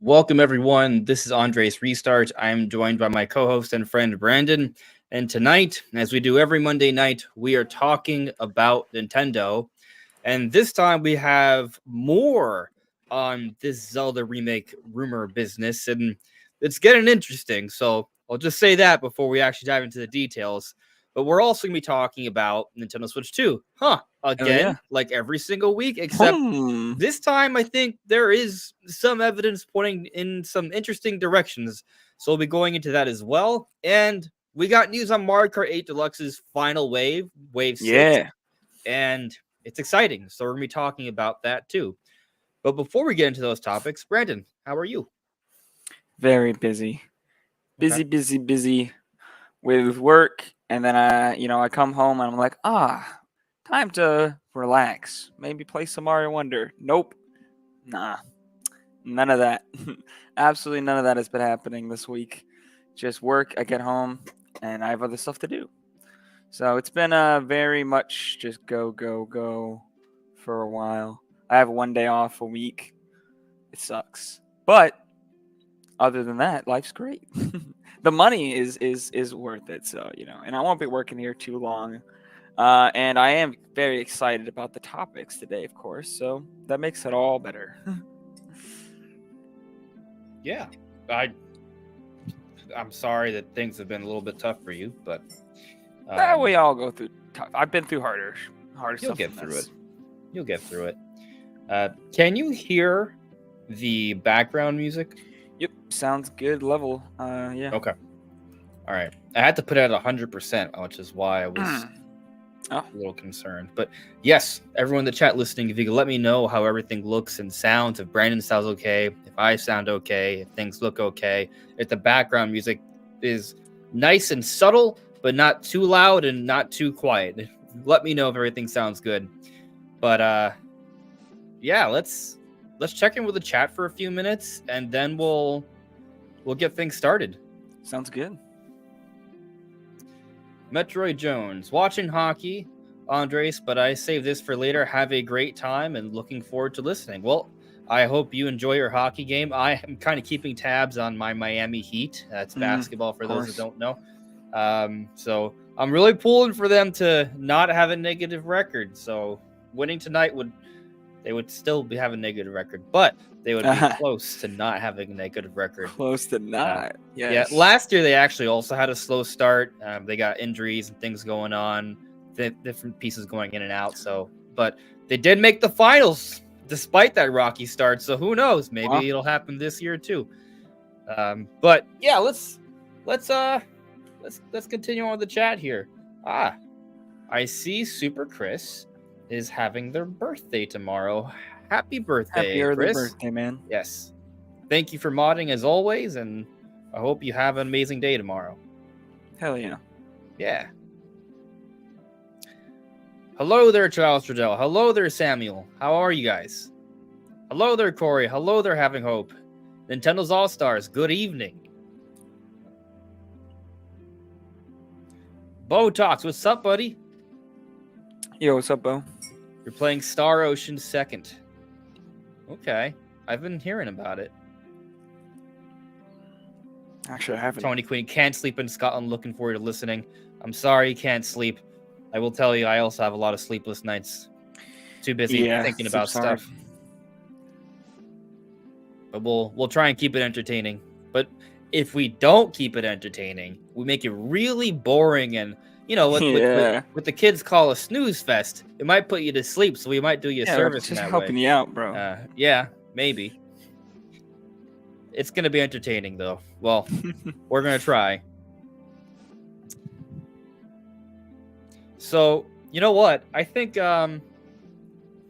Welcome, everyone. This is Andres Restart. I'm joined by my co host and friend Brandon. And tonight, as we do every Monday night, we are talking about Nintendo. And this time we have more on this Zelda remake rumor business. And it's getting interesting. So I'll just say that before we actually dive into the details. But we're also going to be talking about Nintendo Switch 2. Oh yeah. Again, like every single week, except Hmm. this time, I think there is some evidence pointing in some interesting directions. So we'll be going into that as well. And we got news on Mario Kart 8 Deluxe's final wave, Wave 6. Yeah. And it's exciting. So we're going to be talking about that too. But before we get into those topics, Brandon, how are you? Very busy. Okay. Busy with work, and then I come home and I'm like, time to relax. Maybe play some Mario Wonder. Nope. Nah. None of that. Absolutely none of that has been happening this week. Just work. I get home, and I have other stuff to do. So it's been very much just go for a while. I have one day off a week. It sucks, but other than that, life's great. The money is worth it. So and I won't be working here too long. And I am very excited about the topics today, of course. So that makes it all better. Yeah. I'm sorry that things have been a little bit tough for you, but We all go through tough. I've been through harder you'll stuff. get than through this. it. You'll get through it. Can you hear the background music? Yep, sounds good. Level. Yeah. Okay. All right. I had to put it at 100%, which is why I was Oh. a little concerned. But yes, everyone in the chat listening, if you could let me know how everything looks and sounds, if Brandon sounds okay, if I sound okay, if things look okay, if the background music is nice and subtle, but not too loud and not too quiet. Let me know if everything sounds good. But yeah, let's check in with the chat for a few minutes, and then we'll get things started. Sounds good. Metroid Jones, watching hockey, Andres, but I save this for later. Have a great time and looking forward to listening. Well, I hope you enjoy your hockey game. I am kind of keeping tabs on my Miami Heat. That's basketball for those that don't know. So I'm really pulling for them to not have a negative record. So winning tonight they would still be having a negative record, but they would be close to not having a negative record. Close to not. Yes. Yeah, last year they actually also had a slow start. They got injuries and things going on, different pieces going in and out. So, but they did make the finals despite that rocky start. So who knows? Maybe it'll happen this year too. But yeah, let's continue on with the chat here. I see Super Chris is having their birthday tomorrow. Happy birthday, Happy early Chris. birthday, man. Yes. Thank you for modding as always, and I hope you have an amazing day tomorrow. Hell yeah. Yeah. Hello there, Charles Trudell. Hello there, Samuel. How are you guys? Hello there, Corey. Hello there, Having Hope. Nintendo's All-Stars, good evening. Bo Talks, what's up, buddy? Yo, what's up, Bo? You're playing Star Ocean 2nd. Okay. I've been hearing about it. Actually, I haven't. Tony Queen can't sleep in Scotland. Looking forward to listening. I'm sorry you can't sleep. I will tell you, I also have a lot of sleepless nights. Too busy thinking about stuff. But we'll try and keep it entertaining. But if we don't keep it entertaining, we make it really boring and what the kids call a snooze fest. It might put you to sleep, so we might do you a service just in that helping way. you out, bro. Yeah, maybe. It's gonna be entertaining, though. Well, we're gonna try. So you know what? I think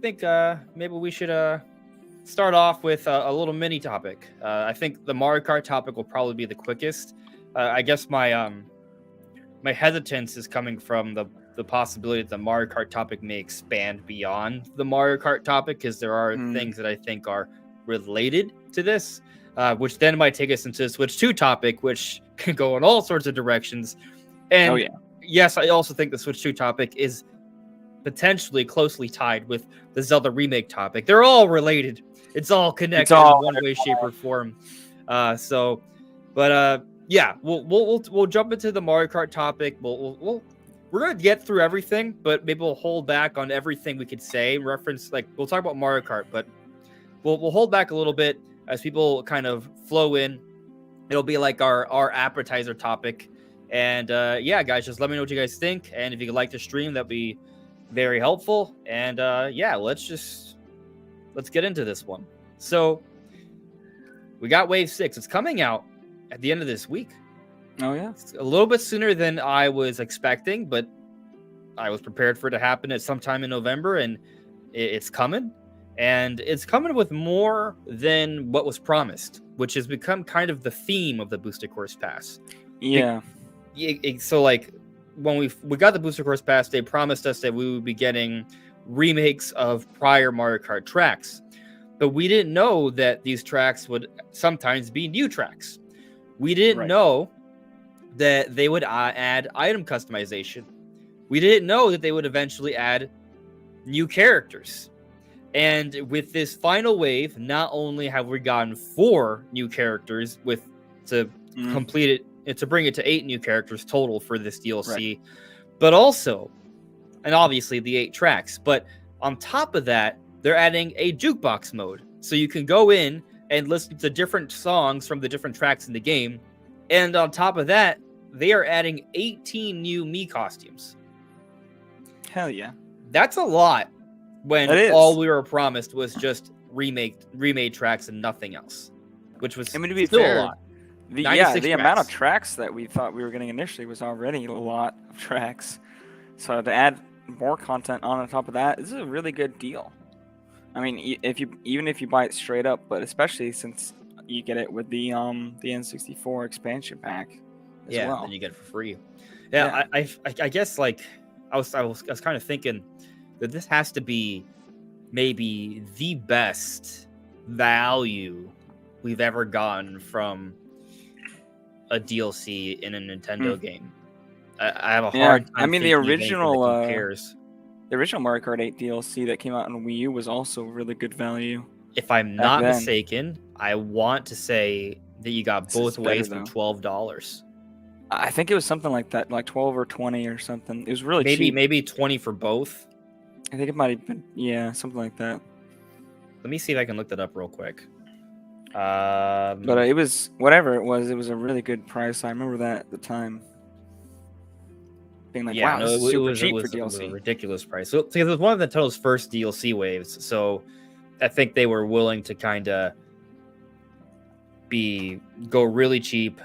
maybe we should start off with a little mini topic. I think the Mario Kart topic will probably be the quickest. I guess my hesitance is coming from the possibility that the Mario Kart topic may expand beyond the Mario Kart topic, because there are things that I think are related to this, which then might take us into the Switch 2 topic, which can go in all sorts of directions. And yes, I also think the Switch 2 topic is potentially closely tied with the Zelda remake topic. They're all related. It's all connected all in one way, shape, or form. Yeah, we'll jump into the Mario Kart topic. We're gonna get through everything, but maybe we'll hold back on everything we could say. Reference like we'll talk about Mario Kart, but we'll hold back a little bit as people kind of flow in. It'll be like our appetizer topic. And yeah, guys, just let me know what you guys think. And if you could like the stream, that'd be very helpful. And yeah, let's get into this one. So we got Wave 6. It's coming out at the end of this week. Oh yeah, It's a little bit sooner than I was expecting, but I was prepared for it to happen at sometime in November, and it's coming. And it's coming with more than what was promised, which has become kind of the theme of the Booster Course Pass. yeah. So like when we got the Booster Course Pass, they promised us that we would be getting remakes of prior Mario Kart tracks, but we didn't know that these tracks would sometimes be new tracks. We didn't know that they would add item customization. We didn't know that they would eventually add new characters. And with this final wave, not only have we gotten 4 new characters to complete it, and to bring it to 8 new characters total for this DLC, but also, and obviously the 8 tracks, but on top of that, they're adding a jukebox mode. So you can go in and listen to different songs from the different tracks in the game. And on top of that, they are adding 18 new Mii costumes. Hell yeah. That's a lot when all we were promised was just remade tracks and nothing else, which was I mean, to be still fair, a lot. the amount of tracks that we thought we were getting initially was already a lot of tracks. So to add more content on top of that, this is a really good deal. I mean, even if you buy it straight up, but especially since you get it with the N64 expansion pack as well. Then you get it for free. Yeah. I guess like I was kind of thinking that this has to be maybe the best value we've ever gotten from a DLC in a Nintendo game. I have a hard time. I mean, the original compares. The original Mario Kart 8 DLC that came out on Wii U was also really good value. If I'm not mistaken, I want to say that you got both ways for $12. I think it was something like that, like 12 or 20 or something. It was really cheap. Maybe 20 for both. I think it might have been, something like that. Let me see if I can look that up real quick. But it was, whatever it was a really good price. I remember that at the time. Being like, wow, this is super cheap for DLC. It was a ridiculous price. So, because it was one of Nintendo's first DLC waves, so I think they were willing to kind of go really cheap.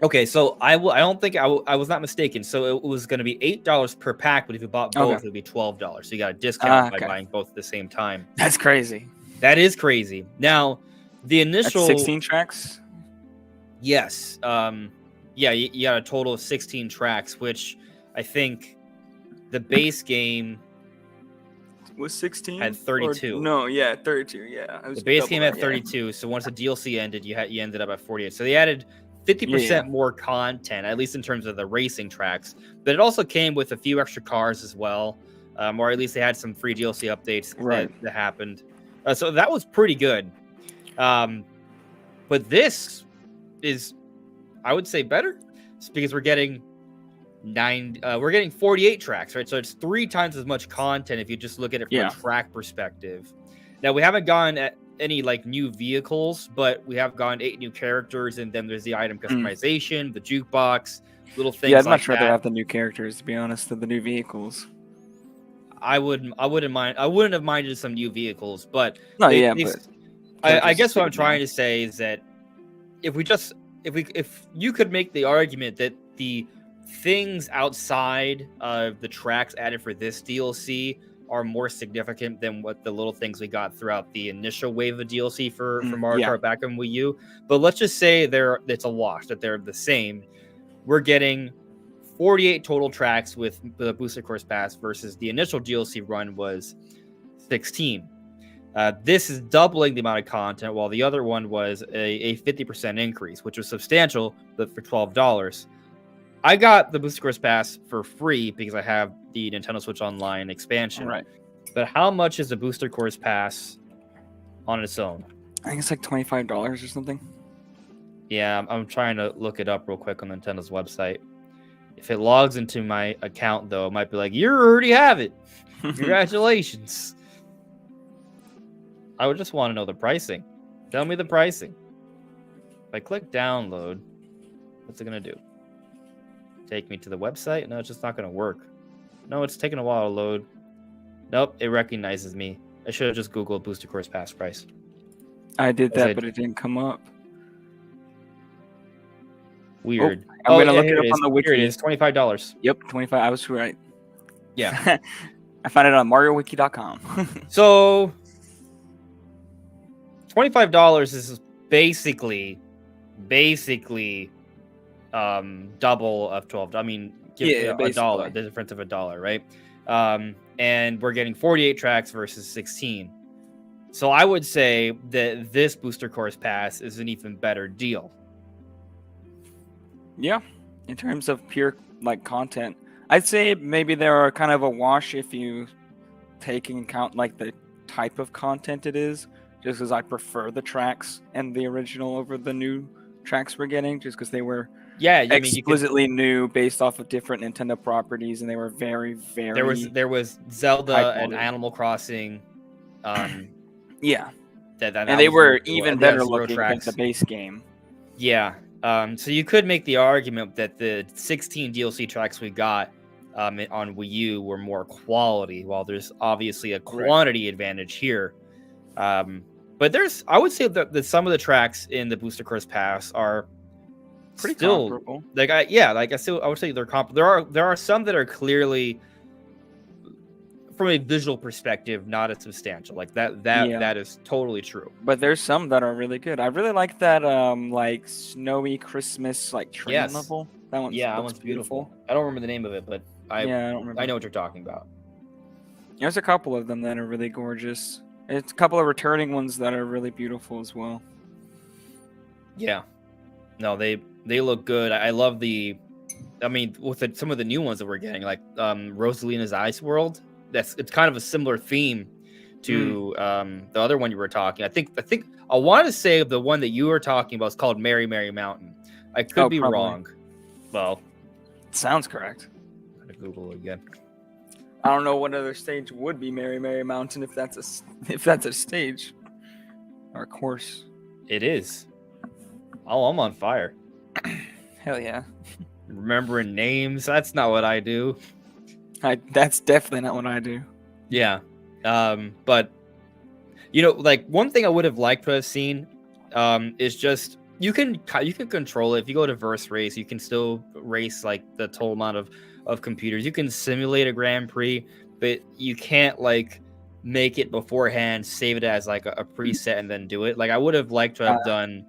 Okay, so I don't think I was not mistaken. So it was going to be $8 per pack, but if you bought both, it would be $12. So you got a discount by buying both at the same time. That's crazy. That is crazy. Now, the initial 16 tracks. Yes. Yeah, you got a total of 16 tracks, which I think the base game was 16. Had 32. No, yeah, 32. Yeah, the base game had 32. So once the DLC ended, you ended up at 48. So they added 50% more content, at least in terms of the racing tracks. But it also came with a few extra cars as well, or at least they had some free DLC updates that happened. So that was pretty good. But this is, I would say, better. It's because we're getting 48 tracks, right? So it's 3 times as much content if you just look at it from a track perspective. Now, we haven't gone at any like new vehicles, but we have gone 8 new characters, and then there's the item customization, the jukebox, little things. Yeah, I'm not sure they have the new characters, to be honest, than the new vehicles. I wouldn't mind. I wouldn't have minded some new vehicles, but I guess what I'm trying to say is that if you could make the argument that the things outside of the tracks added for this DLC are more significant than what the little things we got throughout the initial wave of DLC for Mario Kart back on Wii U. But let's just say it's a wash, that they're the same. We're getting 48 total tracks with the Booster Course Pass versus the initial DLC run was 16. This is doubling the amount of content, while the other one was a 50% increase, which was substantial, but for $12. I got the Booster Course Pass for free because I have the Nintendo Switch Online expansion. Right. But how much is the Booster Course Pass on its own. I think it's like $25 or something. Yeah, I'm trying to look it up real quick on Nintendo's website. If it logs into my account, though, it might be like, you already have it. Congratulations. I would just want to know the pricing. Tell me the pricing. If I click download, what's it going to do? Take me to the website? No, it's just not going to work. No, it's taking a while to load. Nope, it recognizes me. I should have just Googled Booster Course Pass price. I did that, but it didn't come up. Weird. I'm gonna look it up on the wiki. Here it is, $25. Yep, 25. I was right. Yeah. I found it on MarioWiki.com. So, $25 is basically double of 12. I mean, a dollar, the difference of $1, right? And we're getting 48 tracks versus 16. So I would say that this Booster Course Pass is an even better deal. Yeah, in terms of pure content, I'd say maybe there are kind of a wash if you take into account the type of content it is. Just because I prefer the tracks and the original over the new tracks we're getting, just because they were explicitly new based off of different Nintendo properties, and they were very, very. There was Zelda and Animal Crossing. Yeah, and they were even better looking than the base game. Yeah. So you could make the argument that the 16 DLC tracks we got on Wii U were more quality, while there's obviously a quantity advantage here. But I would say that some of the tracks in the Booster Course Pass are pretty comparable. I would say they're comparable. There are some that are clearly, from a visual perspective, not as substantial. That is totally true. But there's some that are really good. I really like that snowy Christmas train level. That one's beautiful. I don't remember the name of it, but I don't remember. I know what you're talking about. There's a couple of them that are really gorgeous. It's a couple of returning ones that are really beautiful as well. Yeah. No, they look good. I love with some of the new ones that we're getting, like Rosalina's Ice World. It's kind of a similar theme to the other one you were talking. I think I want to say the one that you were talking about is called Merry Merry Mountain. I could be wrong. Well, it sounds correct. I'm gonna Google it again. I don't know what other stage would be Merry Merry Mountain if that's a stage or a course. It is. Oh, I'm on fire. Hell yeah. Remembering names, that's not what I do. That's definitely not what I do. Yeah. But one thing I would have liked to have seen is just you can control it. If you go to verse race, you can still race the total amount of computers. You can simulate a Grand Prix, but you can't make it beforehand, save it as a preset and then do it. I would have liked to have done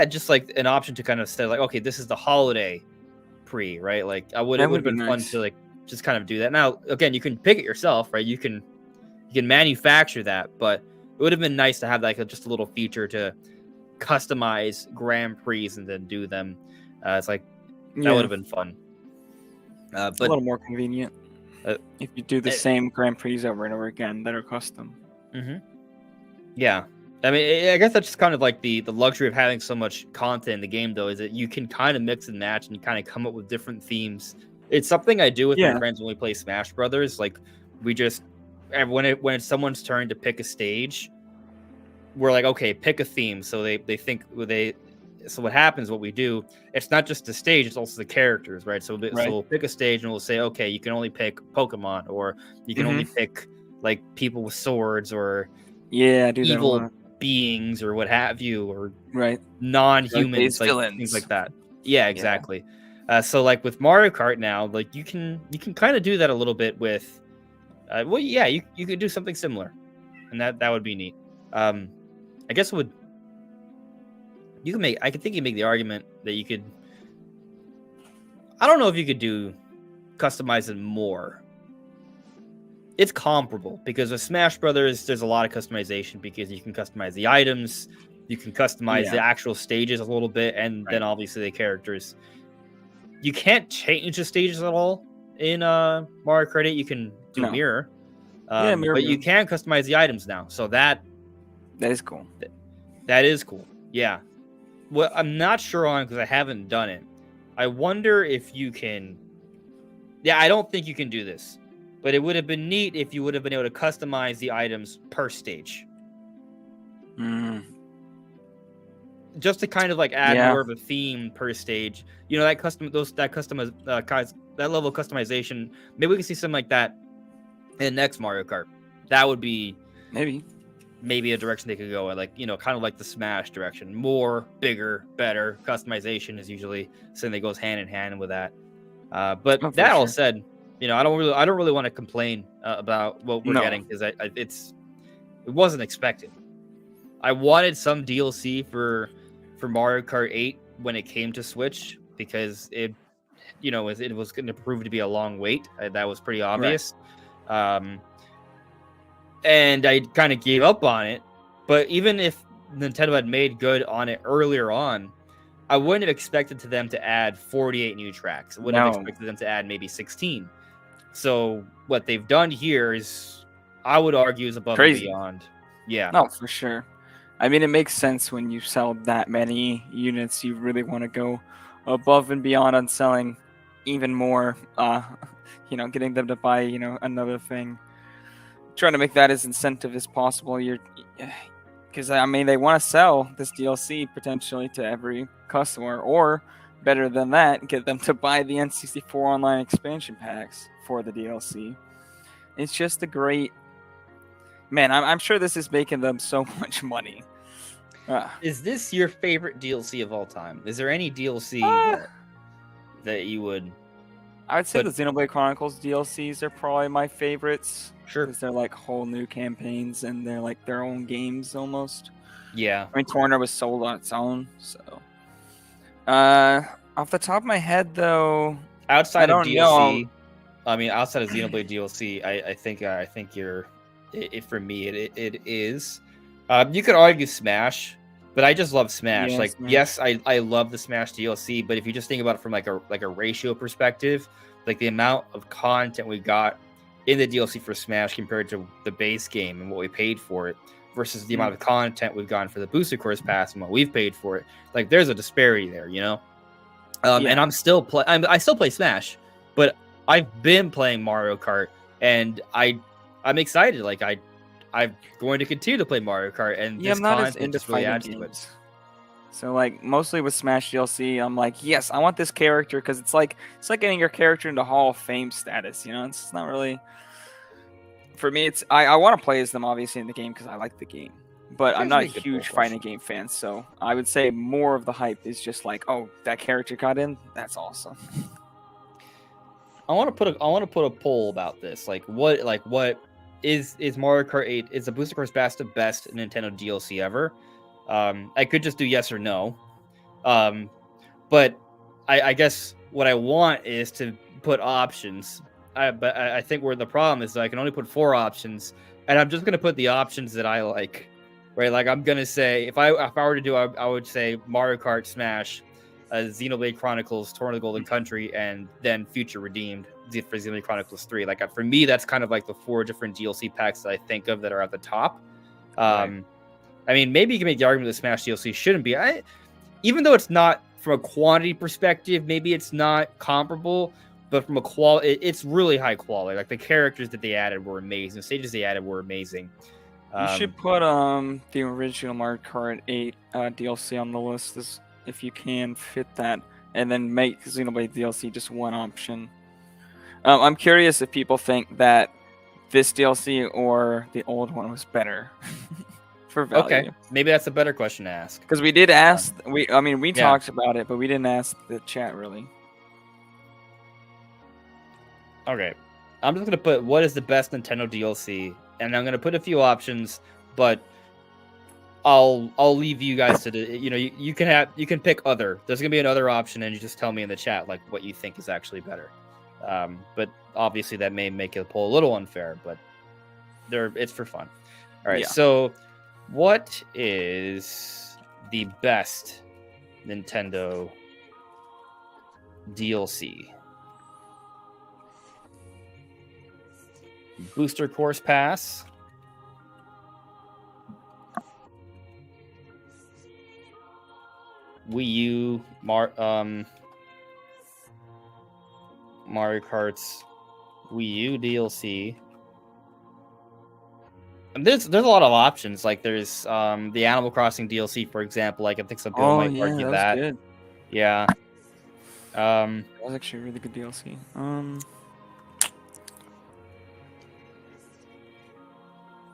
just an option to kind of say okay, this is the holiday Prix, right? It would have been fun to just kind of do that. Now, again, you can pick it yourself, right? You can manufacture that, but it would have been nice to have just a little feature to customize Grand Prix and then do them. That would have been fun. But a little more convenient if you do the same Grand Prix over and over again that are custom. Mm-hmm. Yeah. I mean, I guess that's just kind of the luxury of having so much content in the game, though, is that you can kind of mix and match and you kind of come up with different themes. It's something I do with my friends when we play Smash Brothers. We just, when it's someone's turn to pick a stage, we're okay, pick a theme. So so what happens, what we do, it's not just the stage, it's also the characters, right? So we'll pick a stage and we'll say, okay, you can only pick Pokemon, or you can only pick people with swords, or evil beings, or what have you, or non-humans, things like that. Yeah, exactly. So with Mario Kart now, you can kind of do that a little bit with, you could do something similar, and that would be neat. I guess I could think you make the argument that you could. I don't know if you could customize it more. It's comparable because with Smash Brothers, there's a lot of customization because you can customize the items, you can customize the actual stages a little bit, and then obviously the characters. You can't change the stages at all in Mario Kart 8. You can do mirror, but you can customize the items now. So that That is cool. That is cool. Yeah. Well, I'm not sure on because I haven't done it. I wonder if you can. Yeah, I don't think you can do this, but it would have been neat if you would have been able to customize the items per stage, just to kind of like add Yeah. more of a theme per stage. You know, that that level of customization. Maybe we can see something like that in the next Mario Kart. That would be maybe a direction they could go, like, you know, kind of like the Smash direction. More, bigger, better customization is usually something that goes hand in hand with that. But Oh, that for all sure. said, you know, I don't really want to complain about what we're No. getting because it wasn't expected. I wanted some DLC for Mario Kart 8 when it came to Switch because it, you know, it was going to prove to be a long wait. That was pretty Right. obvious. And I kind of gave up on it. But even if Nintendo had made good on it earlier on, I wouldn't have expected them to add 48 new tracks. I would have No. expected them to add maybe 16. So what they've done here is, I would argue, is above and Crazy. beyond. Yeah. No, for sure. I mean, it makes sense when you sell that many units. You really want to go above and beyond on selling even more. Getting them to buy, another thing. Trying to make that as incentive as possible. Because I mean, they want to sell this DLC potentially to every customer, or better than that, get them to buy the N64 online expansion packs for the DLC. It's just a great. Man, I'm sure this is making them so much money. Is this your favorite DLC of all time? Is there any DLC that you would? I would say the Xenoblade Chronicles DLCs are probably my favorites. Sure. Because they're like whole new campaigns and they're like their own games almost. Yeah. I mean, Torna was sold on its own, so. Off the top of my head, though, outside of DLC, know. I mean, outside of Xenoblade DLC, I think you're. For me, it is. You could argue Smash, but I just love Smash. Yeah, like, Smash. yes, I love the Smash DLC, but if you just think about it from like a ratio perspective, like the amount of content we got in the DLC for Smash compared to the base game and what we paid for it versus the amount of content we've gotten for the Booster Course Pass and what we've paid for it, like there's a disparity there, you know. And I'm still I still play Smash, but I've been playing Mario Kart, and I'm excited. Like I'm going to continue to play Mario Kart, and this I'm not as content into just really fighting adds to it. games. So like mostly with Smash DLC, I'm like, yes, I want this character because it's like getting your character into Hall of Fame status. You know, it's not really. For me, it's I want to play as them obviously in the game because I like the game, but I'm not a huge fighting game fan. So I would say more of the hype is just like, oh, that character got in, that's awesome. I want to put a poll about this. Like what is Mario Kart 8? Is the Booster Course Pass the best Nintendo DLC ever? I could just do yes or no. But I guess what I want is to put options. But I think where the problem is that I can only put 4 options, and I'm just gonna put the options that I like. Right? Like I'm gonna say if I were to do, I would say Mario Kart, Smash, Xenoblade Chronicles, Torn of the Golden Country, and then Future Redeemed for Xenoblade Chronicles 3. Like for me, that's kind of like the 4 different DLC packs that I think of that are at the top. Right. I mean, maybe you can make the argument that Smash DLC shouldn't be. Even though it's not from a quantity perspective, maybe it's not comparable, but from a quality, it's really high quality. Like the characters that they added were amazing. The stages they added were amazing. You should put the original Mario Kart 8 DLC on the list if you can fit that, and then make Xenoblade DLC just one option. I'm curious if people think that this DLC or the old one was better for value. Okay, maybe that's a better question to ask. Because we did ask, we talked about it, but we didn't ask the chat really. Okay, I'm just gonna put what is the best Nintendo DLC, and I'm gonna put a few options, but I'll leave you guys to you can pick other. There's gonna be another option, and you just tell me in the chat like what you think is actually better. But obviously that may make the poll a little unfair, but it's for fun. All right, so what is the best Nintendo DLC? Booster Course Pass, Wii U Mario Kart's Wii U DLC. And there's a lot of options. Like there's the Animal Crossing DLC, for example. Like I think some people Oh might yeah, argue that was that. good. Yeah. That was actually a really good DLC.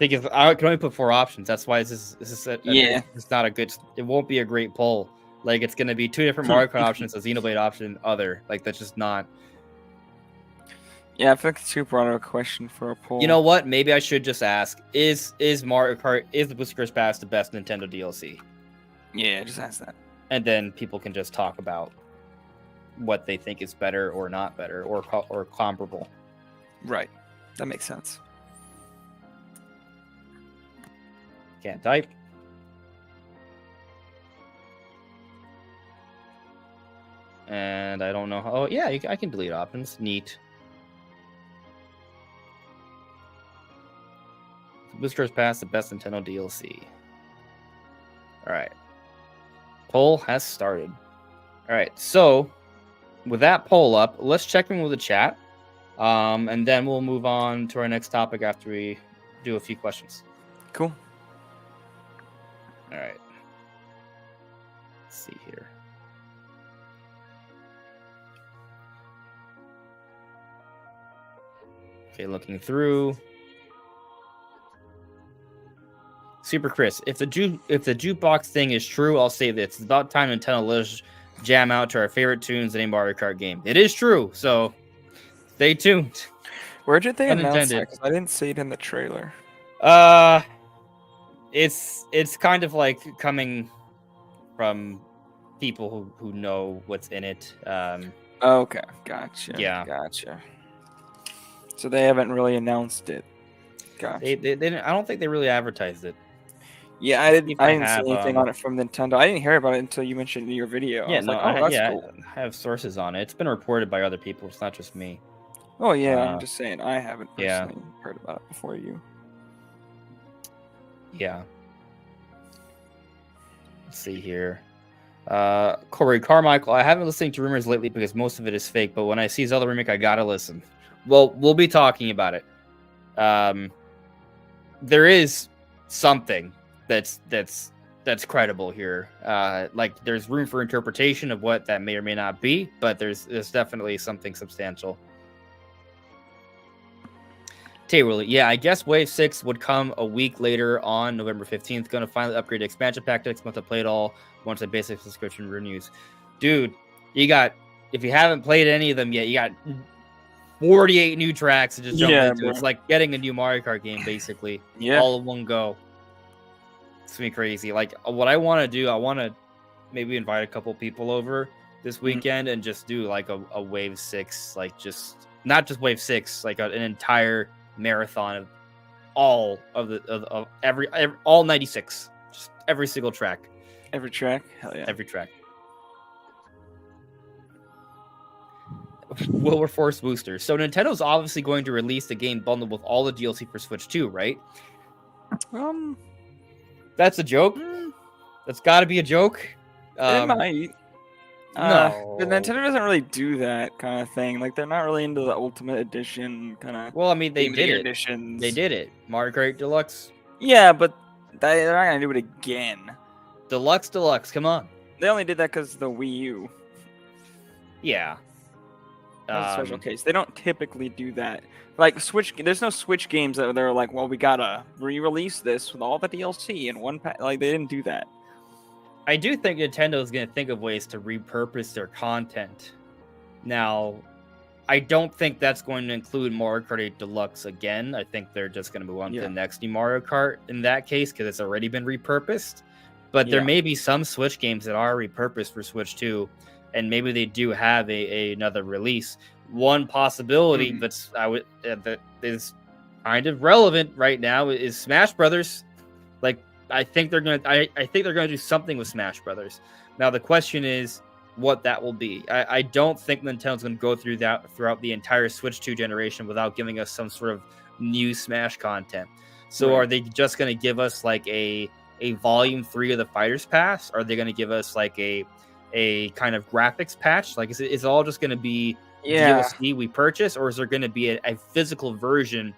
Think if I can only put 4 options. That's why Yeah. it's not a good. It won't be a great poll. Like it's gonna be 2 different Mario Kart options, a Xenoblade option, other. Like that's just not. Yeah, I feel like it's too broad of a question for a poll. You know what? Maybe I should just ask: Is Mario Kart the Whiskers Pass the best Nintendo DLC? Yeah, just ask that. And then people can just talk about what they think is better or not better or comparable. Right. That makes sense. Can't type. And I don't know how. Oh yeah, I can delete options. Neat. Whiskers Pass the best Nintendo DLC. All right. Poll has started. All right. So with that poll up, let's check in with the chat, and then we'll move on to our next topic after we do a few questions. Cool. All right. Let's see here. Okay, looking through. Super Chris, if the jukebox thing is true, I'll say this: it's about time Nintendo let us jam out to our favorite tunes in a Mario Kart game. It is true, so stay tuned. Where did they announce that? Unintended. Because I didn't see it in the trailer. It's kind of like coming from people who know what's in it. Okay, gotcha. Yeah. Gotcha. So they haven't really announced it. Gotcha. They didn't. I don't think they really advertised it. Yeah, I didn't have, see anything on it from Nintendo. I didn't hear about it until you mentioned it in your video. Yeah, I was like, oh, that's cool. I have sources on it. It's been reported by other people. It's not just me. Oh yeah, I'm just saying I haven't yeah. personally heard about it before you. Yeah. Let's see here. Corey Carmichael, I haven't listened to rumors lately because most of it is fake, but when I see Zelda Remake, I gotta listen. Well, we'll be talking about it. There is something that's credible here. Like there's room for interpretation of what that may or may not be, but there's definitely something substantial. Taylor, yeah, I guess Wave 6 would come a week later on November 15th. Going to finally upgrade the expansion pack next month to play it all once the basic subscription renews. Dude, if you haven't played any of them yet, you got 48 new tracks to just jump into. Bro. It's like getting a new Mario Kart game, basically. Yeah. All in one go. It's gonna be crazy. Like, what I want to do, I want to maybe invite a couple people over this weekend and just do like a Wave 6, like just not just Wave 6, like an entire marathon of all of all 96, just every single track. Every track? Hell yeah. Every track. Wilberforce boosters. So Nintendo's obviously going to release the game bundled with all the DLC for Switch 2, right? That's a joke. That's got to be a joke. It might. No, but Nintendo doesn't really do that kind of thing. Like they're not really into the Ultimate Edition kind of. Well, I mean, they did it. Editions. They did it. Mario Kart Deluxe. Yeah, but they're not gonna do it again. Deluxe. Come on. They only did that because the Wii U. Yeah. That's a special case. They don't typically do that. Like Switch, there's no Switch games that they're like, well, we gotta re-release this with all the DLC in one pack. Like they didn't do that. I do think Nintendo is going to think of ways to repurpose their content. Now, I don't think that's going to include Mario Kart 8 Deluxe again. I think they're just going to move on to the next new Mario Kart in that case because it's already been repurposed. But there may be some Switch games that are repurposed for Switch 2, and maybe they do have another release. One possibility that is kind of relevant right now is Smash Brothers. Like, I think they're gonna do something with Smash Brothers. Now the question is what that will be. I don't think Nintendo's gonna go through that throughout the entire Switch 2 generation without giving us some sort of new Smash content. So are they just gonna give us like a Volume 3 of the Fighters Pass? Are they gonna give us like a a kind of graphics patch? Like, is it all just going to be Yeah. DLC we purchase, or is there going to be a physical version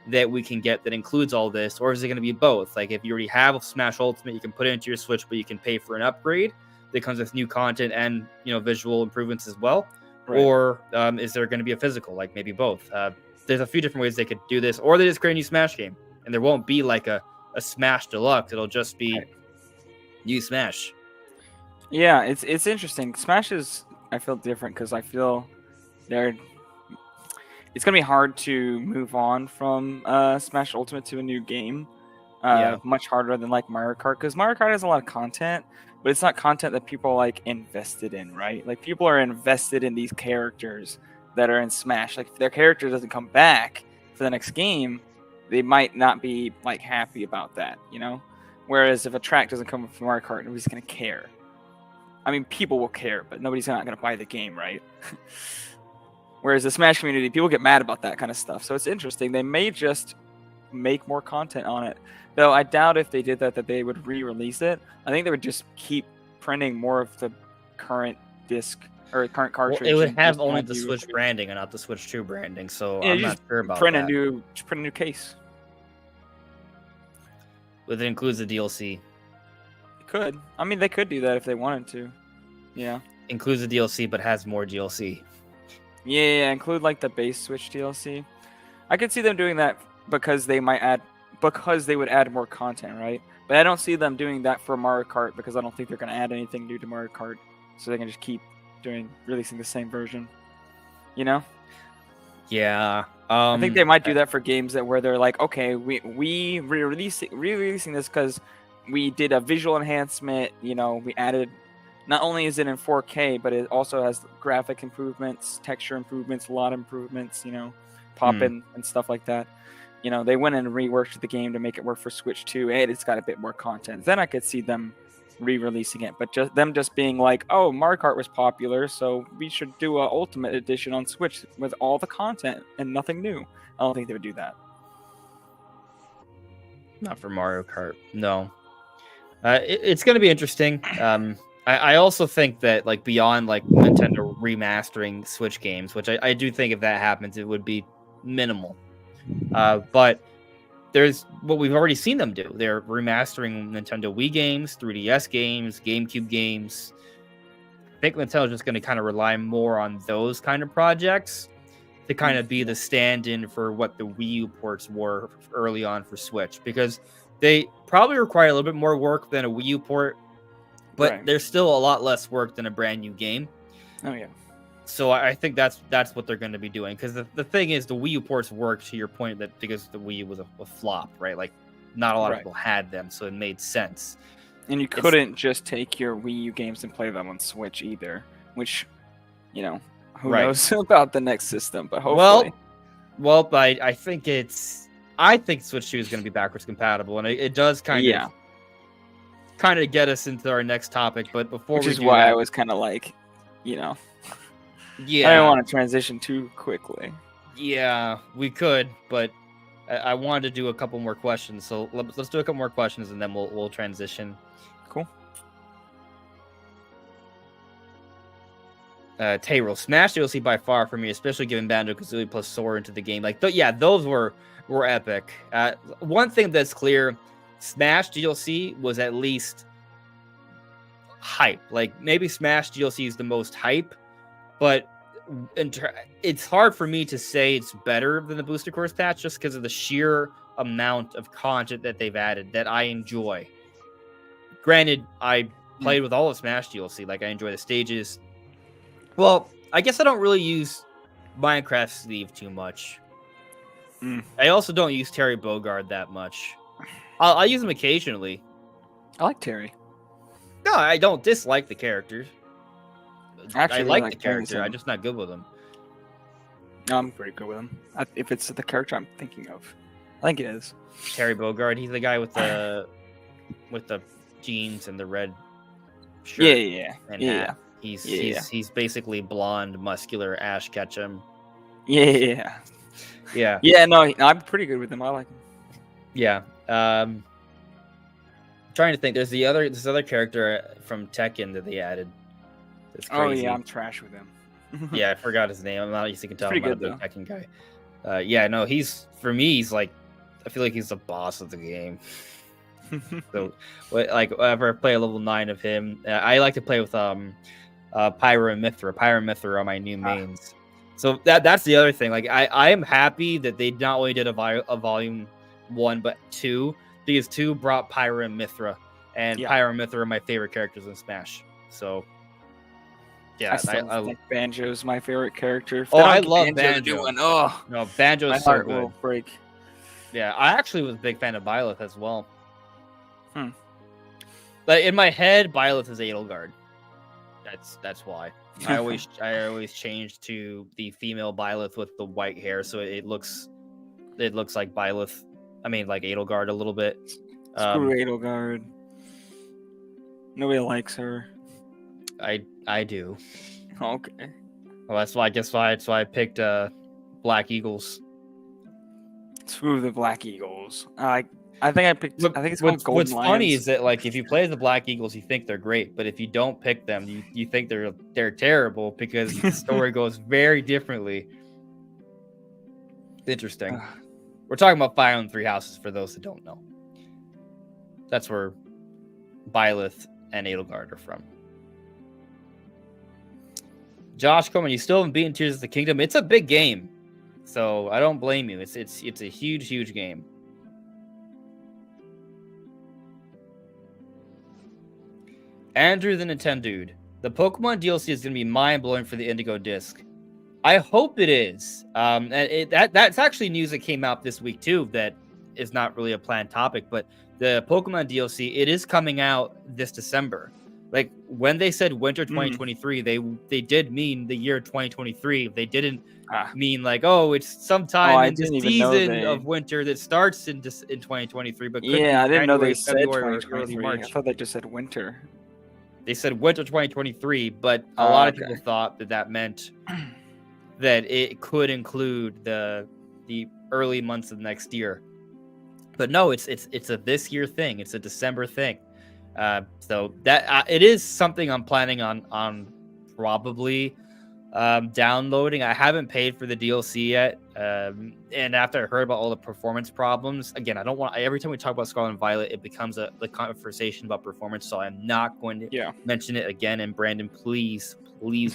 that we can get that includes all this, or is it going to be both? Like, if you already have Smash Ultimate, you can put it into your Switch, but you can pay for an upgrade that comes with new content and visual improvements as well. Right. Or is there going to be a physical, like maybe both? There's a few different ways they could do this, or they just create a new Smash game, and there won't be like a Smash Deluxe. It'll just be new Smash. Yeah, it's interesting. Smash is, I feel different because I feel it's gonna be hard to move on from Smash Ultimate to a new game. Yeah. Much harder than like Mario Kart, because Mario Kart has a lot of content, but it's not content that people are like invested in, right? Like people are invested in these characters that are in Smash. Like if their character doesn't come back for the next game, they might not be like happy about that, you know? Whereas if a track doesn't come from Mario Kart, nobody's gonna care. I mean, people will care, but nobody's not gonna buy the game, right? Whereas the Smash community, people get mad about that kind of stuff. So it's interesting. They may just make more content on it. Though I doubt if they did that they would re-release it. I think they would just keep printing more of the current disc or current cartridge. Well, it would have only the Switch branding and not the Switch 2 branding, so yeah, I'm not sure about print that. Print a new case. But it includes the DLC. It could. I mean, they could do that if they wanted to. Yeah. Includes the DLC, but has more DLC. Yeah, include like the base Switch DLC. I could see them doing that because they would add more content, right? But I don't see them doing that for Mario Kart because I don't think they're going to add anything new to Mario Kart, so they can just keep releasing the same version. You know? Yeah. I think they might do that for games where they're like, okay, we re-releasing this because we did a visual enhancement. You know, we added. Not only is it in 4K, but it also has graphic improvements, texture improvements, a lot of improvements, pop-in and stuff like that. They went and reworked the game to make it work for Switch 2, and it's got a bit more content. Then I could see them re-releasing it, but just being like, oh, Mario Kart was popular, so we should do an Ultimate Edition on Switch with all the content and nothing new. I don't think they would do that. Not for Mario Kart, no. It's going to be interesting. I also think that like beyond like Nintendo remastering Switch games, which I do think if that happens, it would be minimal. But there's what we've already seen them do. They're remastering Nintendo Wii games, 3DS games, GameCube games. I think Nintendo's just going to kind of rely more on those kind of projects to kind of be the stand-in for what the Wii U ports were early on for Switch, because they probably require a little bit more work than a Wii U port. But Right. There's still a lot less work than a brand new game. Oh, yeah. So I think that's what they're going to be doing. Because the thing is, the Wii U ports work to your point that because the Wii U was a flop, right? Like, not a lot of people had them, so it made sense. And you couldn't just take your Wii U games and play them on Switch either, which, who knows about the next system, but hopefully. Well, I think Switch 2 is going to be backwards compatible, and it does kind of get us into our next topic, but before Which we is do why that, I was kind of like, yeah, I didn't want to transition too quickly. Yeah, we could, but I wanted to do a couple more questions, so let's do a couple more questions and then we'll transition. Cool. Tayro, Smash DLC by far for me, especially given Banjo-Kazooie plus Sora into the game. Like, those were epic. One thing that's clear. Smash DLC was at least hype. Like, maybe Smash DLC is the most hype, but it's hard for me to say it's better than the Booster Course patch just because of the sheer amount of content that they've added that I enjoy. Granted, I played with all of Smash DLC. Like, I enjoy the stages. Well, I guess I don't really use Minecraft Sleeve too much. I also don't use Terry Bogard that much. I'll use him occasionally. I like Terry. No, I don't dislike the characters. Actually, I really like the character. I'm just not good with him. No, I'm pretty good with him. If it's the character I'm thinking of, I think it is Terry Bogard. He's the guy with the jeans and the red shirt. Yeah. He's basically blonde, muscular Ash Ketchum. Yeah. No, I'm pretty good with him. I like him. Yeah. Trying to think. There's this other character from Tekken that they added. It's Oh crazy. yeah, I'm trash with him. Yeah, I forgot his name. I'm not used to can tell. I'm pretty not a good, big Tekken guy. Yeah, no, for me, he's like, I feel like he's the boss of the game. So, like, whenever I play a level 9 of him, I like to play with Pyro and Mithra. Pyro and Mithra are my new mains. So that's the other thing. Like, I am happy that they not only did a volume 1 but 2, because 2 brought Pyro and Mithra, and Yeah. Pyro and Mithra are my favorite characters in Smash. So yeah, I still think Banjo's my favorite character. If Oh, they don't I give love the Banjo. new one, oh, No, Banjo my is so heart good. will break. Yeah, I actually was a big fan of Byleth as well. Hmm. But in my head, Byleth is Edelgard. That's why. I always changed to the female Byleth with the white hair, so it looks like Byleth. I mean, like Edelgard a little bit. Screw Edelgard. Nobody likes her. I do. Okay. Well, that's why I picked Black Eagles. Screw the Black Eagles. I think I picked. I think it's called Golden What's Lions. funny is that, like, if you play the Black Eagles, you think they're great, but if you don't pick them, you think they're terrible because the story goes very differently. Interesting. We're talking about Fire and Three Houses for those that don't know. That's where Byleth and Edelgard are from. Josh Coleman, you still haven't beaten Tears of the Kingdom. It's a big game, so I don't blame you. It's a huge game. Andrew the Nintendo dude, the Pokemon DLC is going to be mind-blowing for the Indigo Disc. I hope it is. And that's actually news that came out this week too. That is not really a planned topic, but the Pokemon DLC, it is coming out this December. Like, when they said winter 2023, they did mean the year 2023. They didn't mean like, oh, it's sometime in the season of winter that starts in 2023. But could be I didn't know they January, said February, or early 2023. March. I thought they just said winter. They said winter 2023, but a lot of people thought that meant that it could include the early months of next year. But no, it's a this year thing. It's a December thing. So that it is something I'm planning on probably downloading. I haven't paid for the DLC yet, and after I heard about all the performance problems, again, I don't want. Every time we talk about Scarlet and Violet, it becomes the conversation about performance. So I'm not going to mention it again. And Brandon, please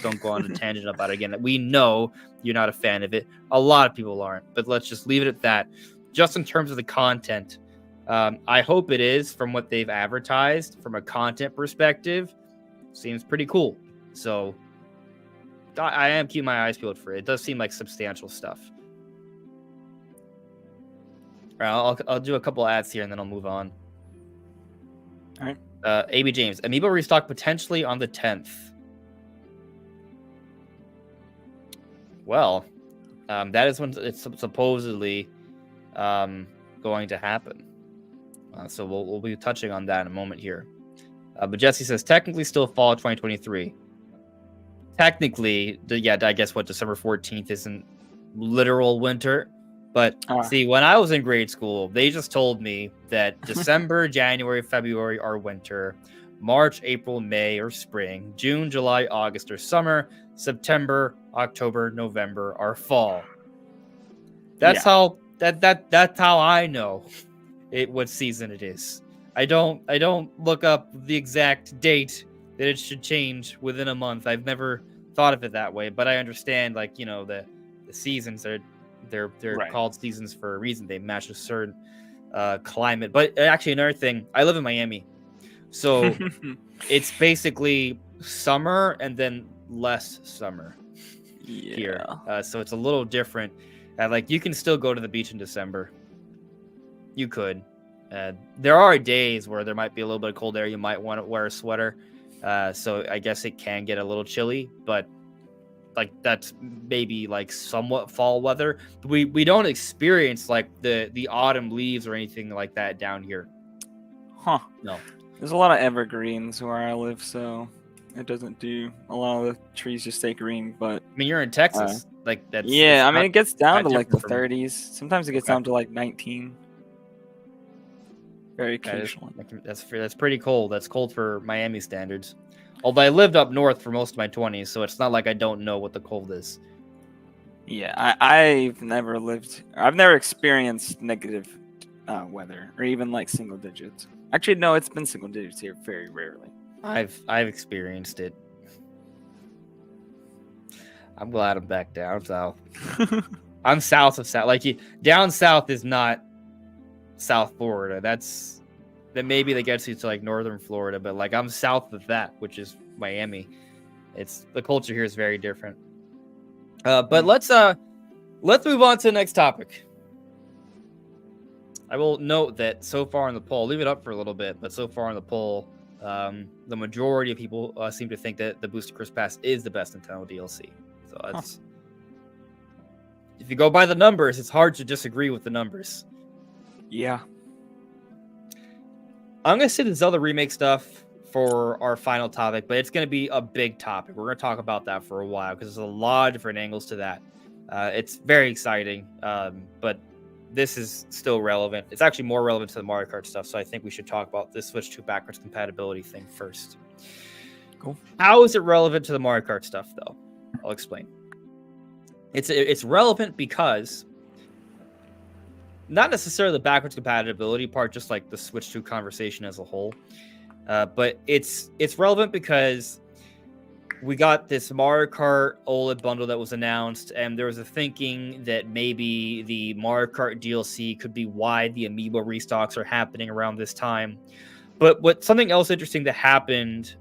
don't go on a tangent about it again. We know you're not a fan of it. A lot of people aren't, but let's just leave it at that. Just in terms of the content. I hope it is, from what they've advertised, from a content perspective, seems pretty cool. So I am keeping my eyes peeled for it. It does seem like substantial stuff. All right, I'll do a couple ads here and then I'll move on. All right. AB James, Amiibo restock potentially on the 10th. Well, that is when it's supposedly going to happen. So we'll be touching on that in a moment here. But Jesse says, technically still fall 2023. Technically, I guess December 14th isn't literal winter. But see, when I was in grade school, they just told me that December, January, February are winter. March, April, May are spring. June, July, August are summer. September, October, November are fall. That's how that's how I know what season it is. I don't look up the exact date that it should change within a month. I've never thought of it that way, but I understand, like, you know, the seasons they're called seasons for a reason. They match a certain climate. But actually, another thing, I live in Miami, so it's basically summer and then less summer here. So it's a little different. Like, you can still go to the beach in December. You could. There are days where there might be a little bit of cold air. You might want to wear a sweater. So I guess it can get a little chilly, but like that's maybe like somewhat fall weather. We don't experience like the autumn leaves or anything like that down here. Huh. No. There's a lot of evergreens where I live, so it doesn't do. A lot of the trees just stay green, but I mean, you're in Texas. Like that's I mean, it gets down to like the different from- 30s. Sometimes it gets down to like 19. Very occasionally. That's pretty cold. That's cold for Miami standards. Although I lived up north for most of my 20s, so it's not like I don't know what the cold is. Yeah, I've never experienced negative weather or even like single digits. Actually, no, it's been single digits here very rarely. I've experienced it. I'm glad I'm back down south. I'm south of south. Down south is not South Florida. That maybe that gets you to like northern Florida, but like I'm south of that, which is Miami. It's the culture here is very different. But let's move on to the next topic. I will note that so far in the poll, leave it up for a little bit, but so far in the poll, the majority of people seem to think that the Booster Crisp Pass is the best Nintendo DLC. So that's if you go by the numbers, it's hard to disagree with the numbers. Yeah. I'm going to save the Zelda remake stuff for our final topic, but it's going to be a big topic. We're going to talk about that for a while because there's a lot of different angles to that. It's very exciting, but this is still relevant. It's actually more relevant to the Mario Kart stuff, so I think we should talk about this Switch 2 backwards compatibility thing first. Cool. How is it relevant to the Mario Kart stuff, though? I'll explain. It's relevant because not necessarily the backwards compatibility part, just like the Switch 2 conversation as a whole, but it's relevant because we got this Mario Kart OLED bundle that was announced, and there was a thinking that maybe the Mario Kart DLC could be why the Amiibo restocks are happening around this time. But something else interesting that happened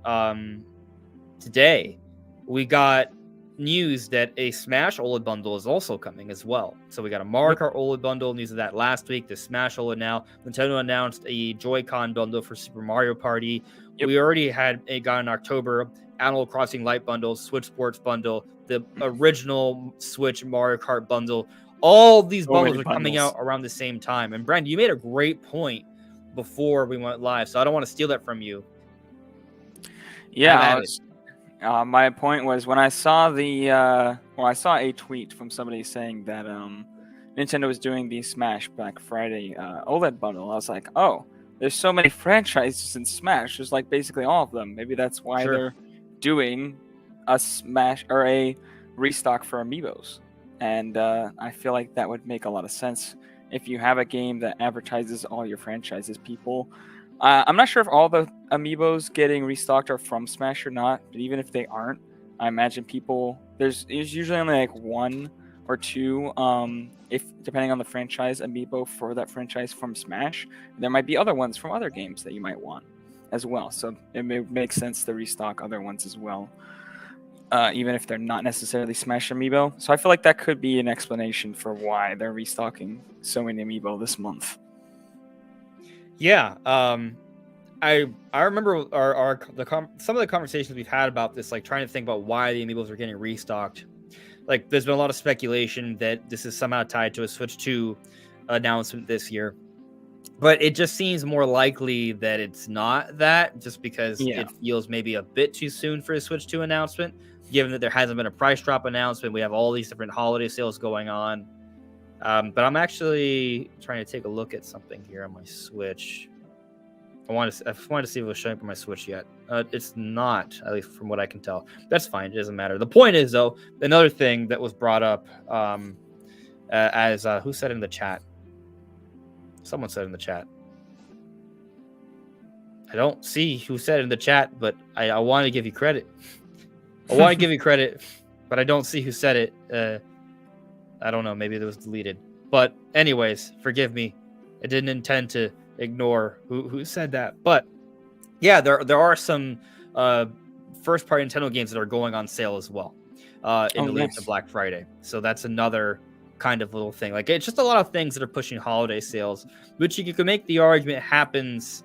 today, we got news that a Smash OLED bundle is also coming as well. So we got a Mario Kart OLED bundle, news of that last week, the Smash OLED now. Nintendo announced a Joy-Con bundle for Super Mario Party. We already had a guy in October, Animal Crossing Lite bundle, Switch Sports bundle, the original Switch Mario Kart bundle. All these bundles are coming out around the same time. And Brandon, you made a great point before we went live, so I don't want to steal that from you. Yeah, my point was when I saw I saw a tweet from somebody saying that Nintendo was doing the Smash Black Friday OLED bundle. I was like, oh, there's so many franchises in Smash. There's like basically all of them. Maybe that's why they're doing a Smash or a restock for Amiibos. And I feel like that would make a lot of sense if you have a game that advertises all your franchises. People, I'm not sure if all the Amiibos getting restocked are from Smash or not, but even if they aren't, I imagine there's usually only like one or two, if depending on the franchise, Amiibo for that franchise from Smash. There might be other ones from other games that you might want as well. So it may make sense to restock other ones as well, even if they're not necessarily Smash Amiibo. So I feel like that could be an explanation for why they're restocking so many Amiibo this month. Yeah, I remember some of the conversations we've had about this, like trying to think about why the Amiibos are getting restocked. Like, there's been a lot of speculation that this is somehow tied to a Switch 2 announcement this year, but it just seems more likely that it's not that, just because it feels maybe a bit too soon for a Switch 2 announcement, given that there hasn't been a price drop announcement. We have all these different holiday sales going on. But I'm actually trying to take a look at something here on my Switch. I wanted to see if it was showing up on my Switch yet. It's not, at least from what I can tell. That's fine. It doesn't matter. The point is, though, another thing that was brought up as who said in the chat? Someone said in the chat. I don't see who said in the chat, but I want to give you credit. I want to give you credit, but I don't see who said it. I don't know. Maybe it was deleted. But anyways, forgive me. I didn't intend to ignore who said that. But yeah, there are some first-party Nintendo games that are going on sale as well in the lead up to Black Friday. So that's another kind of little thing. Like, it's just a lot of things that are pushing holiday sales, which you can make the argument happens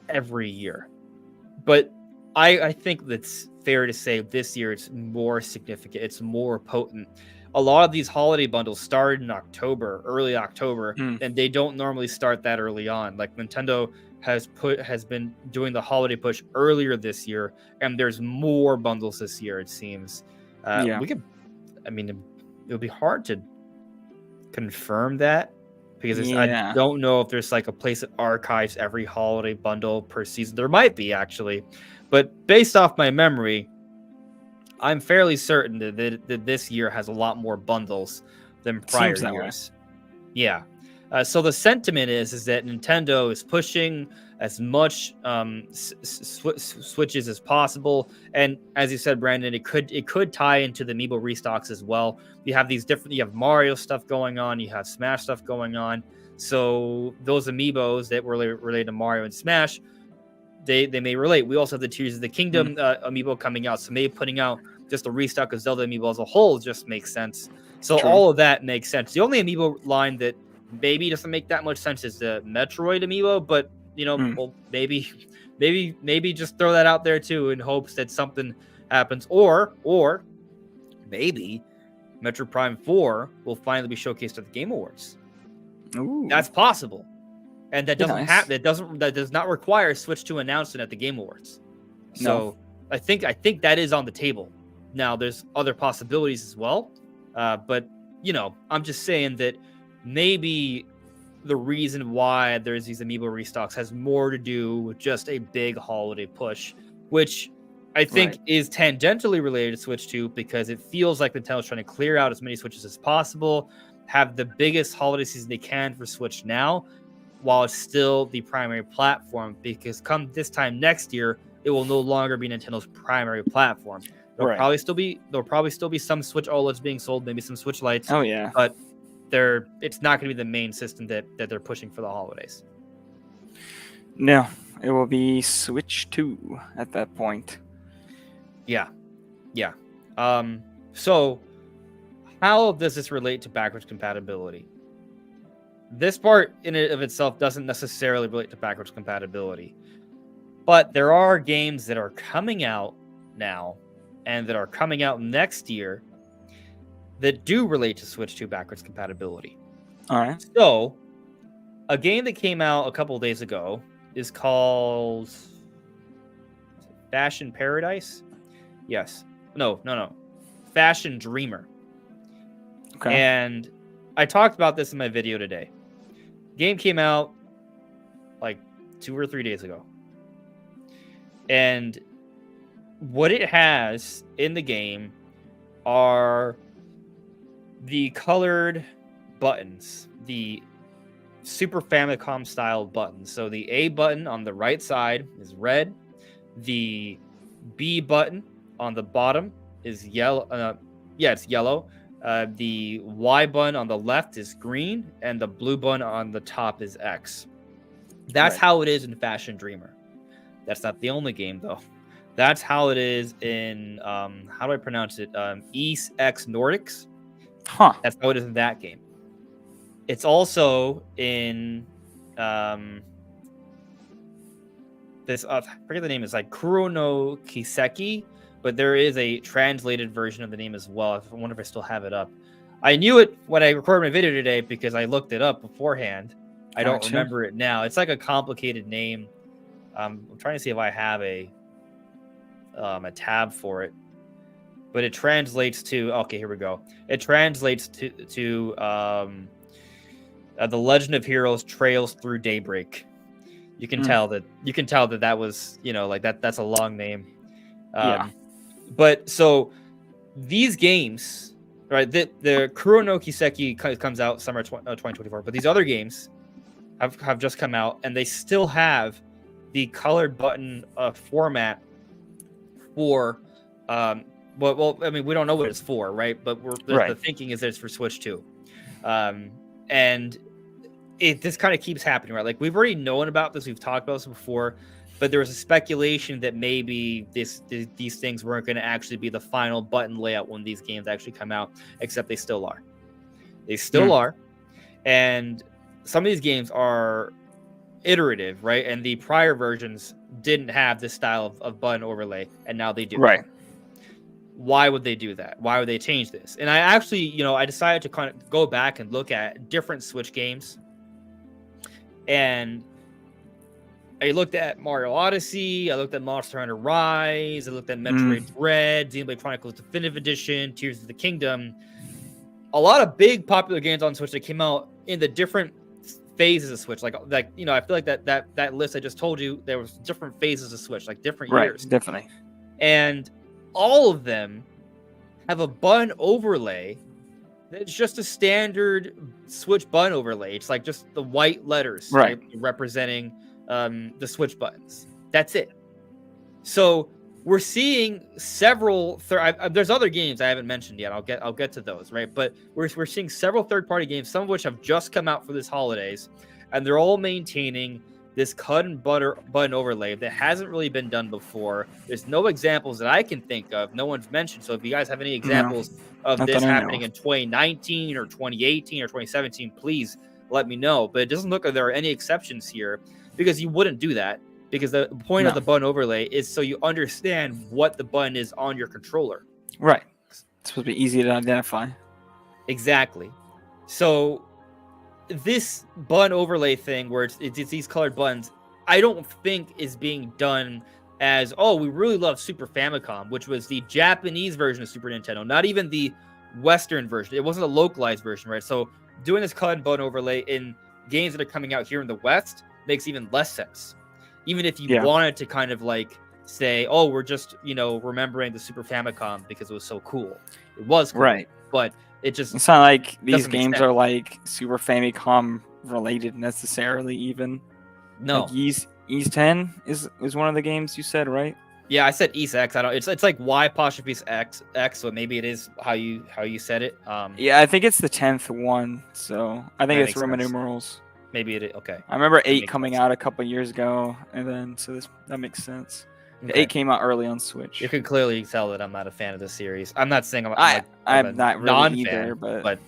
every year. But I think that's fair to say this year it's more significant. It's more potent. A lot of these holiday bundles started in October, early October, and they don't normally start that early on. Like, Nintendo has been doing the holiday push earlier this year, and there's more bundles this year, it seems. It would be hard to confirm that because I don't know if there's like a place that archives every holiday bundle per season. There might be, actually, But based off my memory, I'm fairly certain that this year has a lot more bundles than prior Seems that way. years. Yeah. So the sentiment is that Nintendo is pushing as much switches as possible, and as you said, Brandon, it could tie into the Amiibo restocks as well. You have you have Mario stuff going on, you have Smash stuff going on. So those Amiibos that were related to Mario and Smash, they may relate. We also have the Tears of the Kingdom Amiibo coming out, so maybe putting out just a restock of Zelda Amiibo as a whole just makes sense. So True. all of that makes sense. The only Amiibo line that maybe doesn't make that much sense is the Metroid Amiibo, but well, maybe just throw that out there too in hopes that something happens, or maybe Metroid Prime 4 will finally be showcased at the Game Awards. Ooh. That's possible, and that doesn't Nice. that does not require Switch to announce it at the Game Awards. So I think that is on the table. Now there's other possibilities as well, but I'm just saying that maybe the reason why there's these Amiibo restocks has more to do with just a big holiday push, which I think is tangentially related to Switch 2 because it feels like Nintendo's trying to clear out as many Switches as possible, have the biggest holiday season they can for Switch now, while it's still the primary platform, because come this time next year, it will no longer be Nintendo's primary platform. There'll probably still be some Switch OLEDs being sold, maybe some Switch Lites. Oh yeah. But it's not going to be the main system that they're pushing for the holidays. No, it will be Switch 2 at that point. Yeah. So how does this relate to backwards compatibility? This part in and of itself doesn't necessarily relate to backwards compatibility, but there are games that are coming out now and that are coming out next year that do relate to Switch 2 backwards compatibility. All right. So, a game that came out a couple of days ago is called Fashion Paradise? Yes. No. Fashion Dreamer. Okay. And I talked about this in my video today. Game came out like 2 or 3 days ago. And what it has in the game are the colored buttons, the Super Famicom style buttons. So the A button on the right side is red. The B button on the bottom is yellow. It's yellow. The Y button on the left is green, and the blue button on the top is X. That's how it is in Fashion Dreamer. That's not the only game, though. That's how it is in, how do I pronounce it? East X Nordics. Huh. That's how it is in that game. It's also in this, I forget the name, is like Kurono Kiseki, but there is a translated version of the name as well. I wonder if I still have it up. I knew it when I recorded my video today because I looked it up beforehand. I don't remember it now. It's like a complicated name. I'm trying to see if I have a tab for it, but it translates to, okay, here we go. It translates to The Legend of Heroes Trails Through Daybreak. You can tell that was, like that's a long name. But so these games, right? The Kurono Kiseki comes out summer 2024, but these other games have just come out, and they still have the colored button format for well, I mean, we don't know what it's for, right? But the thinking is that it's for Switch 2. And this kind of keeps happening, right? Like, we've already known about this, we've talked about this before, but there was a speculation that maybe these things weren't going to actually be the final button layout when these games actually come out, except they still are. They still are. And some of these games are iterative, right? And the prior versions didn't have this style of button overlay, and now they do. Right. Why would they do that? Why would they change this? And I actually, I decided to kind of go back and look at different Switch games. And I looked at Mario Odyssey, I looked at Monster Hunter Rise, I looked at Metroid Dread, Xenoblade Chronicles Definitive Edition, Tears of the Kingdom. A lot of big popular games on Switch that came out in the different phases of Switch. Like you know, I feel like that list I just told you, there was different phases of Switch, like different Right, years, definitely. and all of them have a button overlay. It's just a standard Switch button overlay. It's like just the white letters, Right. representing the Switch buttons. That's it. So we're seeing several. There's other games I haven't mentioned yet. I'll get to those, right? But we're seeing several third-party games, some of which have just come out for this holidays, and they're all maintaining this cut and button overlay that hasn't really been done before. There's no examples that I can think of. No one's mentioned. So if you guys have any examples of not this that I know happening of. in 2019 or 2018 or 2017, please let me know. But it doesn't look like there are any exceptions here, because you wouldn't do that, because the point of the button overlay is so you understand what the button is on your controller. Right. It's supposed to be easy to identify. Exactly. So this button overlay thing where it's these colored buttons, I don't think is being done as, oh, we really love Super Famicom, which was the Japanese version of Super Nintendo, not even the Western version. It wasn't a localized version, right? So doing this colored button overlay in games that are coming out here in the West makes even less sense. Even if you wanted to kind of like say, oh, we're just, you know, remembering the Super Famicom because it was so cool. It was cool, right. But it's not like these doesn't make games sense. are like Super Famicom related necessarily, even. No. Like Ys 10 is one of the games you said, right? Yeah, I said Ys X. I don't. It's like Y apostrophe X, so maybe it is how you said it. Yeah, I think it's the 10th one, so I think it's Roman sense. numerals. Maybe it is. Okay. I remember 8 coming out a couple years ago, and then so that makes sense. Okay. 8 came out early on Switch. You can clearly tell that I'm not a fan of this series. I'm not saying I'm not really either, but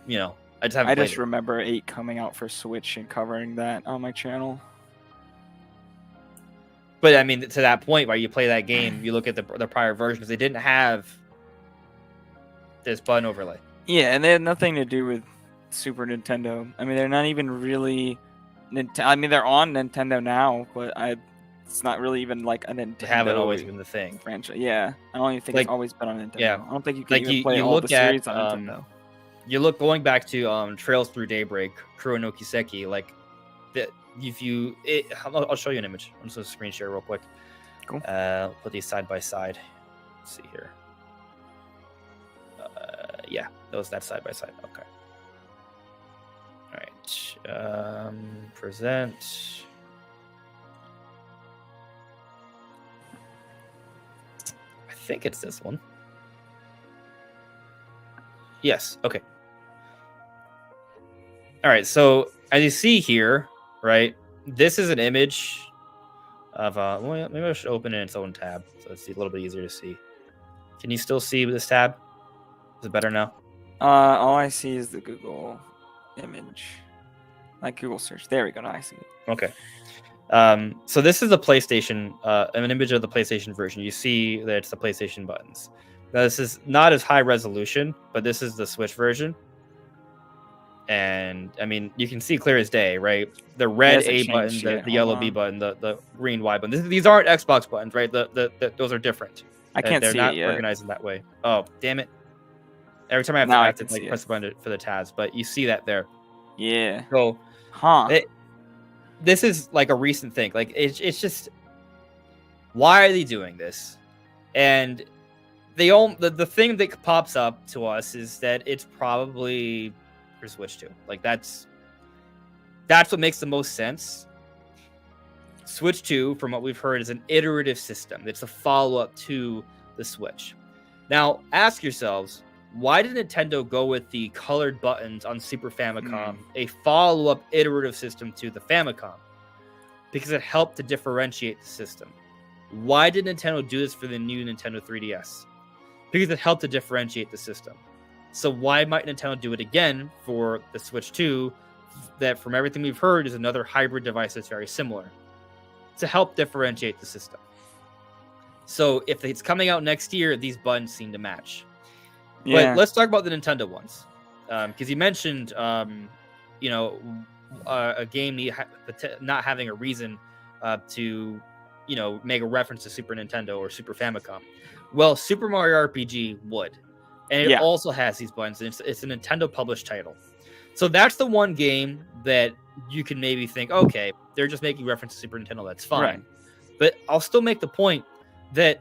you know, I just haven't. I just remember 8 coming out for Switch and covering that on my channel. But I mean, to that point, where you play that game, you look at the prior versions, they didn't have this button overlay. Yeah, and they had nothing to do with Super Nintendo. I mean, they're not even really I mean, they're on Nintendo now, but it's not really even like a Nintendo. They haven't always been the thing. Franchise. Yeah, I don't even think it's always been on Nintendo. Yeah, I don't think you can like even play all the series on Nintendo. You look going back to Trails Through Daybreak, Kuro no Kiseki, like that. I'll show you an image. I'm just gonna screen share real quick. Cool. Put these side by side. Let's see here. Yeah, that's side by side. Okay. All right. Present. I think it's this one. Yes. Okay. All right. So as you see here, right, this is an image of well, maybe I should open it in its own tab so it's a little bit easier to see. Can you still see this tab? Is it better now? All I see is the Google image, like Google search. There we go. Now I see it. Okay. So this is a PlayStation, an image of the PlayStation version. You see that it's the PlayStation buttons. Now, this is not as high resolution, but this is the Switch version. And I mean, you can see clear as day, right? The red A button, the yellow B button, the green Y button. These aren't Xbox buttons, right? Those are different. I can't see it yet. They're not organized in that way. Oh, damn it. Every time I have to like press the button for the tabs, but you see that there. Yeah. So, this is like a recent thing. Like it's just, why are they doing this? And the thing that pops up to us is that it's probably for Switch 2. Like that's what makes the most sense. Switch 2, from what we've heard, is an iterative system. It's a follow-up to the Switch. Now, ask yourselves, why did Nintendo go with the colored buttons on Super Famicom, a follow-up iterative system to the Famicom? Because it helped to differentiate the system. Why did Nintendo do this for the new Nintendo 3DS? Because it helped to differentiate the system. So why might Nintendo do it again for the Switch 2, that from everything we've heard is another hybrid device that's very similar? To help differentiate the system. So if it's coming out next year, these buttons seem to match. Yeah. But let's talk about the Nintendo ones. Because you mentioned, a game not having a reason to, make a reference to Super Nintendo or Super Famicom. Well, Super Mario RPG would. And it also has these buttons. It's a Nintendo published title. So that's the one game that you can maybe think, okay, they're just making reference to Super Nintendo. That's fine. Right. But I'll still make the point that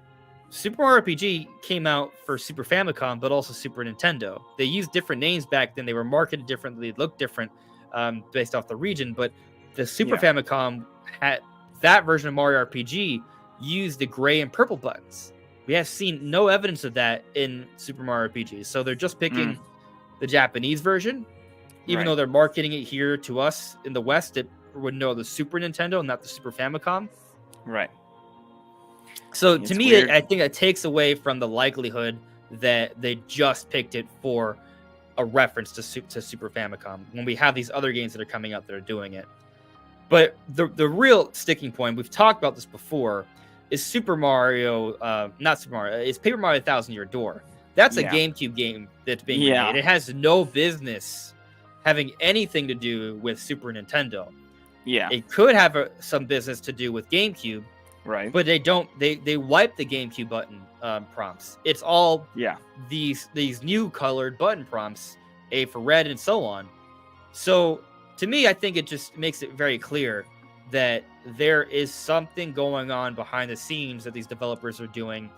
Super Mario RPG came out for Super Famicom, but also Super Nintendo. They used different names back then. They were marketed differently, looked different based off the region. But the Super Famicom had that version of Mario RPG used the gray and purple buttons. We have seen no evidence of that in Super Mario RPG. So they're just picking the Japanese version, even though they're marketing it here to us in the West. It would know the Super Nintendo, not the Super Famicom. Right. So to me, I think it takes away from the likelihood that they just picked it for a reference to Super Famicom when we have these other games that are coming out that are doing it. But the real sticking point, we've talked about this before, is Super Mario, not Super Mario, it's Paper Mario 1,000 Year Door. That's a GameCube game that's being remade. It has no business having anything to do with Super Nintendo. Yeah. It could have some business to do with GameCube. Right. But they don't. They wipe the GameCube button prompts. It's all these new colored button prompts, A for red and so on. So to me, I think it just makes it very clear that there is something going on behind the scenes that these developers are doing.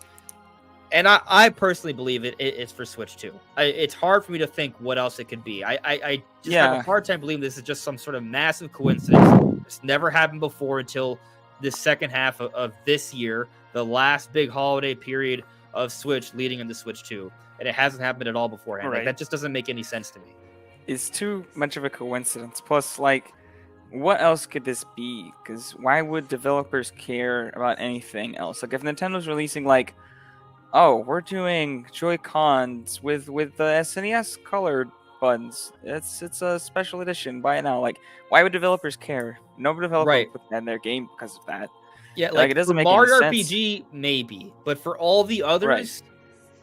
And I personally believe it's for Switch 2. It's hard for me to think what else it could be. I just have a hard time believing this is just some sort of massive coincidence. It's never happened before until the second half of this year, the last big holiday period of Switch leading into Switch 2. And it hasn't happened at all beforehand. Like, that just doesn't make any sense to me. It's too much of a coincidence. Plus, like, what else could this be? Because why would developers care about anything else? Like, if Nintendo's releasing, like, oh, we're doing Joy-Cons with the SNES colored buttons. It's a special edition. Buy it now. Like, why would developers care? No developer would put that in their game because of that. Yeah, like it doesn't make Mario any sense. RPG, maybe, but for all the others,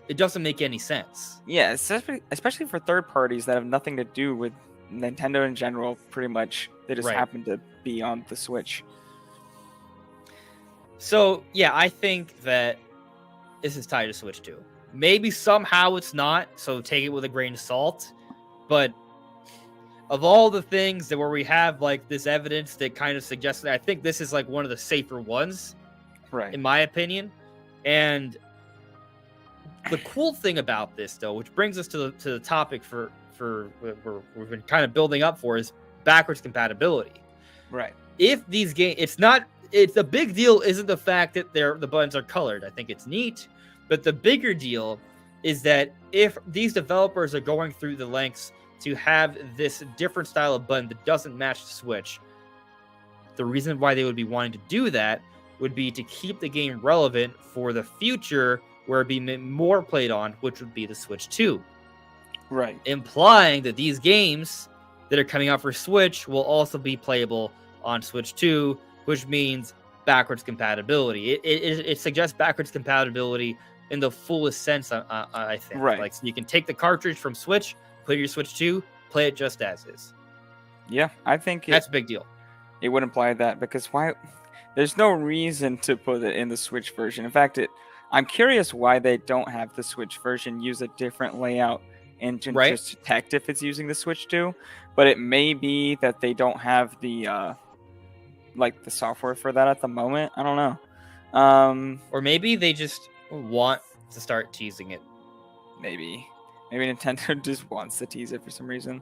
it doesn't make any sense. Yeah, especially for third parties that have nothing to do with Nintendo in general. Pretty much, they just happen to be on the Switch. So yeah, I think that this is tied to Switch 2. Maybe somehow it's not, so take it with a grain of salt. But of all the things that where we have like this evidence that kind of suggests that, I think this is like one of the safer ones, in my opinion. And the cool thing about this, though, which brings us to the topic for we've been kind of building up for, is backwards compatibility. Right. If these games, it's the big deal isn't the fact that the buttons are colored. I think it's neat, but the bigger deal is that if these developers are going through the lengths to have this different style of button that doesn't match the Switch, the reason why they would be wanting to do that would be to keep the game relevant for the future, where it'd be more played on, which would be the Switch 2. Right. Implying that these games that are coming out for Switch will also be playable on Switch 2, which means backwards compatibility. It suggests backwards compatibility in the fullest sense, I think. Right. Like, so you can take the cartridge from Switch, put your Switch 2, play it just as is. Yeah, I think that's a big deal. It would imply that, because why? There's no reason to put it in the Switch version. In fact, I'm curious why they don't have the Switch version use a different layout engine just to detect if it's using the Switch 2. But it may be that they don't have the the software for that at the moment. I don't know. Or maybe they just want to start teasing it. Maybe Nintendo just wants to tease it for some reason.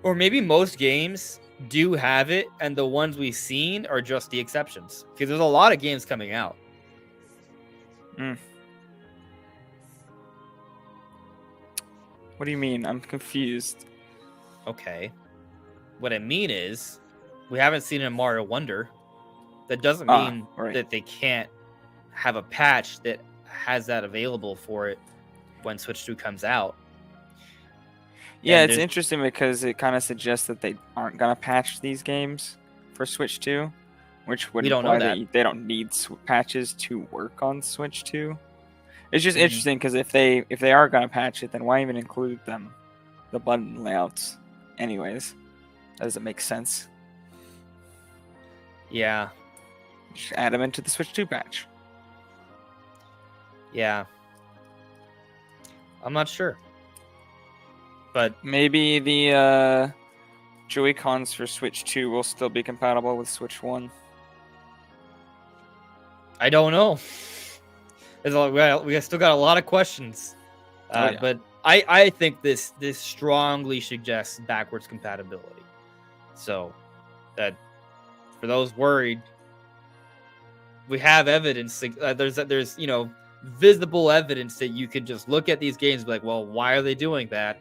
Or maybe most games do have it, and the ones we've seen are just the exceptions. Because there's a lot of games coming out. What do you mean? I'm confused. Okay. What I mean is, we haven't seen it in Mario Wonder. That doesn't mean that they can't have a patch that has that available for it when Switch 2 comes out. Yeah, it's interesting because it kind of suggests that they aren't going to patch these games for Switch 2, which would imply that they don't need patches to work on Switch 2. It's just interesting because if they are going to patch it, then why even include the button layouts anyways? That doesn't make sense. Yeah. Just add them into the Switch 2 patch. Yeah. I'm not sure. But maybe the Joy-Cons for Switch 2 will still be compatible with Switch 1. I don't know. We still got a lot of questions. Yeah. But I think this strongly suggests backwards compatibility. So that for those worried, we have evidence. There's visible evidence that you can just look at these games and be like, well, why are they doing that?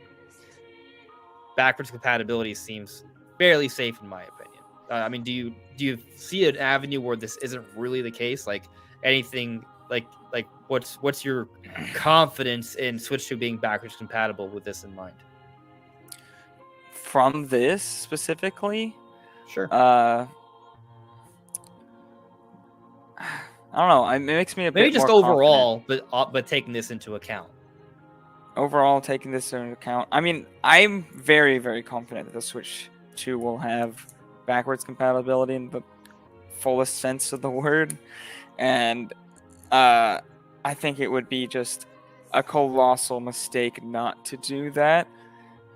Backwards compatibility seems fairly safe in my opinion. I mean, do you see an avenue where this isn't really the case? Like anything like what's your confidence in Switch 2 being backwards compatible with this in mind? From this specifically, Sure. I don't know. It makes me a Maybe bit just more overall, but taking this into account. Overall, taking this into account, I mean, I'm very, very confident that the Switch 2 will have backwards compatibility in the fullest sense of the word, and I think it would be just a colossal mistake not to do that.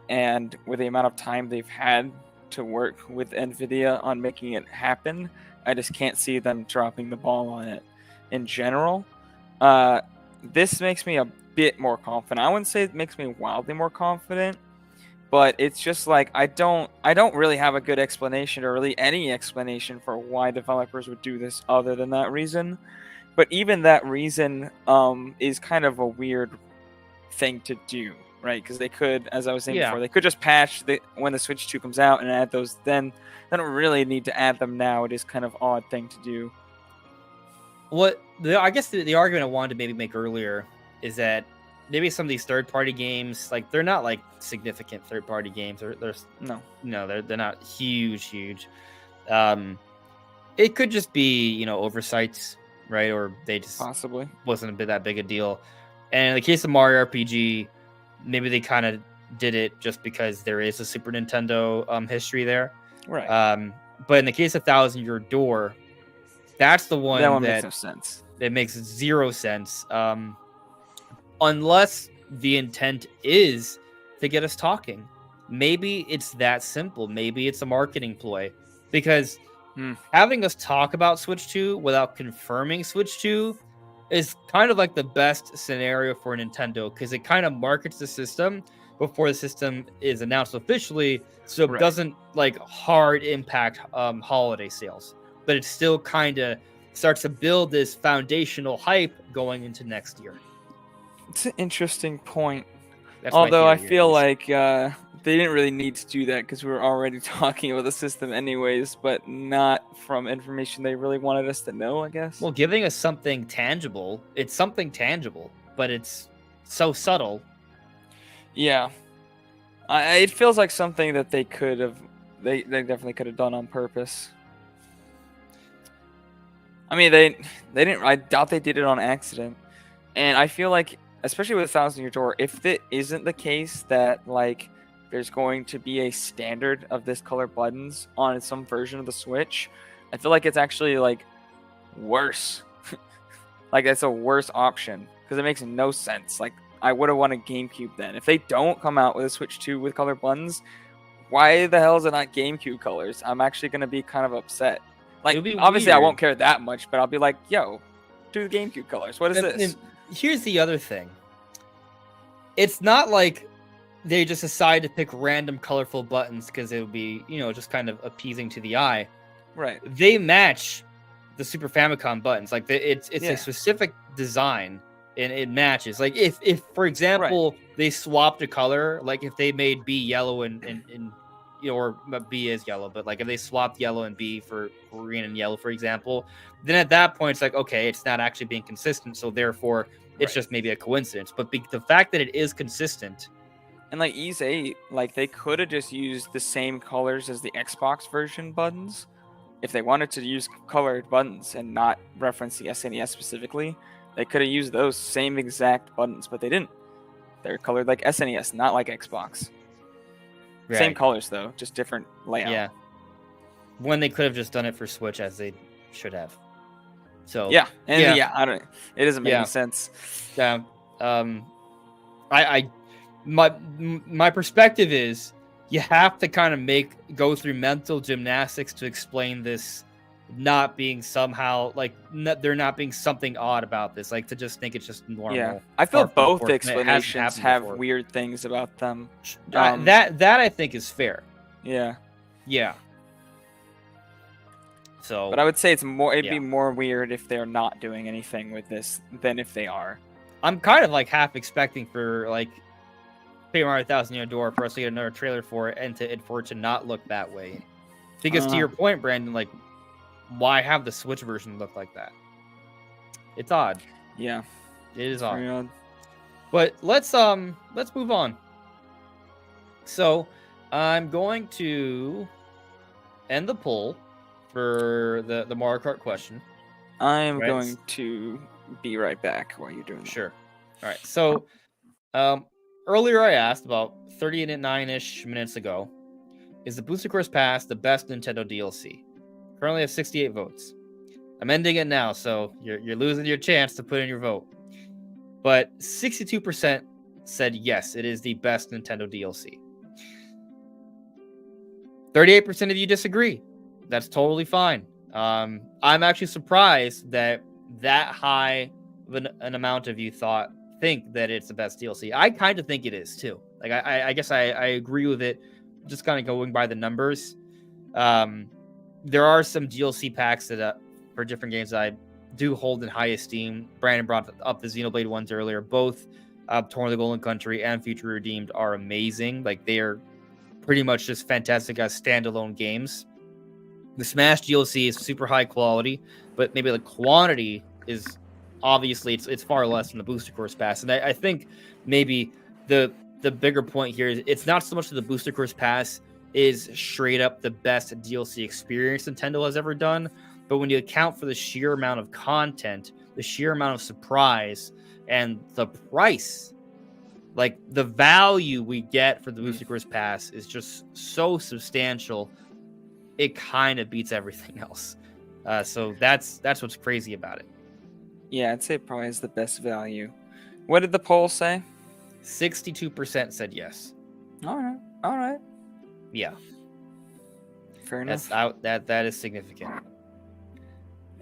And with the amount of time they've had to work with NVIDIA on making it happen, I just can't see them dropping the ball on it in general. This makes me a bit more confident. I wouldn't say it makes me wildly more confident, but it's just like I don't really have a good explanation or really any explanation for why developers would do this other than that reason. But even that reason is kind of a weird thing to do, right? Because they could, as I was saying before, they could just patch when the Switch 2 comes out and add those then. They don't really need to add them now. It is kind of odd thing to do. I guess the argument I wanted to maybe make earlier is that maybe some of these third-party games, like they're not like significant third-party games. They're not huge. It could just be oversights, right? Or they just possibly wasn't that big a deal. And in the case of Mario RPG, maybe they kind of did it just because there is a Super Nintendo history there, right? But in the case of Thousand Year Door, that's the one that makes no sense. It makes zero sense. Unless the intent is to get us talking. Maybe it's that simple. Maybe it's a marketing ploy. Because having us talk about Switch 2 without confirming Switch 2 is kind of like the best scenario for Nintendo, because it kind of markets the system before the system is announced officially, so it doesn't like hard impact holiday sales. But it still kind of starts to build this foundational hype going into next year. It's an interesting point. That's Although I feel like they didn't really need to do that because we were already talking about the system anyways, but not from information they really wanted us to know, I guess. Well, giving us something tangible, it's something tangible, but it's so subtle. Yeah. It feels like something that they could have, they definitely could have done on purpose. I mean, they didn't, I doubt they did it on accident. And I feel like, especially with Thousand Year Door, if it isn't the case that, like, there's going to be a standard of this color buttons on some version of the Switch, I feel like it's actually, like, worse. Like, that's a worse option, because it makes no sense. Like, I would have wanted GameCube then. If they don't come out with a Switch 2 with color buttons, why the hell is it not GameCube colors? I'm actually going to be kind of upset. Like, obviously I won't care that much, but I'll be like, yo, do the GameCube colors. What is this? And here's the other thing. It's not like they just decide to pick random colorful buttons because it would be, just kind of appeasing to the eye. Right. They match the Super Famicom buttons. Like, it's a specific design, and it matches. Like, if for example, they swapped a color, like if they made B yellow and or B is yellow, but like if they swapped yellow and B for green and yellow, for example, then at that point it's like, okay, it's not actually being consistent, so therefore it's just maybe a coincidence. But the fact that it is consistent, and like Ys 8, like they could have just used the same colors as the Xbox version buttons if they wanted to use colored buttons and not reference the SNES specifically. They could have used those same exact buttons, but they didn't. They're colored like SNES, not like Xbox. Right. Same colors though, just different layout. Yeah. When they could have just done it for Switch, as they should have. So yeah, and I don't. It doesn't make any sense. Yeah. my perspective is you have to kind of go through mental gymnastics to explain this not being somehow like there not being something odd about this, like to just think it's just normal. Yeah, I feel par for the both course, and it hasn't explanations happened have before. weird things about them. That I think is fair. Yeah. Yeah. So, but I would say it'd yeah. be more weird if they're not doing anything with this than if they are. I'm kind of like half expecting for like Paper Mario Thousand Year Door for us to get another trailer for it and for it to not look that way. Because to your point, Brandon, like, why have the Switch version look like that? It's odd. Yeah, it is odd. odd. But let's move on. So I'm going to end the poll for the Mario Kart question. I'm going to be right back while you're doing that. Sure. All right. So earlier I asked about 39-ish minutes ago, is the Booster Course Pass the best Nintendo DLC? Currently have 68 votes. I'm ending it now, so you're losing your chance to put in your vote. But 62% said yes, it is the best Nintendo DLC. 38% of you disagree. That's totally fine. I'm actually surprised that high of an amount of you think that it's the best DLC. I kind of think it is too. Like I guess I agree with it. Just kind of going by the numbers. There are some DLC packs that for different games that I do hold in high esteem. Brandon brought up the Xenoblade ones earlier. Both Torn of the Golden Country and Future Redeemed are amazing. Like they are pretty much just fantastic as standalone games. The Smash DLC is super high quality, but maybe the quantity is obviously it's far less than the Booster Course Pass. And I think maybe the bigger point here is it's not so much that the Booster Course Pass is straight up the best DLC experience Nintendo has ever done, but when you account for the sheer amount of content, the sheer amount of surprise, and the price, like the value we get for the Booster Course Pass is just so substantial. It kind of beats everything else. So that's what's crazy about it. Yeah, I'd say it probably has the best value. What did the poll say? 62% said yes. All right. Yeah. Fair enough. That is significant.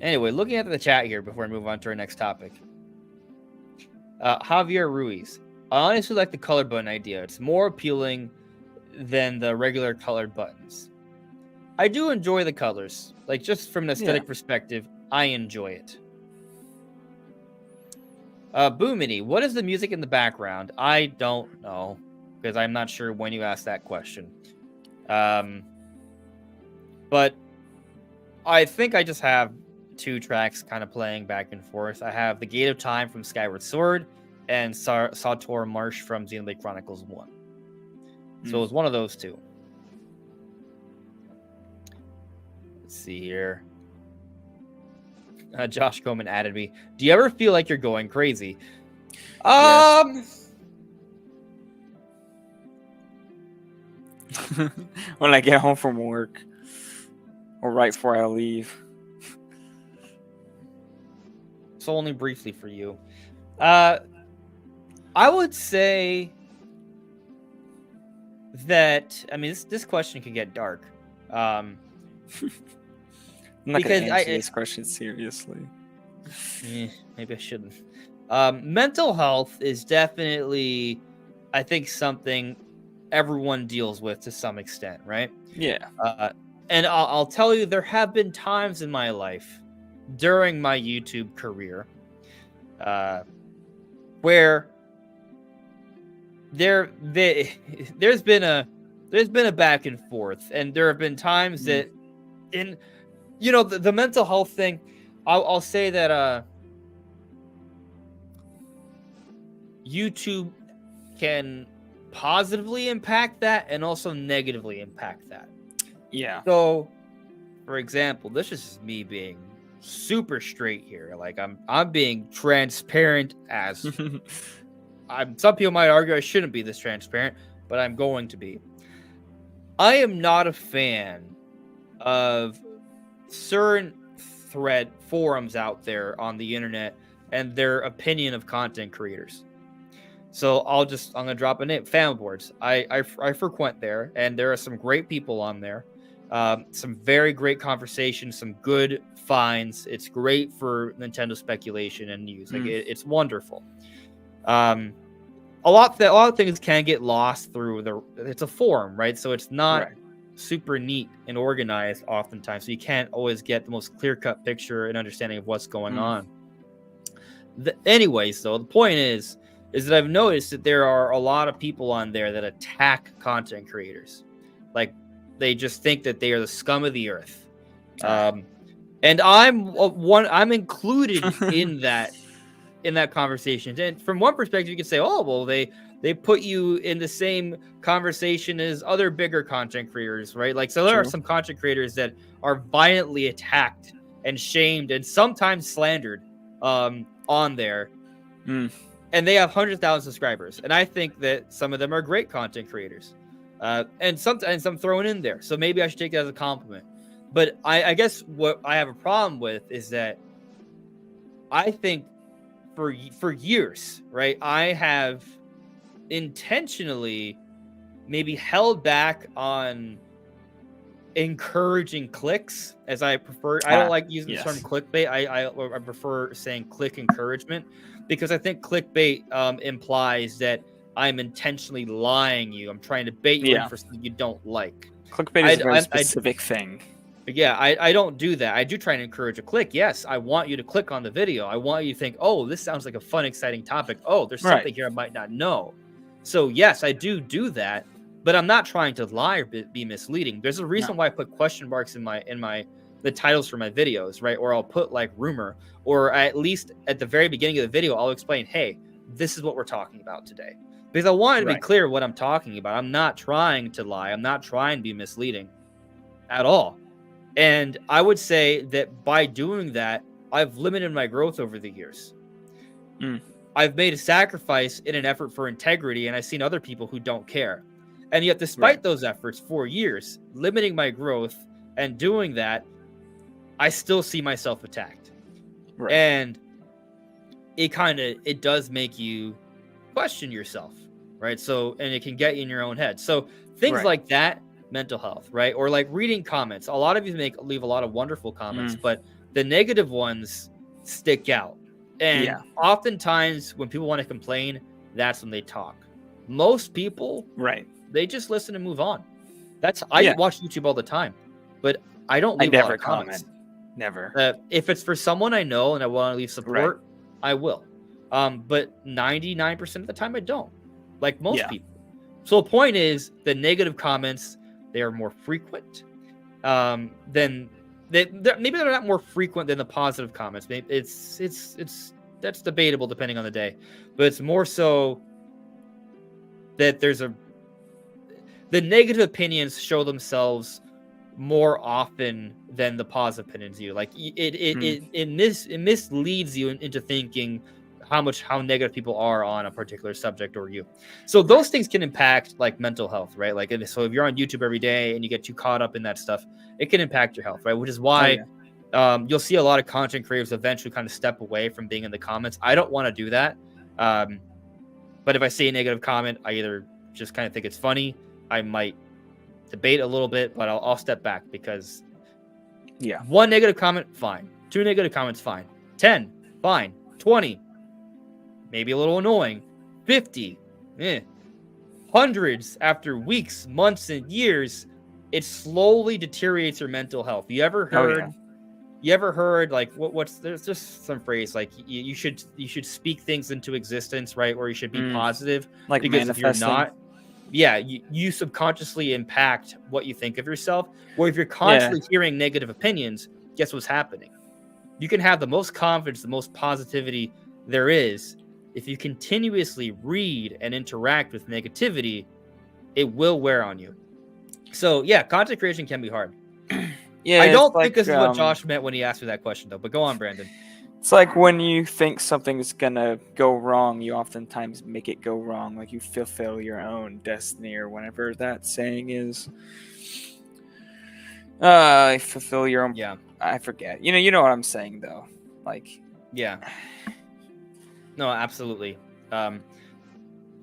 Anyway, looking at the chat here before we move on to our next topic. Javier Ruiz. I honestly like the color button idea. It's more appealing than the regular colored buttons. I do enjoy the colors. Like, just from an aesthetic perspective, I enjoy it. Boomity, what is the music in the background? I don't know, because I'm not sure when you asked that question. But I think I just have two tracks kind of playing back and forth. I have The Gate of Time from Skyward Sword and Sator Marsh from Xenoblade Chronicles 1. So it was one of those two. Let's see here. Josh Coleman added me. Do you ever feel like you're going crazy? Yes. When I get home from work or right before I leave. So only briefly for you. I would say that, I mean, this question could get dark. I'm not going to answer this question seriously. Maybe I shouldn't. Mental health is definitely, I think, something everyone deals with to some extent, right? Yeah. And I'll tell you, there have been times in my life during my YouTube career where there's been a back and forth, and there have been times that in the mental health thing, I'll say that YouTube can positively impact that and also negatively impact that. Yeah. So, for example, this is just me being super straight here. Like I'm being transparent as some people might argue I shouldn't be this transparent, but I'm going to be. I am not a fan of certain thread forums out there on the internet and their opinion of content creators. So I'm gonna drop a name. Fan boards. I frequent there, and there are some great people on there. Some very great conversations, some good finds. It's great for Nintendo speculation and news. Like it's wonderful. A lot of things can get lost through it's a forum, right? So it's not super neat and organized oftentimes. So you can't always get the most clear-cut picture and understanding of what's going on. Anyways, though, the point is that I've noticed that there are a lot of people on there that attack content creators. Like, they just think that they are the scum of the earth. And I'm included in that conversation. And from one perspective, you could say, oh, well, they put you in the same conversation as other bigger content creators, right? Like, so there are some content creators that are violently attacked and shamed and sometimes slandered on there. And they have 100,000 subscribers. And I think that some of them are great content creators. And sometimes I'm thrown in there. So maybe I should take it as a compliment. But I guess what I have a problem with is that I think for years, right, I have intentionally maybe held back on encouraging clicks, as I prefer. I don't like using the term clickbait. I prefer saying click encouragement, because I think clickbait implies that I'm intentionally lying you. I'm trying to bait you in for something you don't like. Clickbait is a very specific thing. Yeah, I don't do that. I do try and encourage a click. Yes, I want you to click on the video. I want you to think, oh, this sounds like a fun, exciting topic. Oh, there's something here I might not know. So yes, I do that, but I'm not trying to lie or be misleading. There's a reason why I put question marks in the titles for my videos, right? Or I'll put like rumor, or at least at the very beginning of the video, I'll explain, hey, this is what we're talking about today. Because I want to be clear what I'm talking about. I'm not trying to lie. I'm not trying to be misleading at all. And I would say that by doing that, I've limited my growth over the years. I've made a sacrifice in an effort for integrity, and I've seen other people who don't care. And yet, despite those efforts for years, limiting my growth and doing that, I still see myself attacked. And it does make you question yourself, right? So, and it can get you in your own head. So things like that, mental health, right? Or like reading comments. A lot of you leave a lot of wonderful comments, but the negative ones stick out. And oftentimes when people want to complain, that's when they talk. Most people, they just listen and move on. I watch YouTube all the time, but I don't leave a lot of comments. Never. If it's for someone I know and I want to leave support, I will. But 99% of the time I don't, like most people. So the point is, the negative comments, they are more frequent than maybe they're not more frequent than the positive comments. Maybe it's that's debatable depending on the day, but it's more so that the negative opinions show themselves more often than the positive opinions do. Like it misleads you into thinking how negative people are on a particular subject or you. So those things can impact like mental health, right? Like, so if you're on YouTube every day and you get too caught up in that stuff, it can impact your health, right? Which is why you'll see a lot of content creators eventually kind of step away from being in the comments. I don't want to do that. But if I see a negative comment, I either just kind of think it's funny. I might debate a little bit, but I'll step back, because one negative comment, fine. 2 negative comments, fine. 10, fine. 20, maybe a little annoying. 50, hundreds after weeks, months, and years, it slowly deteriorates your mental health. You ever heard? You ever heard like there's just some phrase like you should speak things into existence, right? Or you should be positive, like because manifesting. if you're not, you subconsciously impact what you think of yourself. Or if you're constantly hearing negative opinions, guess what's happening? You can have the most confidence, the most positivity there is. If you continuously read and interact with negativity, it will wear on you. So content creation can be hard. I don't think this is what Josh meant when he asked me that question, though. But go on, Brandon. It's like when you think something's gonna go wrong, you oftentimes make it go wrong. Like you fulfill your own destiny, or whatever that saying is. Fulfill your own. Yeah. I forget. You know what I'm saying, though. Like. Yeah. No, absolutely.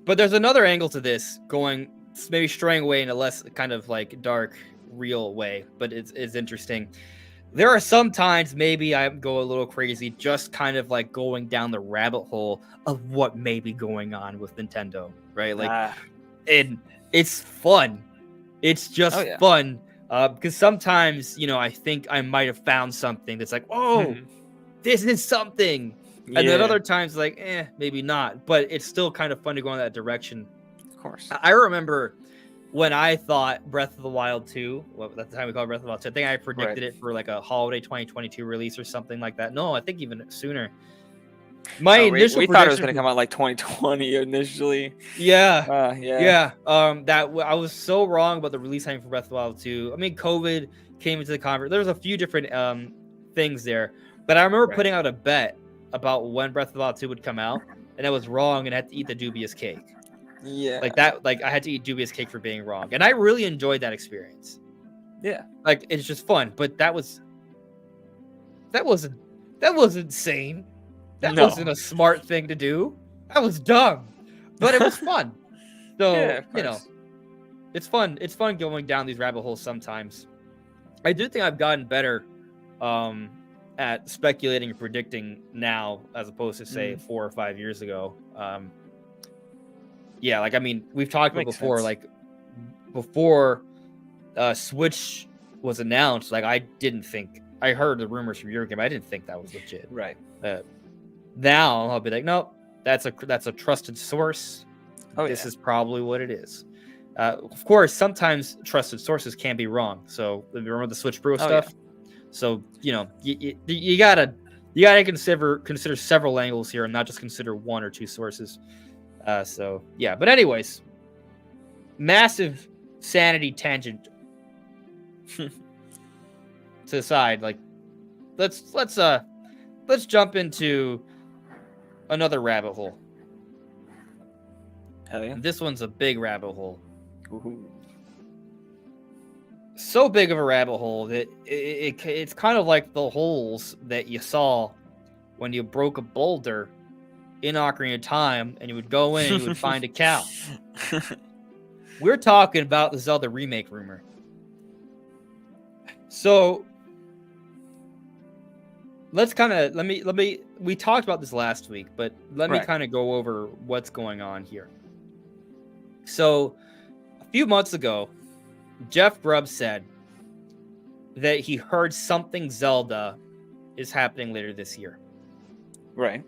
But there's another angle to this, going maybe straying away in a less kind of like dark, real way, but it's interesting. There are some times maybe I go a little crazy, just kind of like going down the rabbit hole of what may be going on with Nintendo, right? Like, and it's fun. It's just fun. Because sometimes, I think I might have found something that's like, oh, this is something. And then other times, like, maybe not. But it's still kind of fun to go in that direction. Of course. I remember when I thought Breath of the Wild 2, well, at the time we called it Breath of the Wild 2, I think I predicted it for like a holiday 2022 release or something like that. No, I think even sooner. My initial we thought it was going to come out like 2020 initially. Yeah. That I was so wrong about the release time for Breath of the Wild 2. I mean, COVID came into the convert. There was a few different things there, but I remember putting out a bet about when Breath of the Wild 2 would come out, and I was wrong and I had to eat the dubious cake. Yeah. Like that, like I had to eat dubious cake for being wrong. And I really enjoyed that experience. Yeah. Like it's just fun, but that was insane. That wasn't a smart thing to do. That was dumb. But it was fun. So, it's fun. It's fun going down these rabbit holes sometimes. I do think I've gotten better at speculating and predicting now as opposed to say 4 or 5 years ago. Like I mean, we've talked about before, like before Switch was announced, like I heard the rumors from Eurogamer. I didn't think that was legit. Right. Now I'll be like, nope, that's a trusted source. This is probably what it is. Of course, sometimes trusted sources can be wrong. So remember the Switch Brew stuff. Yeah. So you gotta consider several angles here and not just consider one or two sources. But anyways, massive sanity tangent to the side. Like, let's jump into another rabbit hole. Hell yeah. This one's a big rabbit hole. Ooh. So big of a rabbit hole that it's kind of like the holes that you saw when you broke a boulder in Ocarina of Time, and you would go in and you would find a cow. We're talking about the Zelda remake rumor. So let's kind of we talked about this last week, but let me kind of go over what's going on here. So a few months ago, Jeff Grubb said that he heard something Zelda is happening later this year. Right.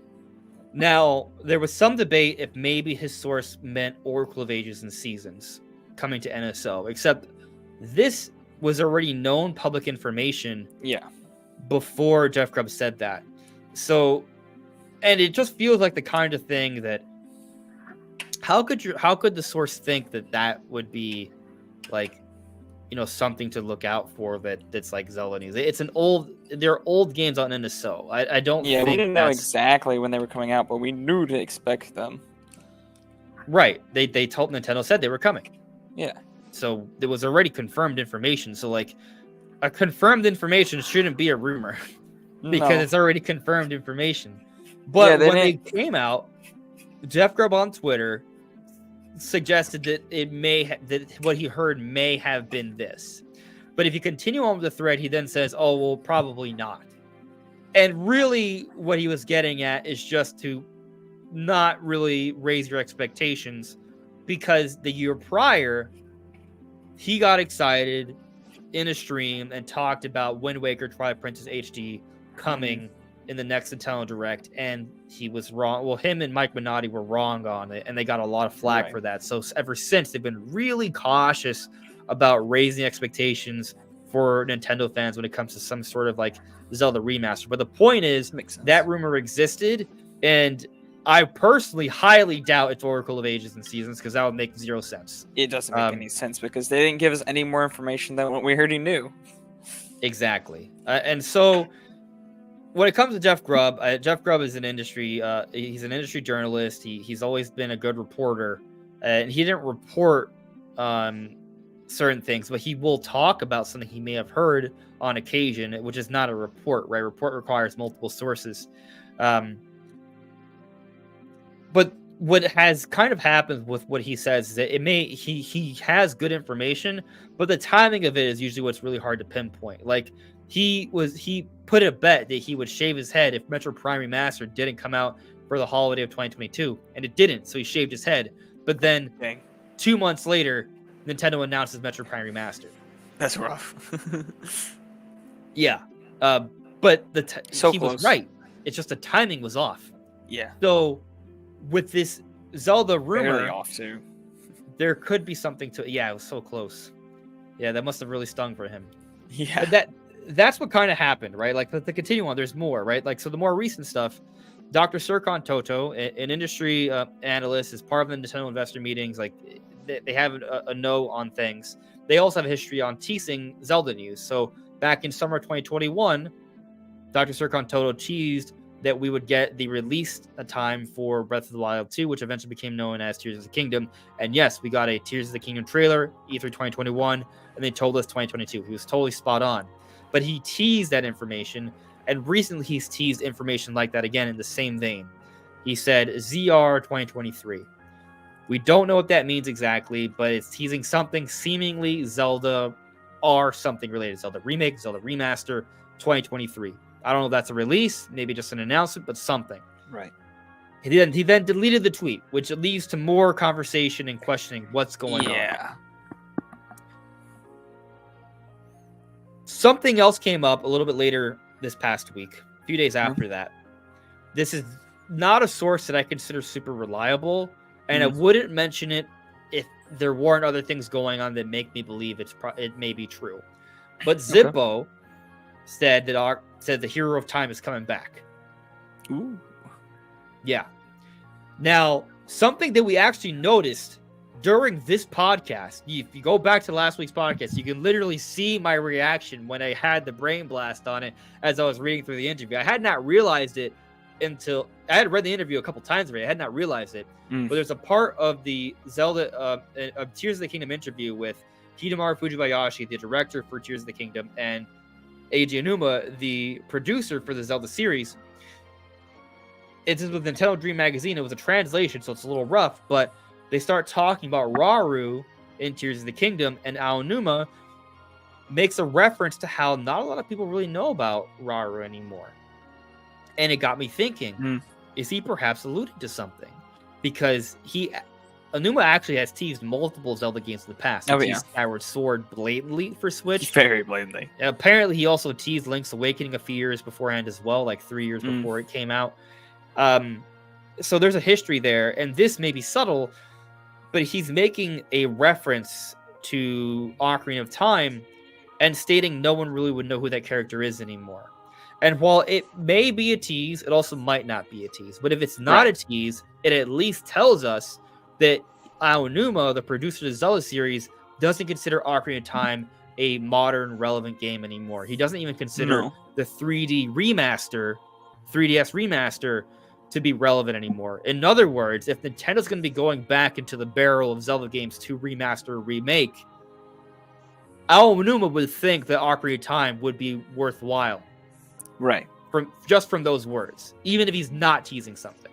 Now, there was some debate if maybe his source meant Oracle of Ages and Seasons coming to NSO, except this was already known public information before Jeff Grubb said that. So, and it just feels like the kind of thing that how could the source think that would be like, something to look out for that's like Zelda news. They're old games on NSO. I don't think we didn't know exactly when they were coming out, but we knew to expect them. Right. They told Nintendo said they were coming. Yeah. So there was already confirmed information. So like a confirmed information shouldn't be a rumor because it's already confirmed information. But when they came out, Jeff Grubb on Twitter suggested that that what he heard may have been this. But if you continue on with the thread, he then says, oh, well, probably not. And really what he was getting at is just to not really raise your expectations, because the year prior, he got excited in a stream and talked about Wind Waker Twilight Princess HD coming in the next Nintendo Direct, and he was wrong. Well, him and Mike Minotti were wrong on it, and they got a lot of flack for that. So ever since, they've been really cautious about raising expectations for Nintendo fans when it comes to some sort of like Zelda remaster. But the point is, that rumor existed, and I personally highly doubt it's Oracle of Ages and Seasons, because that would make zero sense. It doesn't make any sense because they didn't give us any more information than what we already knew. Exactly. And so when it comes to Jeff Grubb is an industry. He's an industry journalist. He's always been a good reporter, and he didn't report on certain things, but he will talk about something he may have heard on occasion, which is not a report, right? Report requires multiple sources. But what has kind of happened with what he says is that he has good information, but the timing of it is usually what's really hard to pinpoint. Like he put a bet that he would shave his head if Metro Prime Remastered didn't come out for the holiday of 2022, and it didn't, so he shaved his head. But then Dang. 2 months later, Nintendo announces Metro Prime Remastered. That's rough. Yeah, but So he close. was right. It's just the timing was off. Yeah. So with this Zelda rumor, Barely off too. there could be something to. Yeah, it was so close. Yeah, that must have really stung for him. Yeah. But that's what kind of happened, right? Like to continue on, there's more, right? Like so, the more recent stuff. Dr. Serkan Toto, an industry analyst, is part of the Nintendo investor meetings. Like they have a know on things. They also have a history on teasing Zelda news. So back in summer 2021, Dr. Serkan Toto teased that we would get the release time for Breath of the Wild 2, which eventually became known as Tears of the Kingdom. And yes, we got a Tears of the Kingdom trailer, E3 2021, and they told us 2022. He was totally spot on. But he teased that information, and recently he's teased information like that again in the same vein. He said ZR 2023. We don't know what that means exactly, but it's teasing something seemingly Zelda or something related to Zelda Remake, Zelda Remaster 2023. I don't know if that's a release, maybe just an announcement, but something. Right. He then deleted the tweet, which leads to more conversation and questioning what's going on. Yeah. Something else came up a little bit later this past week, a few days after that. This is not a source that I consider super reliable, and I wouldn't mention it if there weren't other things going on that make me believe it may be true. But Zippo said that the Hero of Time is coming back. Ooh. Yeah. Now, something that we actually noticed during this podcast, if you go back to last week's podcast, you can literally see my reaction when I had the brain blast on it as I was reading through the interview. I had not realized it until I had read the interview a couple times already. I had not realized it. But there's a part of the Zelda Tears of the Kingdom interview with Hidemaru Fujibayashi, the director for Tears of the Kingdom, and Eiji Aonuma, the producer for the Zelda series. It's with Nintendo Dream Magazine. It was a translation, so it's a little rough, but they start talking about Rauru in Tears of the Kingdom, and Aonuma makes a reference to how not a lot of people really know about Rauru anymore. And it got me thinking, is he perhaps alluding to something? Because Aonuma actually has teased multiple Zelda games in the past. He teased Skyward Sword blatantly for Switch. Very blatantly. And apparently, he also teased Link's Awakening a few years beforehand as well, like 3 years before it came out. So there's a history there, and this may be subtle, but he's making a reference to Ocarina of Time and stating no one really would know who that character is anymore. And while it may be a tease, it also might not be a tease. But if it's not a tease, it at least tells us that Aonuma, the producer of the Zelda series, doesn't consider Ocarina of Time a modern, relevant game anymore. He doesn't even consider the 3DS remaster, to be relevant anymore. In other words, if Nintendo's going to be going back into the barrel of Zelda games to remaster or remake, Aonuma would think that Ocarina of Time would be worthwhile. Right. From those words, even if he's not teasing something.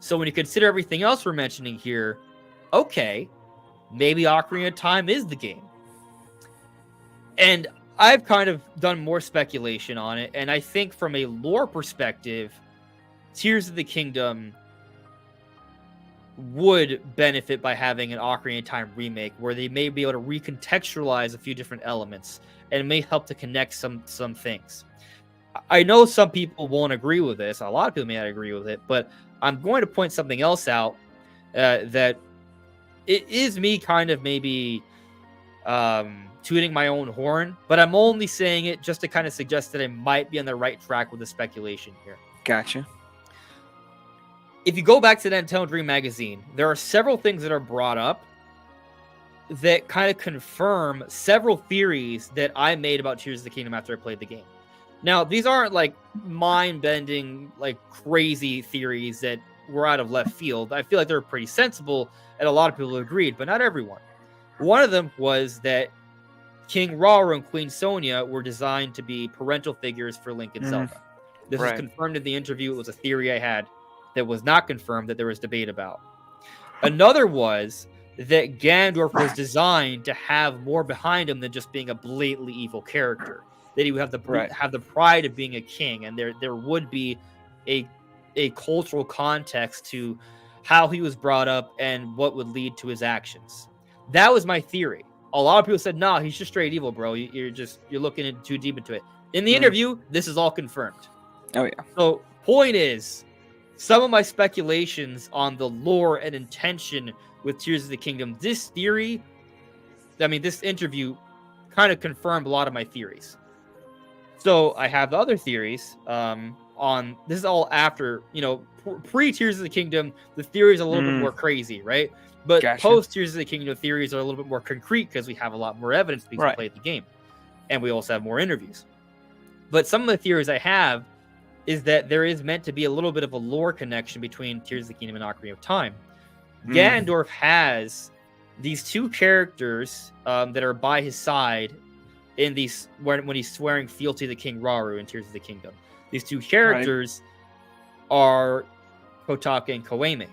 So when you consider everything else we're mentioning here, okay, maybe Ocarina of Time is the game. And I've kind of done more speculation on it, and I think from a lore perspective, Tears of the Kingdom would benefit by having an Ocarina of Time remake where they may be able to recontextualize a few different elements, and it may help to connect some things. I know some people won't agree with this. A lot of people may not agree with it, but I'm going to point something else out that it is me kind of maybe tooting my own horn, but I'm only saying it just to kind of suggest that I might be on the right track with the speculation here. Gotcha. If you go back to Nintendo Dream Magazine, there are several things that are brought up that kind of confirm several theories that I made about Tears of the Kingdom after I played the game. Now, these aren't like mind-bending, like crazy theories that were out of left field. I feel like they're pretty sensible, and a lot of people agreed, but not everyone. One of them was that King Rauru and Queen Sonia were designed to be parental figures for Link and Zelda. This was confirmed in the interview. It was a theory I had. that was not confirmed that there was debate about. Another was that Ganondorf was designed to have more behind him than just being a blatantly evil character. That he would have the pride of being a king, and there would be a cultural context to how he was brought up and what would lead to his actions. That was my theory. A lot of people said, "No, he's just straight evil, bro. You're looking too deep into it." In the interview, this is all confirmed. Oh yeah. So, point is, some of my speculations on the lore and intention with Tears of the Kingdom, this interview kind of confirmed a lot of my theories. So I have the other theories on this is all after, pre Tears of the Kingdom, the theories are a little bit more crazy, right? But post Tears of the Kingdom, theories are a little bit more concrete because we have a lot more evidence because we played the game. And we also have more interviews. But some of the theories I have is that there is meant to be a little bit of a lore connection between Tears of the Kingdom and Ocarina of Time. Ganondorf has these two characters that are by his side in these when he's swearing fealty to King Rauru in Tears of the Kingdom. These two characters are Kotaka and Koeme.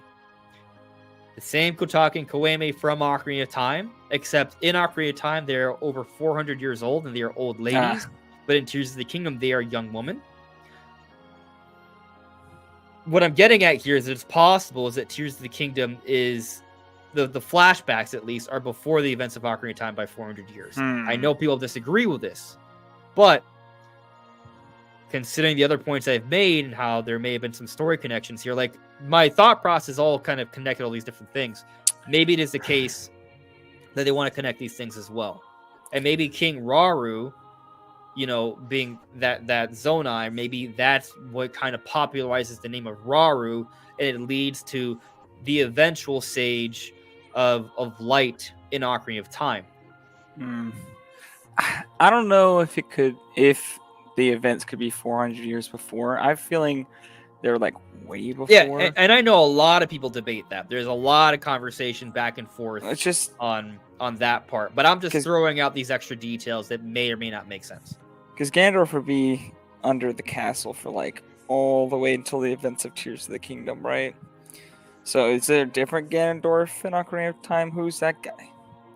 The same Kotaka and Koeme from Ocarina of Time, except in Ocarina of Time they're over 400 years old and they are old ladies. But in Tears of the Kingdom they are young women. What I'm getting at here is that it's possible is that Tears of the Kingdom is the flashbacks, at least, are before the events of Ocarina of Time by 400 years. I know people disagree with this, but considering the other points I've made and how there may have been some story connections here, like my thought process all kind of connected all these different things. Maybe it is the case that they want to connect these things as well. And maybe King Rauru, being that Zonai, maybe that's what kind of popularizes the name of Rauru, and it leads to the eventual sage of light in Ocarina of Time. I don't know if the events could be 400 years before. I have a feeling they're like way before. Yeah, and I know a lot of people debate that. There's a lot of conversation back and forth it's just on that part. But I'm just throwing out these extra details that may or may not make sense. Because Ganondorf would be under the castle for like all the way until the events of Tears of the Kingdom, right? So is there a different Ganondorf in Ocarina of Time? Who's that guy?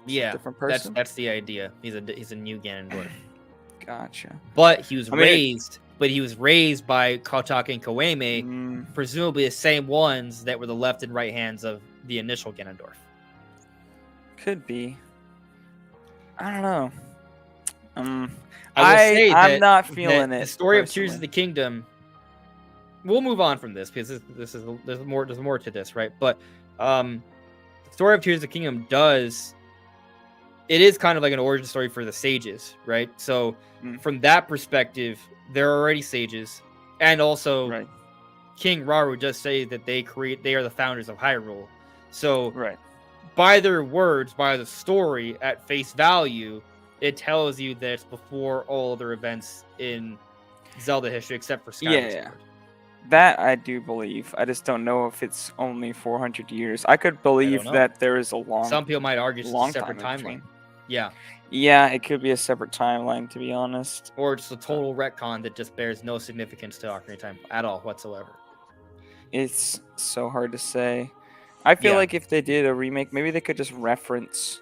Yeah, different person. That's the idea. He's a new Ganondorf. Gotcha. But he was raised by Kotaka and Koeme, presumably the same ones that were the left and right hands of the initial Ganondorf. Could be. I don't know. I'm not feeling it. The story of Tears of the Kingdom. We'll move on from this because there's more to this, right? But the story of Tears of the Kingdom it is kind of like an origin story for the sages, right? So from that perspective, there are already sages, and also King Rauru does say that they are the founders of Hyrule. So by their words, by the story at face value, it tells you that it's before all other events in Zelda history, except for Skyward Sword. That I do believe. I just don't know if it's only 400 years. I could believe that there is a long. Some people might argue it's a separate timeline. Yeah. Yeah, it could be a separate timeline, to be honest. Or just a total retcon that just bears no significance to Ocarina of Time at all whatsoever. It's so hard to say. I feel like if they did a remake, maybe they could just reference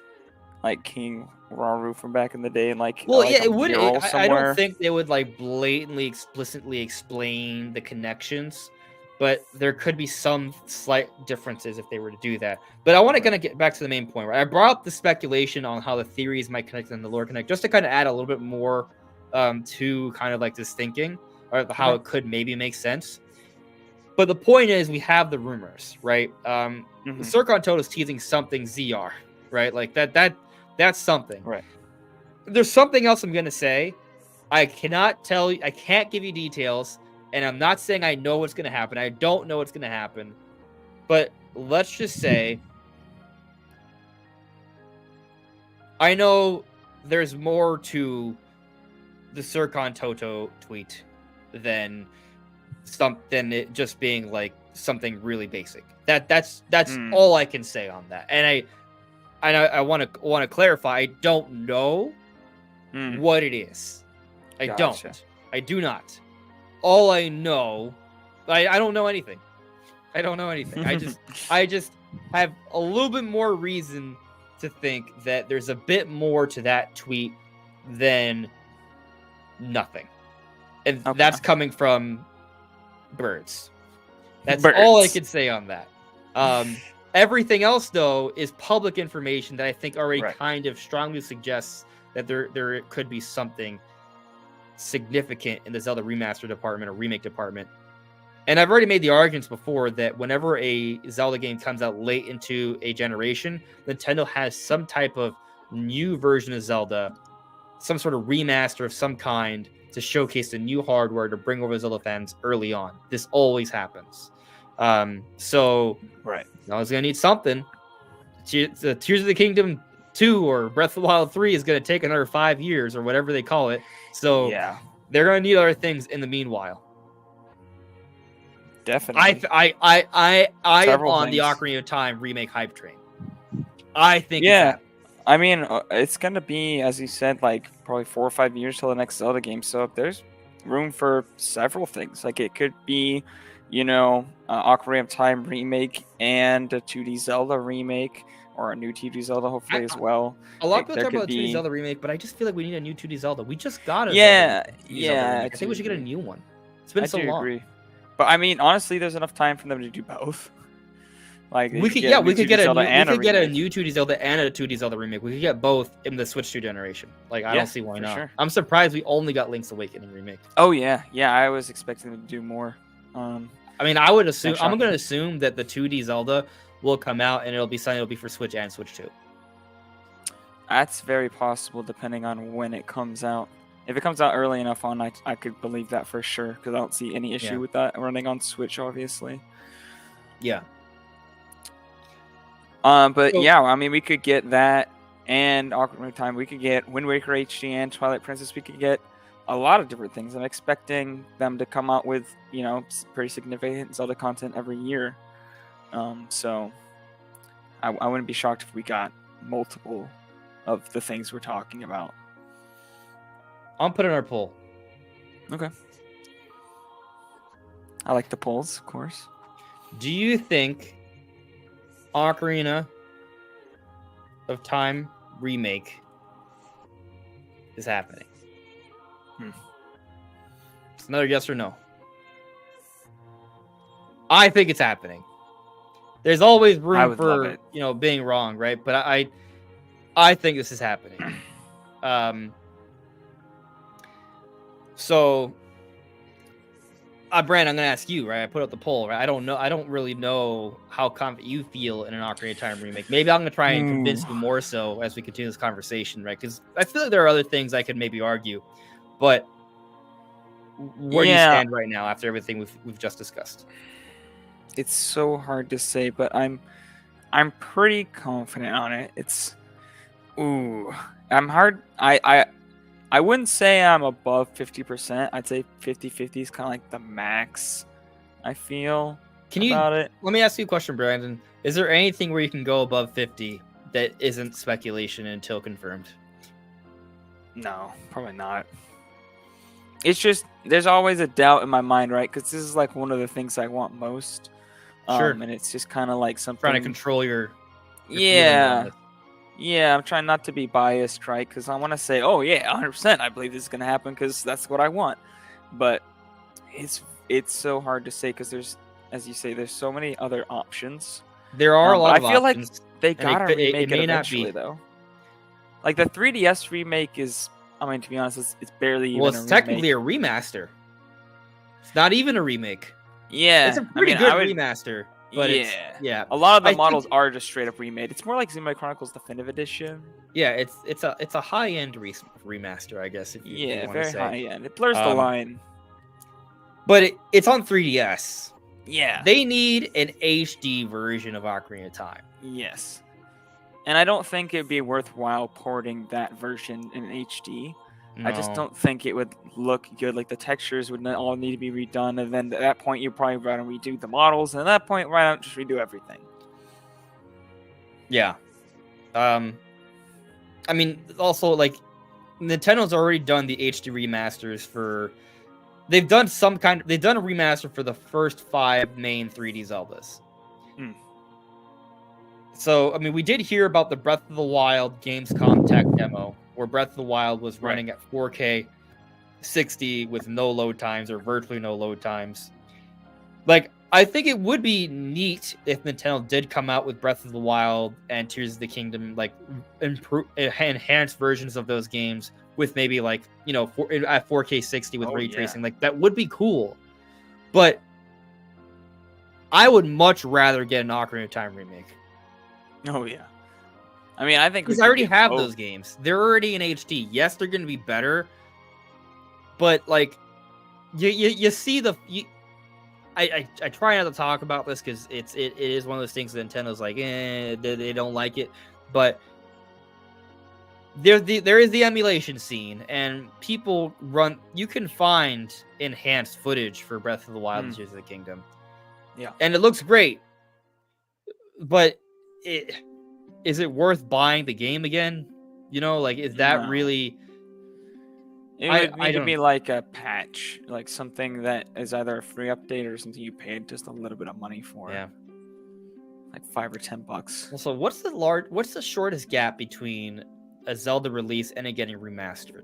like King Rauru from back in the day, and like it would. I don't think they would like blatantly, explicitly explain the connections, but there could be some slight differences if they were to do that. But I want to kind of get back to the main point. Right? I brought up the speculation on how the theories might connect and the lore connect, just to kind of add a little bit more to kind of like this thinking or how it could maybe make sense. But the point is, we have the rumors, right? Circon Toad is teasing something ZR, right? Like that's something. Right. There's something else I'm going to say. I cannot tell you. I can't give you details. And I'm not saying I know what's going to happen. I don't know what's going to happen. But let's just say I know there's more to the Circon Toto tweet than it just being like something really basic. That's all I can say on that. And I want to clarify. I don't know what it is. I don't. I do not. All I know, I don't know anything. I don't know anything. I just have a little bit more reason to think that there's a bit more to that tweet than nothing. And Okay. that's coming from birds. That's Birds. all I could say on that. Everything else, though, is public information that I think already Right. kind of strongly suggests that there could be something significant in the Zelda remaster department or remake department. And I've already made the arguments before that whenever a Zelda game comes out late into a generation, Nintendo has some type of new version of Zelda, some sort of remaster of some kind to showcase the new hardware to bring over Zelda fans early on. This always happens. So Right. I was going to need something. Tears of the Kingdom 2 or Breath of the Wild 3 is going to take another 5 years or whatever they call it. So yeah, they're going to need other things in the meanwhile. definitely. I am Several on the things. Ocarina of Time remake hype train. I think Yeah. it's happening. I mean, it's gonna be, as you said, like probably 4 or 5 years till the next Zelda game. So there's room for several things. Like it could be, Ocarina of Time remake and a 2D Zelda remake, or a new 2D Zelda hopefully as well. A lot of people There talk could about the 2D be- Zelda remake, but I just feel like we need a new 2D Zelda. We just got a Yeah, 2D Zelda yeah, remake. I I think do we should get a agree. new one. It's been I so do long. agree. But I mean, honestly, there's enough time for them to do both. Like We could get a new 2D remake. 2D Zelda and a 2D Zelda remake. We could get both in the Switch 2 generation. Like I Yeah, don't see why for not. sure. I'm surprised we only got Link's Awakening remake. Oh yeah, I was expecting them to do more. I mean, I would assume That's I'm shocking. going to assume that the 2D Zelda will come out and it'll be for Switch and Switch 2. That's very possible, depending on when it comes out. If it comes out early enough on, I could believe that for sure, because I don't see any issue Yeah. with that running on Switch, obviously. Yeah. But So- yeah, I mean, we could get that and Ocarina of Time. We could get Wind Waker HD and Twilight Princess. We could get a lot of different things. I'm expecting them to come out with, pretty significant Zelda content every year. So I wouldn't be shocked if we got multiple of the things we're talking about. I'll put in our poll. Okay. I like the polls, of course. Do you think Ocarina of Time remake is happening? It's another yes or no. I think it's happening. There's always I room would love for it. being wrong, right? But I think this is happening. So, Brand, I'm gonna ask you, right? I put up the poll, right? I don't really know how confident you feel in an Ocarina of Time remake. Maybe I'm gonna try and convince you more so as we continue this conversation, right? Because I feel like there are other things I could maybe argue, but where do you stand right now after everything we've just discussed? It's so hard to say, but I'm pretty confident on it. I'm hard. I wouldn't say I'm above 50%. I'd say 50-50 is kind of like the max I feel about it. Let me ask you a question, Brandon. Is there anything where you can go above 50 that isn't speculation until confirmed? No, probably not. It's just, there's always a doubt in my mind, right? Because this is like one of the things I want most. Sure. And it's just kind of like something. Trying to control your yeah. Yeah, I'm trying not to be biased, right? Because I want to say, oh yeah, 100%, I believe this is going to happen because that's what I want. But it's so hard to say because there's, as you say, there's so many other options. There are a lot of I feel options. like they gotta remake it may not eventually, be. though. Like the 3DS remake is, I mean, to be honest, it's barely even. Well, it's technically a remaster. It's not even a remake. Yeah, It's a pretty good remaster. But yeah. A lot of the models are just straight up remade. It's more like Xenoblade Chronicles Definitive Edition. Yeah, it's a high end remaster, I guess. If you want very to say. high end. It blurs the line. But it's on 3DS. Yeah, They need an HD version of Ocarina of Time. Yes, and I don't think it'd be worthwhile porting that version in HD. No. I just don't think it would look good. Like the textures would all need to be redone, and then at that point you probably want to redo the models, and at that point why not just redo everything? Yeah. I mean, also like Nintendo's already done the HD remasters for they've done a remaster for the first 5 main 3D Zeldas. So, I mean, we did hear about the Breath of the Wild Gamescom tech demo, where Breath of the Wild was running at 4K 60 with no load times or virtually no load times. Like, I think it would be neat if Nintendo did come out with Breath of the Wild and Tears of the Kingdom, like, enhanced versions of those games with maybe, like, you know, at 4K 60 with ray tracing. Like, that would be cool. But I would much rather get an Ocarina of Time remake. Oh, yeah. I mean, I think because I already have those games. They're already in HD. Yes, they're going to be better, but like, you see the. I try not to talk about this because it is one of those things that Nintendo's like, they don't like it, but there is the emulation scene, and people run. You can find enhanced footage for Breath of the Wild and Tears of the Kingdom, and it looks great, but is it worth buying the game again? You know, like, is that really? It would need to be like a patch, like something that is either a free update or something you paid just a little bit of money for. Yeah, like $5 or $10. Well, so what's the shortest gap between a Zelda release and it getting remastered?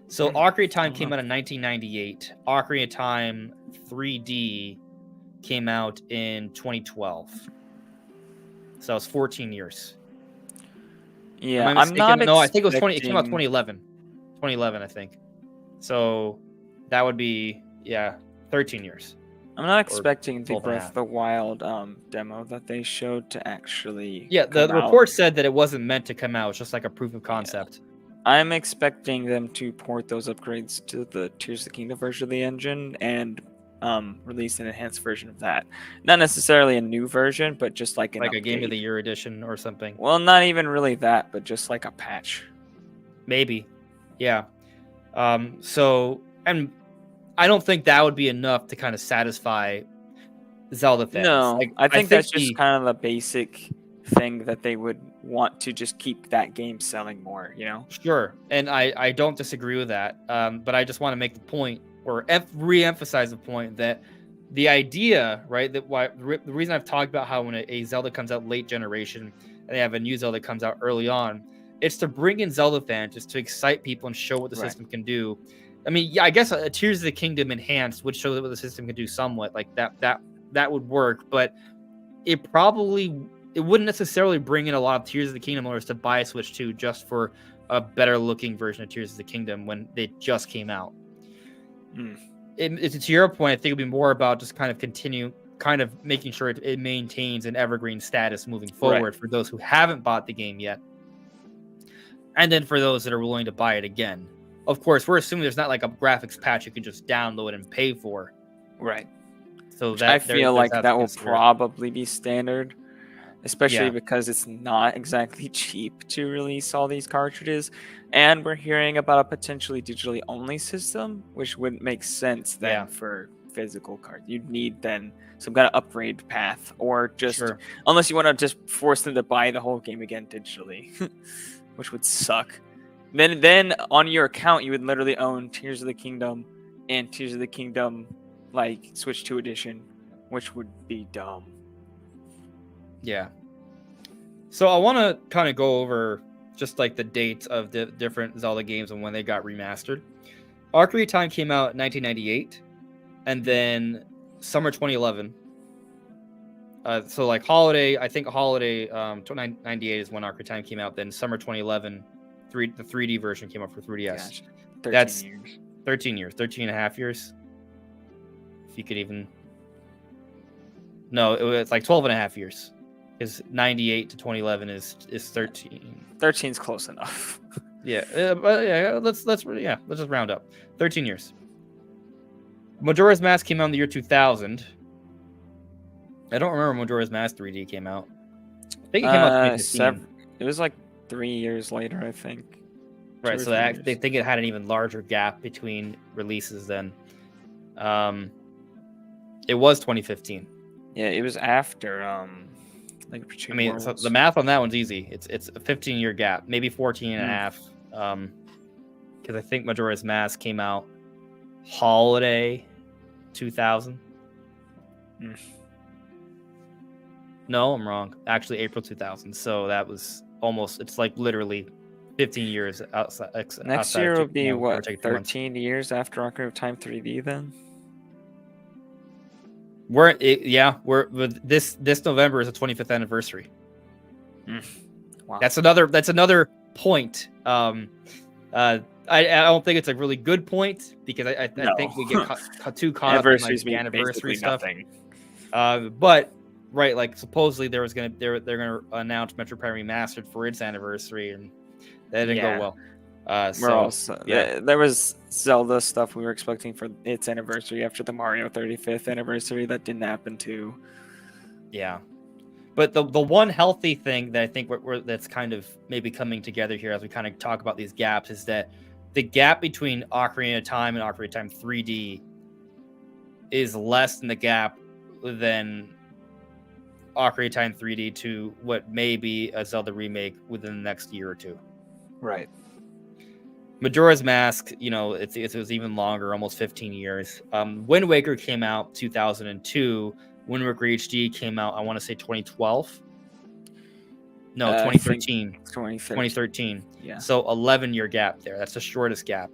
So Ocarina of Time came out in 1998. Ocarina of Time 3D came out in 2012. So it's 14 years. Yeah, I'm not. No, I think it was 20. It came out 2011. 2011, I think. So that would be 13 years. I'm not expecting the Breath of the Wild demo that they showed to actually. Yeah, the report said that it wasn't meant to come out. It's just like a proof of concept. Yeah. I'm expecting them to port those upgrades to the Tears of the Kingdom version of the engine and release an enhanced version of that. Not necessarily a new version, but just like a Game of the Year edition or something. Well, not even really that, but just like a patch. Maybe. Yeah. So, and I don't think that would be enough to kind of satisfy Zelda fans. No, I think that's just kind of the basic thing that they would want to just keep that game selling more, you know? Sure. And I don't disagree with that. But I just want to make the point or re-emphasize the point that the idea, right, that the reason I've talked about how when a Zelda comes out late generation and they have a new Zelda that comes out early on, it's to bring in Zelda fans, just to excite people and show what the system can do. I mean, yeah, I guess a Tears of the Kingdom enhanced would show what the system can do somewhat. Like that would work, but it wouldn't necessarily bring in a lot of Tears of the Kingdom owners to buy a Switch 2 just for a better looking version of Tears of the Kingdom when they just came out. To your point, I think it'd be more about just kind of making sure it maintains an evergreen status moving forward for those who haven't bought the game yet. And then for those that are willing to buy it again. Of course, we're assuming there's not like a graphics patch you can just download and pay for. Right. So I feel like that will probably be standard, especially because it's not exactly cheap to release all these cartridges. And we're hearing about a potentially digitally only system, which wouldn't make sense then for physical cards. You'd need then some kind of upgrade path, or just unless you want to just force them to buy the whole game again digitally. Which would suck. Then on your account, you would literally own Tears of the Kingdom and Tears of the Kingdom, like Switch 2 edition, which would be dumb. Yeah. So I want to kind of go over just like the dates of the different Zelda games and when they got remastered. Ocarina of Time came out in 1998, and then summer 2011. So like holiday 98 is when Ocarina of Time came out. Then summer 2011, the 3D version came out for 3DS. Gosh, 13 years. 13 years, 13 and a half years. If you could even. No, it was like 12 and a half years. Because 98 to 2011 is 13. 13 is close enough. Let's just round up. 13 years. Majora's Mask came out in the year 2000. I don't remember when Majora's Mask 3D came out. I think it came out in 2015. It was like 3 years later, I think. Right, so they think it had an even larger gap between releases then. It was 2015. Yeah, it was after so the math on that one's easy. It's a 15-year gap, maybe 14 and a half. Because I think Majora's Mask came out holiday 2000. Mm. No, I'm wrong. Actually, April 2000. So that was almost. It's like literally 15 years outside. Next outside year of will be give or what, take 2 months. 13 years after Ocarina of Time 3D then? We're with this November is the 25th anniversary. Wow. That's another point. I don't think it's a really good point because I think we get too caught up in like the anniversary stuff. Nothing. But right, like supposedly they're gonna announce Metro Prime Remastered for its anniversary, and that didn't go well. There was Zelda stuff we were expecting for its anniversary after the Mario 35th anniversary that didn't happen too. Yeah. But the one healthy thing that I think that's kind of maybe coming together here as we kind of talk about these gaps is that the gap between Ocarina of Time and Ocarina of Time 3D is less than the gap than Ocarina of Time 3D to what may be a Zelda remake within the next year or two. Right. Majora's Mask, it was even longer, almost 15 years. Wind Waker came out 2002. Wind Waker HD came out, I want to say 2012. No, 2013. 2013. Yeah. So 11-year gap there. That's the shortest gap.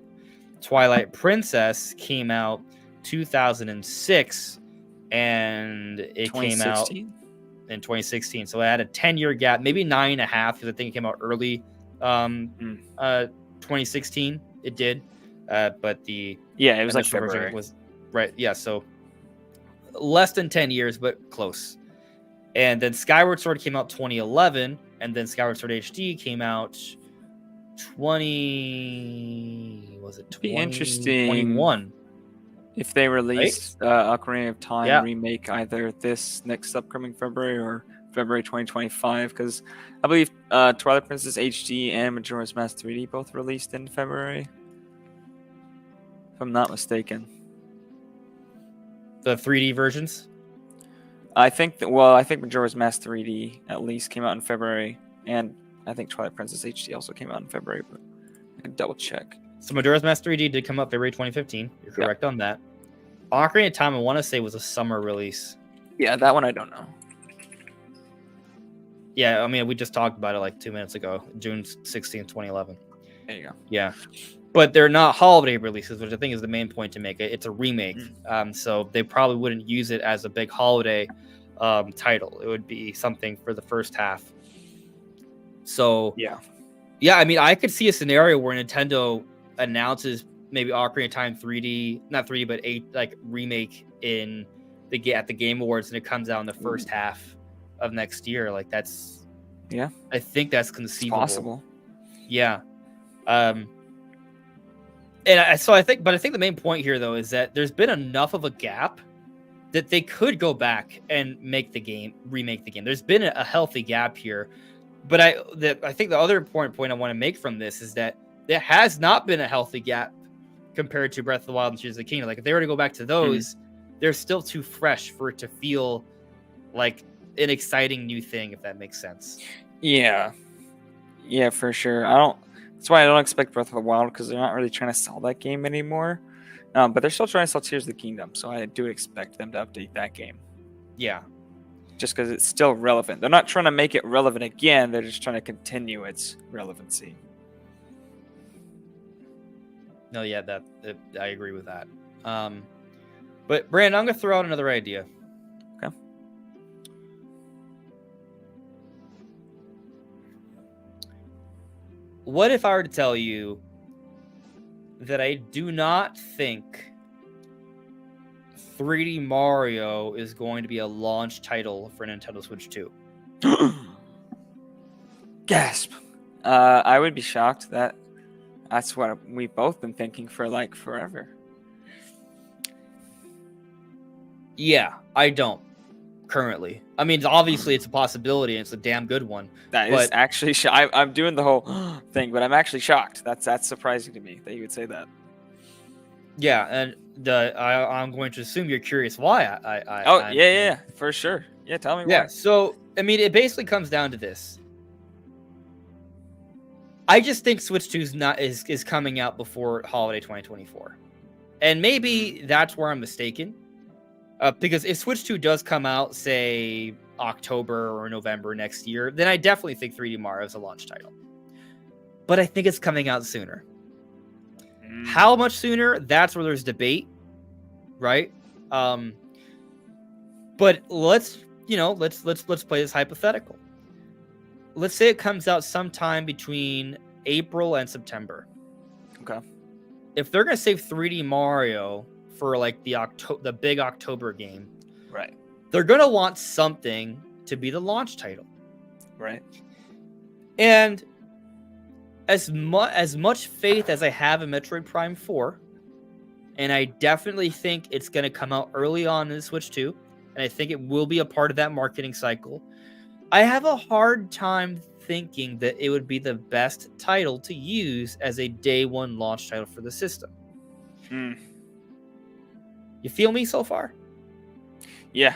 Twilight Princess came out 2006, and it came out in 2016. So it had a 10-year gap, maybe 9.5, because I think it came out early 2016. It did. But it was like February. Was right. Yeah, so less than 10 years, but close. And then Skyward Sword came out 2011, and then Skyward Sword HD came out 2021. If they release Ocarina of Time remake either this next upcoming February or February 2025, because I believe Twilight Princess HD and Majora's Mask 3D both released in February, if I'm not mistaken. The 3D versions? I think Majora's Mask 3D at least came out in February, and I think Twilight Princess HD also came out in February, but I can double check. So Majora's Mask 3D did come out February 2015. You're correct on that. Ocarina of Time, I want to say, was a summer release. Yeah, that one I don't know. Yeah, I mean, we just talked about it like 2 minutes ago, June 16th, 2011. There you go. Yeah. But they're not holiday releases, which I think is the main point to make. It's a remake. So they probably wouldn't use it as a big holiday title. It would be something for the first half. So, yeah, I mean, I could see a scenario where Nintendo announces maybe Ocarina of Time 3D, not 3D, but remake at the Game Awards, and it comes out in the first half of next year. Like that's, I think that's conceivable. It's possible. Yeah. I think the main point here though is that there's been enough of a gap that they could go back and remake the game. There's been a healthy gap here, but I think the other important point I want to make from this is that there has not been a healthy gap compared to Breath of the Wild and Tears of the Kingdom. Like if they were to go back to those, they're still too fresh for it to feel like an exciting new thing, if that makes sense. Yeah, for sure. That's why I don't expect Breath of the Wild, because they're not really trying to sell that game anymore. But they're still trying to sell Tears of the Kingdom, so I do expect them to update that game. Yeah. Just because it's still relevant. They're not trying to make it relevant again, they're just trying to continue its relevancy. No, yeah, I agree with that. But Brandon, I'm going to throw out another idea. Okay. What if I were to tell you that I do not think 3D Mario is going to be a launch title for Nintendo Switch 2? Gasp. I would be shocked. That's what we've both been thinking for like forever. Yeah, I don't currently. I mean, obviously it's a possibility and it's a damn good one. That is actually I'm doing the whole thing, but I'm actually shocked. That's surprising to me that you would say that. Yeah, and I'm going to assume you're curious why yeah, for sure. Yeah, tell me why. Yeah, so I mean, it basically comes down to this. I just think Switch 2 is coming out before holiday 2024. And maybe that's where I'm mistaken. Because if Switch 2 does come out, say, October or November next year, then I definitely think 3D Mario is a launch title. But I think it's coming out sooner. How much sooner? That's where there's debate, right? But let's play this hypothetical. Let's say it comes out sometime between April and September. Okay. If they're gonna save 3D Mario for like the big October game, right, they're gonna want something to be the launch title, right? And as much faith as I have in Metroid Prime 4, and I definitely think it's gonna come out early on in the Switch 2, and I think it will be a part of that marketing cycle, I have a hard time thinking that it would be the best title to use as a day one launch title for the system. You feel me so far? Yeah.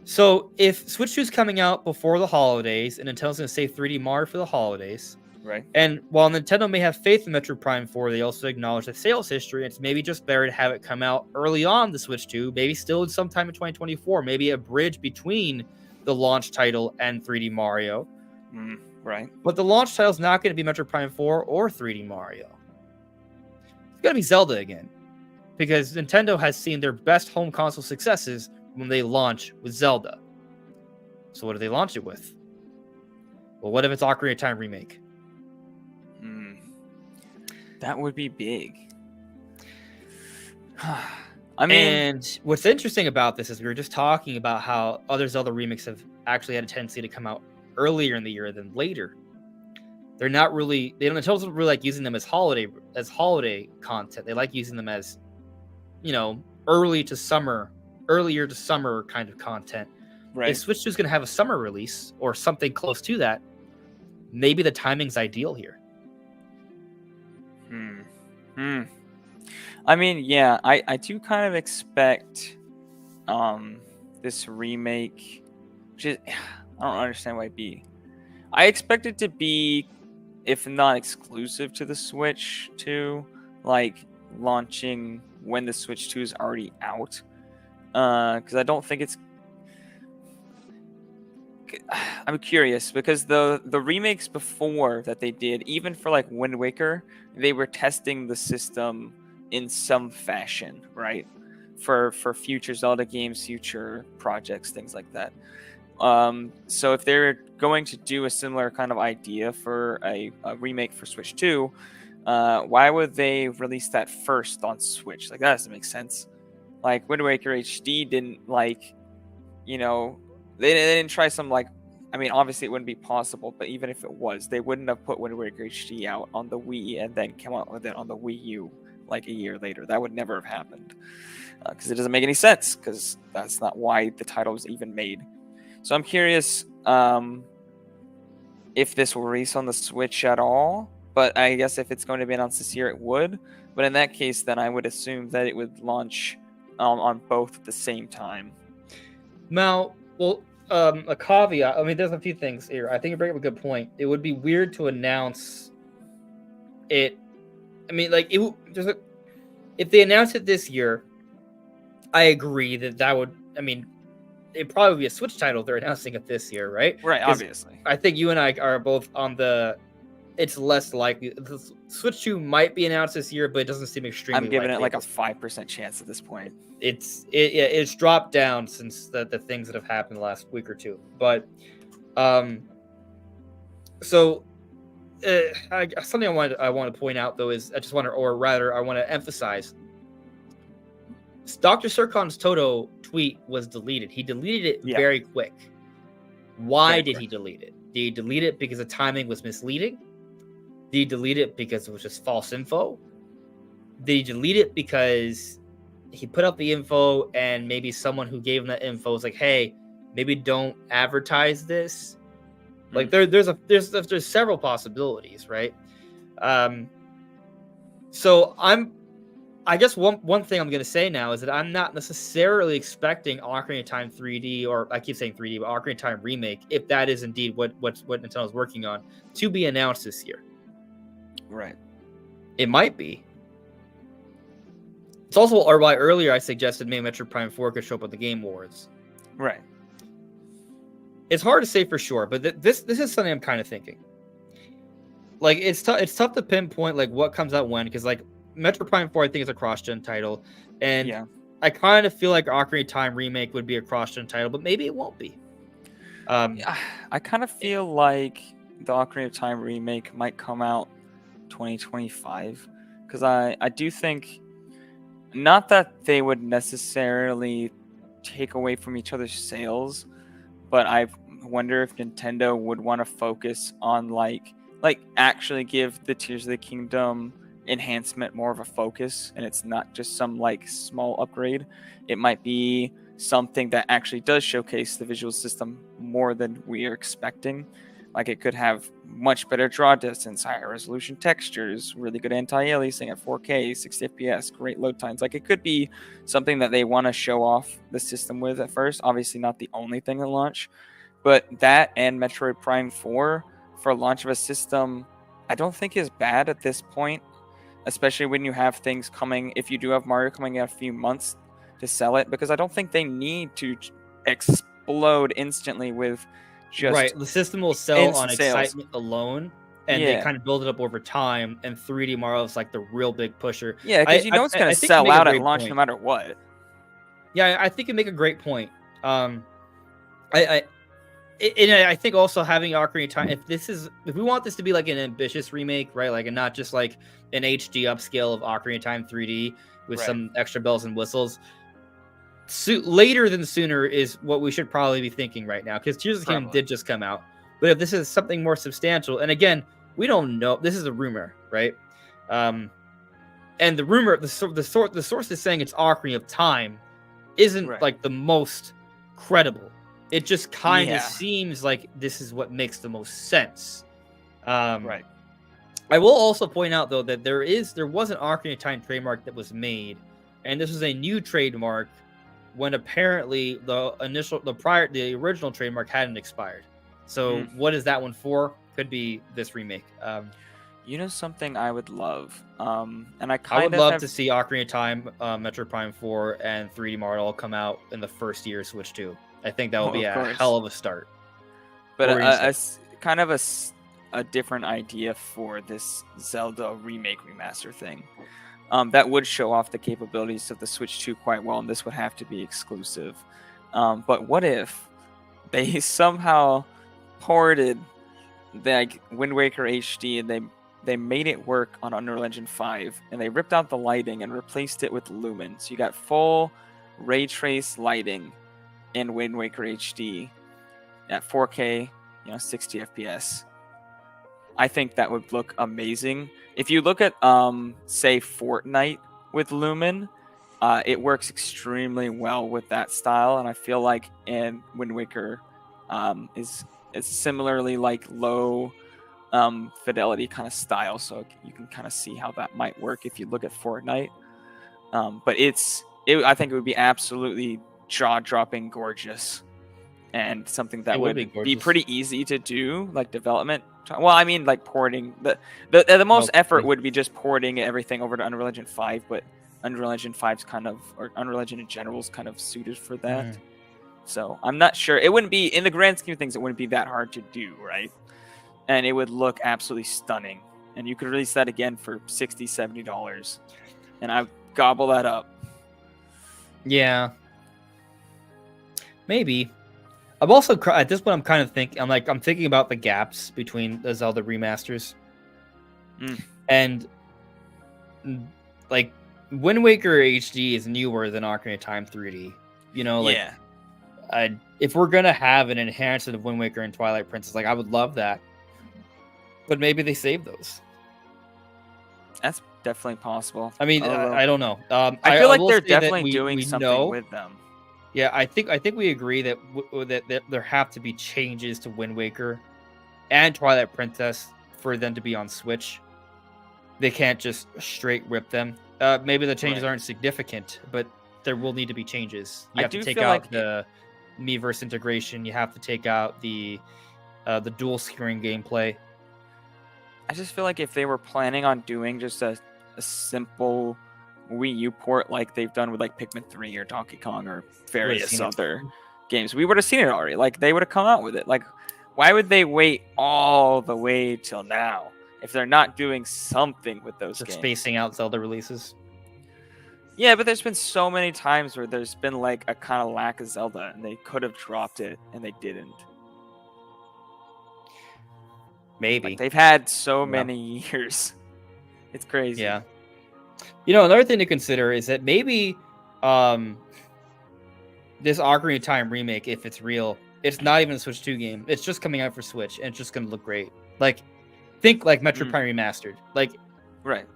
So if Switch 2 is coming out before the holidays, and Nintendo's going to save 3D Mario for the holidays, right? And while Nintendo may have faith in Metroid Prime 4, they also acknowledge the sales history. It's maybe just better to have it come out early on the Switch 2, maybe still sometime in 2024, maybe a bridge between the launch title and 3D Mario. Right. But the launch title is not going to be Metroid Prime 4 or 3D Mario. It's going to be Zelda again, because Nintendo has seen their best home console successes when they launch with Zelda. So what do they launch it with? Well, what if it's Ocarina of Time Remake? That would be big. And what's interesting about this is we were just talking about how other Zelda remakes have actually had a tendency to come out earlier in the year than later. They're not really, Nintendo don't really like using them as holiday content. They like using them as, earlier to summer kind of content. Right. If Switch 2 is going to have a summer release or something close to that, maybe the timing's ideal here. I mean, yeah, I do kind of expect this remake, which is, I don't understand why it'd be. I expect it to be, if not exclusive to the Switch 2, like launching when the Switch 2 is already out. Because I don't think it's. I'm curious because the remakes before that they did, even for like Wind Waker, they were testing the system in some fashion, right? For future Zelda games, future projects, things like that. So if they're going to do a similar kind of idea for a remake for Switch 2, why would they release that first on Switch? Like, that doesn't make sense. Like, Wind Waker HD didn't, they didn't try some, obviously it wouldn't be possible, but even if it was, they wouldn't have put Wind Waker HD out on the Wii and then come out with it on the Wii U like a year later. That would never have happened because it doesn't make any sense, because that's not why the title was even made. So I'm curious if this will release on the Switch at all, but I guess if it's going to be announced this year, it would. But in that case, then I would assume that it would launch on both at the same time. Now, well, a caveat. I mean, there's a few things here. I think you bring up a good point. It would be weird to announce it. I mean, if they announce it this year, I agree that would. I mean, it'd probably be a Switch title if they're announcing it this year, right? Right, obviously. I think you and I are both on the. It's less likely. The Switch 2 might be announced this year, but it doesn't seem extremely. I'm giving likely it like a 5% chance at this point. It's dropped down since the things that have happened the last week or two. But something I want to point out though is I want to emphasize. Dr. Sircon's Toto tweet was deleted. He deleted it very quick. Why did he delete it? Did he delete it because the timing was misleading? Did he delete it because it was just false info? Did he delete it because he put up the info and maybe someone who gave him that info was like, hey, maybe don't advertise this? Like there's several possibilities, right? So I guess one thing I'm going to say now is that I'm not necessarily expecting Ocarina of Time 3D, or I keep saying 3D, but Ocarina of Time Remake, if that is indeed what Nintendo's working on, to be announced this year. Right. It might be. It's also or why earlier I suggested maybe Metroid Prime 4 could show up at the Game Awards. Right. It's hard to say for sure, but this is something I'm kind of thinking. Like it's tough to pinpoint like what comes out when, because like Metroid Prime 4 I think is a cross-gen title, and Yeah. I kind of feel like Ocarina of Time Remake would be a cross-gen title, but maybe it won't be. I kind of feel like the Ocarina of Time remake might come out 2025, because I do think, not that they would necessarily take away from each other's sales, but I wonder if Nintendo would want to focus on like actually give the Tears of the Kingdom enhancement more of a focus, and it's not just some like small upgrade. It might be something that actually does showcase the visual system more than we are expecting. Like it could have much better draw distance, higher resolution textures, really good anti-aliasing at 4K, 60 FPS, great load times. Like it could be something that they want to show off the system with at first. Obviously not the only thing at launch, but that and Metroid Prime 4 for launch of a system, I don't think is bad at this point, especially when you have things coming. If you do have Mario coming in a few months to sell it, because I don't think they need to explode instantly with just right, the system will sell on instant sales. excitement alone, and they Yeah. kind of build it up over time. And 3D Mario is like the real big pusher. Yeah, because you know it's going I to think you sell make a out at great launch point. no matter what. Yeah, I think you make a great point. I think also having Ocarina of Time, if we want this to be like an ambitious remake, right? Like, and not just like an HD upscale of Ocarina of Time 3D with Right. some extra bells and whistles. Later than sooner is what we should probably be thinking right now, because Tears of the Kingdom Probably. did just come out. But if this is something more substantial, and again, we don't know. This is a rumor, right? And the rumor, the source is saying it's Ocarina of Time, isn't Right. like the most credible. It just kind of Yeah. seems like this is what makes the most sense. Right. I will also point out though that there was an Ocarina of Time trademark that was made, and this was a new trademark when apparently the original trademark hadn't expired. So what is that one for? Could be this remake. You know something I would love, and I I would kind of love have, to see Ocarina of Time, Metroid Prime 4, and 3D Mario all come out in the first year of Switch 2. I think that would be of a course. hell of a start. But What were you gonna kind of a different idea for this Zelda remake remaster thing. That would show off the capabilities of the Switch 2 quite well, and this would have to be exclusive. But what if they somehow ported like Wind Waker HD, and they made it work on Unreal Engine 5, and they ripped out the lighting and replaced it with Lumen. So you got full ray trace lighting in Wind Waker HD at 4K, 60 FPS. I think that would look amazing. If you look at say Fortnite with Lumen, it works extremely well with that style, and I feel like in Wind Waker is similarly like low fidelity kind of style, so you can kind of see how that might work if you look at Fortnite. But I think it would be absolutely jaw-dropping gorgeous, and something that would be pretty easy to do, like development. Well, I mean, like porting. The most effort would be just porting everything over to Unreal Engine 5, but Unreal Engine 5's or Unreal Engine in general is kind of suited for that. So I'm not sure. It wouldn't be, in the grand scheme of things, it wouldn't be that hard to do, right? And it would look absolutely stunning. And you could release that again for $60, $70. And I would gobble that up. Yeah. Maybe. I'm also, at this point, I'm kind of thinking, I'm thinking about the gaps between the Zelda remasters. And, like, Wind Waker HD is newer than Ocarina of Time 3D. If we're going to have an enhancement of Wind Waker and Twilight Princess, I would love that. But maybe they save those. That's definitely possible. I mean, I don't know. I feel like they're definitely doing something with them. Yeah, I think we agree that that there have to be changes to Wind Waker and Twilight Princess for them to be on Switch. They can't just straight rip them. Maybe the changes aren't significant, but there will need to be changes. You have to take out the Miiverse integration. You have to take out the dual screen gameplay. I just feel like if they were planning on doing just a simple Wii U port like they've done with like Pikmin 3 or Donkey Kong or various seen it. other games, we would have seen it already. Like they would have come out with it. Like, why would they wait all the way till now if they're not doing something with those Just games? spacing out Zelda releases. Yeah, but there's been so many times where there's been like a kind of lack of Zelda, and they could have dropped it, and they didn't. Maybe. Like they've had so Yeah. many years. It's crazy. Yeah. You know, another thing to consider is that maybe this Ocarina of Time remake, if it's real, it's not even a Switch 2 game. It's just coming out for Switch, and it's just going to look great. Like, think like Metroid Prime Remastered. Like, Right.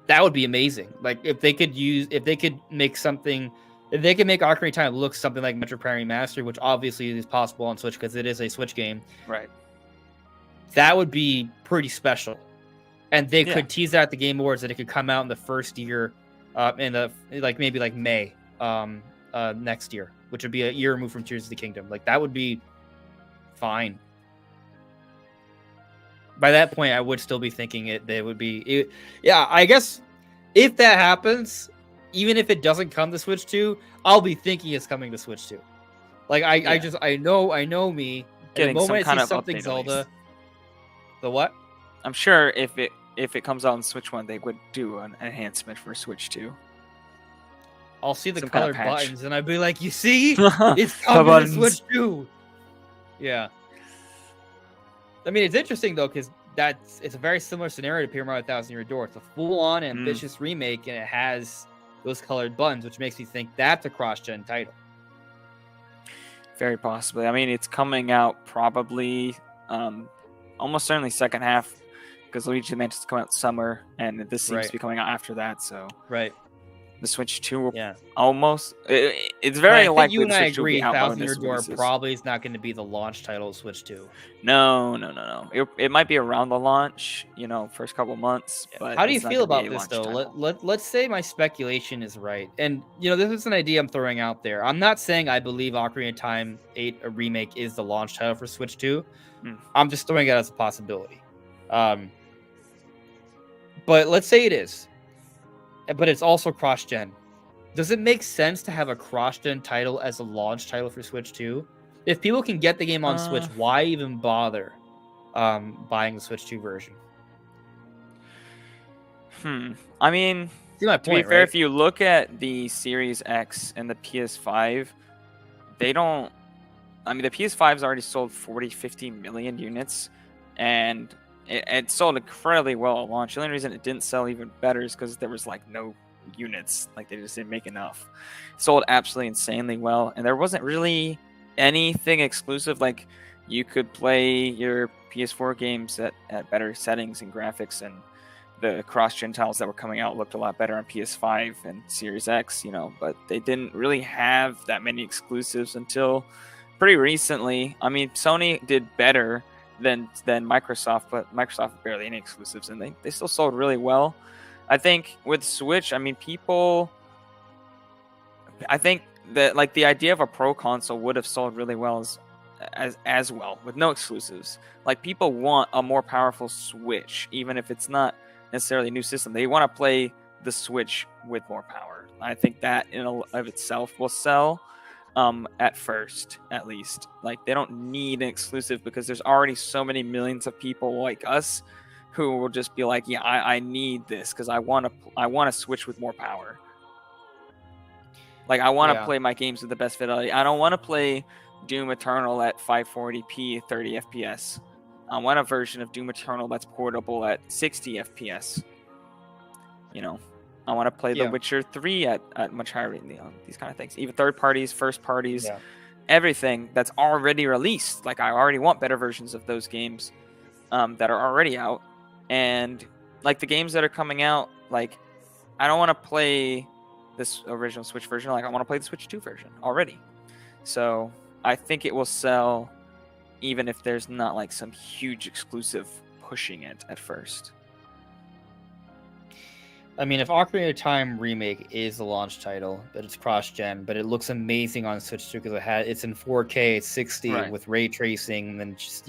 that would be amazing. Like, if they could make Ocarina of Time look something like Metroid Prime Remastered, which obviously is possible on Switch because it is a Switch game. Right. That would be pretty special. And they Yeah. could tease that at the Game Awards that it could come out in the first year, maybe May next year, which would be a year removed from Tears of the Kingdom. Like, that would be fine. By that point, I would still be thinking they would be. Yeah, I guess if that happens, even if it doesn't come to Switch 2, I'll be thinking it's coming to Switch 2. Like, I know me. Getting the moment some kind I see of something update, at Zelda. least. The what? I'm sure if it comes out on Switch 1, they would do an enhancement for Switch 2. I'll see the Some kind of colored patch. buttons, and I'd be like, "You see, it's coming to buttons. Switch 2." Yeah. I mean, it's interesting though, because it's a very similar scenario to Paper Mario Thousand Year Door. It's a full-on ambitious remake, and it has those colored buttons, which makes me think that's a cross-gen title. Very possibly. I mean, it's coming out probably almost certainly second half, because Luigi Mansion's coming out summer, and this seems to be coming out after that. So Right. the Switch 2 will Yeah. almost. It's But very I think likely you and the I Switch 2 will agree. be out Thousand Year bonus Door releases. probably is not going to be the launch title of Switch 2. No. It might be around the launch, first couple months. But How do you it's not feel gonna be about a this launch though? title. Let's say my speculation is right, and this is an idea I'm throwing out there. I'm not saying I believe Ocarina of Time 8 a remake is the launch title for Switch 2. I'm just throwing it as a possibility. But let's say it is, but it's also cross-gen. Does it make sense to have a cross-gen title as a launch title for Switch 2? If people can get the game on Switch, why even bother buying the Switch 2 version? I mean, See my to be point, fair, right? if you look at the Series X and the PS5, they don't. I mean, the PS5's already sold 50 million units, and it sold incredibly well at launch. The only reason it didn't sell even better is because there was no units. Like, they just didn't make enough. It sold absolutely insanely well, and there wasn't really anything exclusive. Like, you could play your PS4 games at better settings and graphics, and the cross-gen titles that were coming out looked a lot better on PS5 and Series X, but they didn't really have that many exclusives until pretty recently. I mean, Sony did better than Microsoft, but Microsoft had barely any exclusives, and they still sold really well. I think with Switch, I think that the idea of a pro console would have sold really well as well with no exclusives. Like, people want a more powerful Switch, even if it's not necessarily a new system. They want to play the Switch with more power. I think that in and of itself will sell at first, at least. Like, they don't need an exclusive because there's already so many millions of people like us who will just be like, yeah, I need this because I want to Switch with more power. Like, I want to play my games with the best fidelity. I don't want to play Doom Eternal at 540p 30 FPS. I want a version of Doom Eternal that's portable at 60 FPS. I want to play The Witcher 3 at much higher rating. These kind of things. Even third parties, first parties, everything that's already released. Like, I already want better versions of those games that are already out. And like the games that are coming out, like, I don't want to play this original Switch version. Like, I want to play the Switch 2 version already. So I think it will sell even if there's not some huge exclusive pushing it at first. I mean, if Ocarina of Time Remake is the launch title, but it's cross-gen, but it looks amazing on Switch 2 because it's in 4K, it's 60 with ray tracing, and then just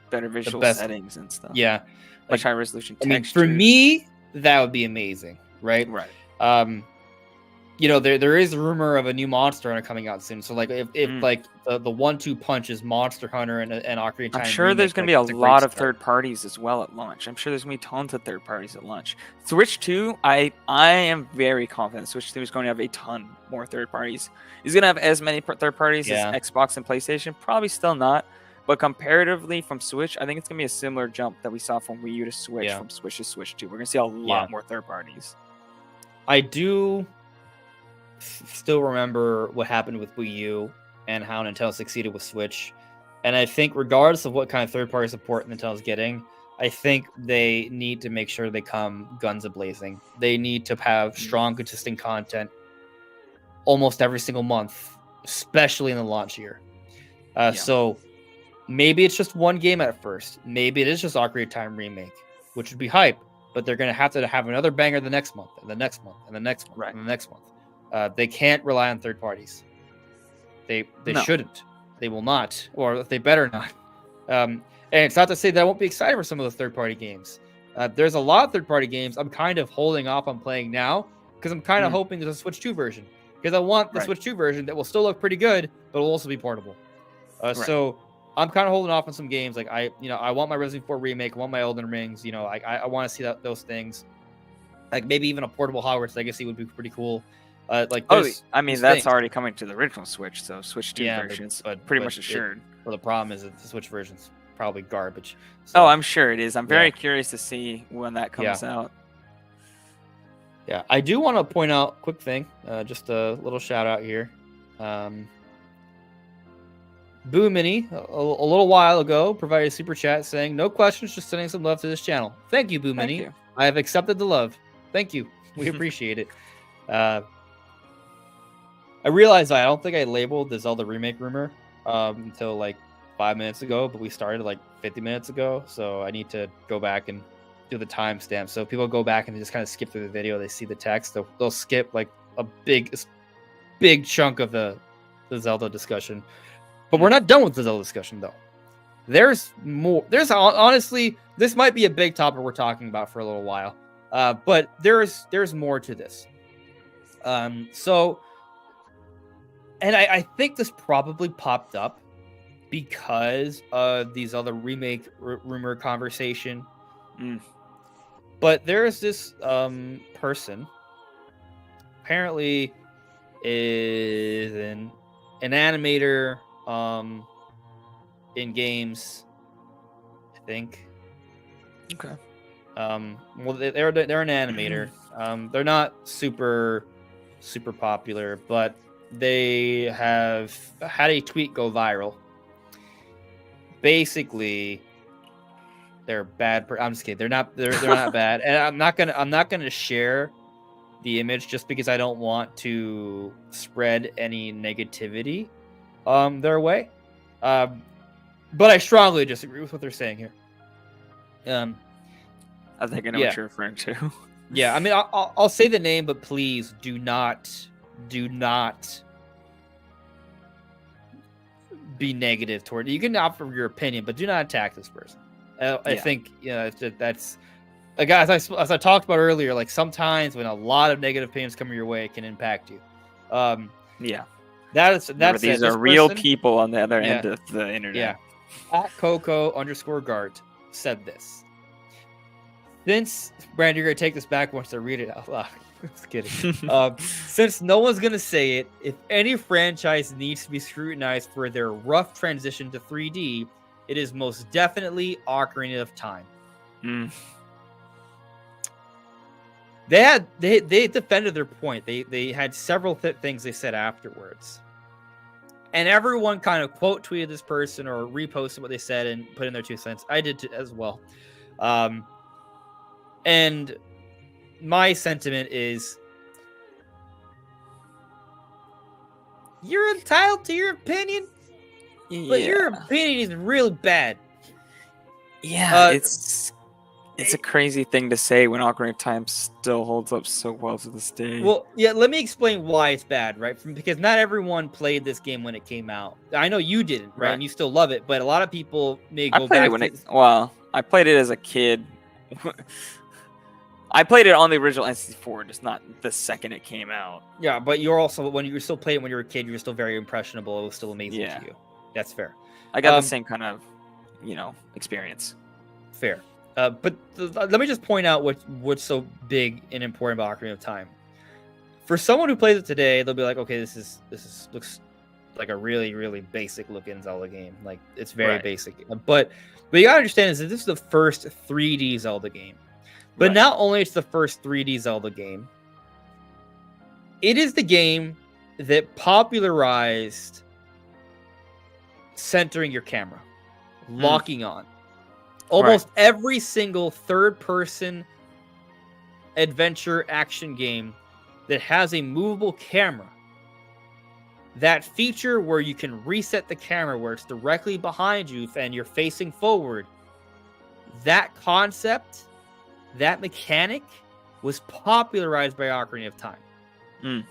better visual settings and stuff. Yeah, much high resolution I textures. mean, for me, that would be amazing, right? Right. There is a rumor of a new Monster Hunter coming out soon. So like if like the 1-2 punch is Monster Hunter and Ocarina of Time I'm sure remake, there's going to like, be a it's great lot of start. third parties as well at launch. I'm sure there's going to be tons of third parties at launch. Switch 2, I am very confident Switch 2 is going to have a ton more third parties. Is going to have as many third parties as Xbox and PlayStation? Probably still not. But comparatively from Switch, I think it's going to be a similar jump that we saw from Wii U to Switch, from Switch to Switch 2. We're going to see a lot more third parties. I do still remember what happened with Wii U and how Nintendo succeeded with Switch. And I think regardless of what kind of third-party support Nintendo's getting, I think they need to make sure they come guns a-blazing. They need to have strong, consistent content almost every single month, especially in the launch year. So maybe it's just one game at first. Maybe it is just Ocarina of Time Remake, which would be hype. But they're going to have another banger the next month, and the next month, and the next month, and the next month. They can't rely on third parties. They shouldn't. They will not, or they better not. And it's not to say that I won't be excited for some of the third-party games. There's a lot of third-party games I'm kind of holding off on playing now because I'm kind of hoping there's a Switch 2 version. Because I want the Switch 2 version that will still look pretty good, but will also be portable. So I'm kind of holding off on some games. Like I want my Resident Evil 4 remake. I want my Elden Rings. I want to see those things. Like maybe even a portable Hogwarts Legacy would be pretty cool. That's already coming to the original Switch, so Switch 2 versions, but pretty much assured. Well, the problem is that the Switch version's probably garbage. So, I'm sure it is. I'm very curious to see when that comes out. Yeah, I do want to point out, quick thing, just a little shout out here. Boo Mini, a little while ago, provided a super chat saying, "No questions, just sending some love to this channel." Thank you, Boo Mini. I have accepted the love. Thank you. We appreciate it. I realized I don't think I labeled the Zelda remake rumor until like 5 minutes ago, but we started like 50 minutes ago, so I need to go back and do the timestamp. So if people go back and just kind of skip through the video, they see the text, they'll skip like a big chunk of the Zelda discussion. But we're not done with the Zelda discussion, though. There's more. Honestly, this might be a big topic we're talking about for a little while. But there's more to this. And I think this probably popped up because of these other remake rumor conversation. But there's this person, apparently is an animator in games, I think. Okay. Well, they're an animator. They're not super popular, but they have had a tweet go viral. Basically, they're bad. I'm just kidding. They're not bad, and I'm not gonna share the image just because I don't want to spread any negativity their way. But I strongly disagree with what they're saying here. I think I know what you're referring to. Yeah, I mean, I'll say the name, but please do not be negative toward it. You can offer your opinion, but do not attack this person. I think that's as I talked about earlier. Like sometimes when a lot of negative opinions come your way, it can impact you. These are real people on the other end of the internet. Yeah. At Coco_Gart said this. Since, Brandon, you're going to take this back once I read it out loud. Just kidding. Since no one's going to say it, if any franchise needs to be scrutinized for their rough transition to 3D, it is most definitely Ocarina of Time. They defended their point. They had several things they said afterwards. And everyone kind of quote tweeted this person or reposted what they said and put in their 2 cents. I did as well. And my sentiment is, you're entitled to your opinion, but your opinion is really bad. Yeah, it's a crazy thing to say when Ocarina of Time still holds up so well to this day. Well, yeah, let me explain why it's bad, right? Because not everyone played this game when it came out. I know you didn't, right? And you still love it, but a lot of people may go back. I played it as a kid. I played it on the original N64, just not the second it came out. Yeah, but you're also when you were still playing when you were a kid, you were still very impressionable. It was still amazing Yeah. to you. That's fair. I got the same kind of, experience. Fair. But let me just point out what's so big and important about Ocarina of Time. For someone who plays it today, they'll be like, okay, this looks like a really, really basic looking Zelda game. Like it's very basic. But you gotta understand is that this is the first 3D Zelda game. But not only it's the first 3D Zelda game, it is the game that popularized centering your camera, locking on. Almost every single third-person adventure action game that has a movable camera, that feature where you can reset the camera where it's directly behind you and you're facing forward, that concept, that mechanic was popularized by Ocarina of Time.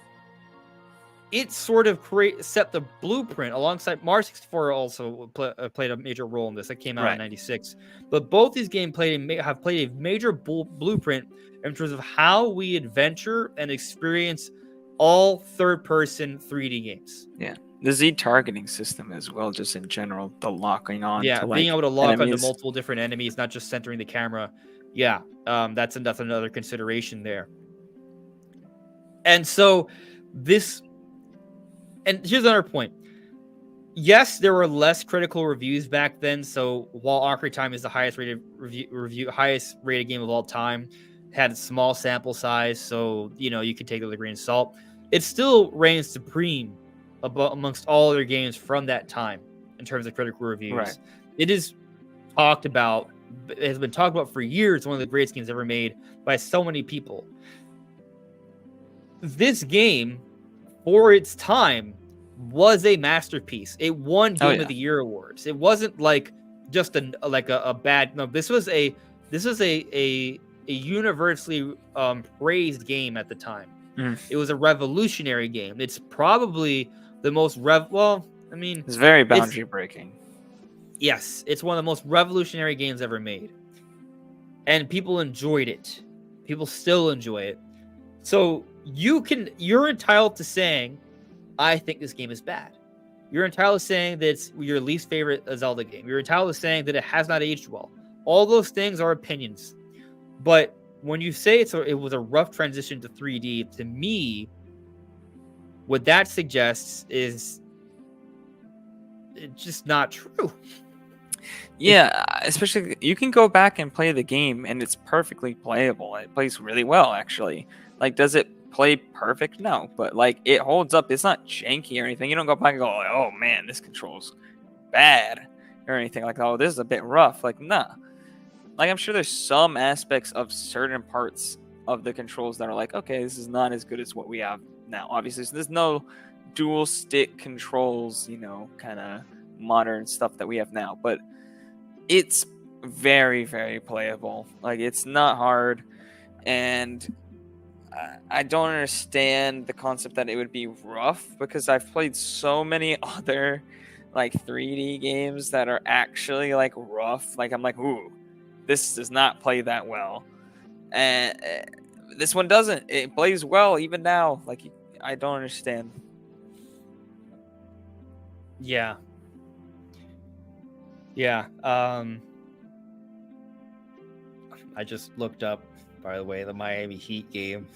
It sort of set the blueprint alongside Mario 64 also played a major role in this. It came out in 96. But both these games have played a major blueprint in terms of how we adventure and experience all third-person 3D games. Yeah. The Z targeting system as well, just in general, the locking on to being able to lock enemies. onto multiple different enemies, not just centering the camera. Yeah, that's another consideration there. And so and here's another point. Yes, there were less critical reviews back then. So while Ocarina of Time is the highest rated game of all time, had a small sample size, so you can take it with a grain of salt. It still reigns supreme amongst all other games from that time in terms of critical reviews. It is talked about. It has been talked about for years. One of the greatest games ever made by so many people. This game, for its time, was a masterpiece. It won Game of the Year awards. It wasn't like just a bad. No, this was a universally praised game at the time. It was a revolutionary game. It's probably the most it's very boundary breaking. Yes, it's one of the most revolutionary games ever made, and people enjoyed it. People still enjoy it. So you're entitled to saying, I think this game is bad. You're entitled to saying that it's your least favorite Zelda game. You're entitled to saying that it has not aged well. All those things are opinions. But when you say it was a rough transition to 3D, to me, what that suggests is it's just not true. Yeah, especially you can go back and play the game and it's perfectly playable. It plays really well, actually. Like, does it play perfect? No, but it holds up. It's not janky or anything. You don't go back and go, oh man, this controls bad or anything like, oh, this is a bit rough. Nah. I'm sure there's some aspects of certain parts of the controls that are okay, this is not as good as what we have now. Obviously, so there's no dual stick controls, kind of modern stuff that we have now, but it's very, very playable. It's not hard, and I don't understand the concept that it would be rough, because I've played so many other 3D games that are actually rough. I'm ooh, this does not play that well, and this one doesn't. It plays well even now. I don't understand. Yeah. I just looked up, by the way, the Miami Heat game.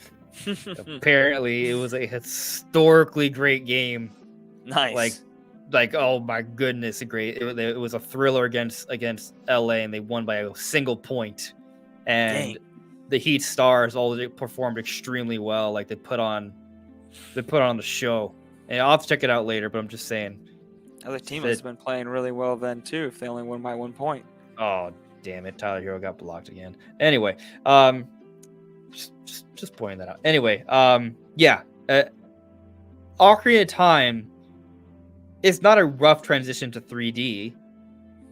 Apparently, it was a historically great game. Nice. Oh my goodness, great! It was a thriller against LA, and they won by a single point. And the Heat stars all performed extremely well. They put on the show. And I'll have to check it out later. But I'm just saying, other team has been playing really well then too. If they only won by 1 point. Oh damn it! Tyler Hero got blocked again. Anyway, just pointing that out. Anyway, Ocarina of Time is not a rough transition to 3D.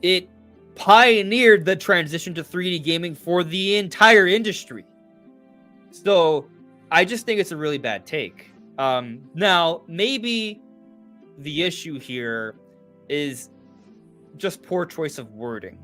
It pioneered the transition to 3D gaming for the entire industry. So I just think it's a really bad take. Now, maybe the issue here is just poor choice of wording.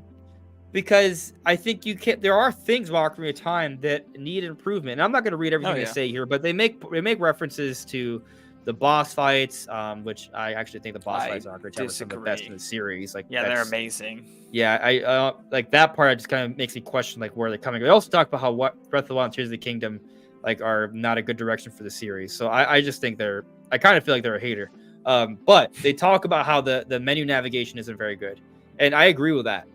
because I think you can't. There are things about Ocarina of Time that need improvement, and I'm not going to read Oh everything they yeah. say here, but they make references to the boss fights, which I actually think the boss I fights in Ocarina of Time are some of the best in disagree. the series. Like Yeah, they're that's amazing. yeah, I like that part. Just kind of makes me question like where they're coming. They also talk about how what Breath of the Wild and Tears of the Kingdom like are not a good direction for the series. So I just think they're. I kind of feel like they're a hater. But they talk about how the menu navigation isn't very good, and I agree with that.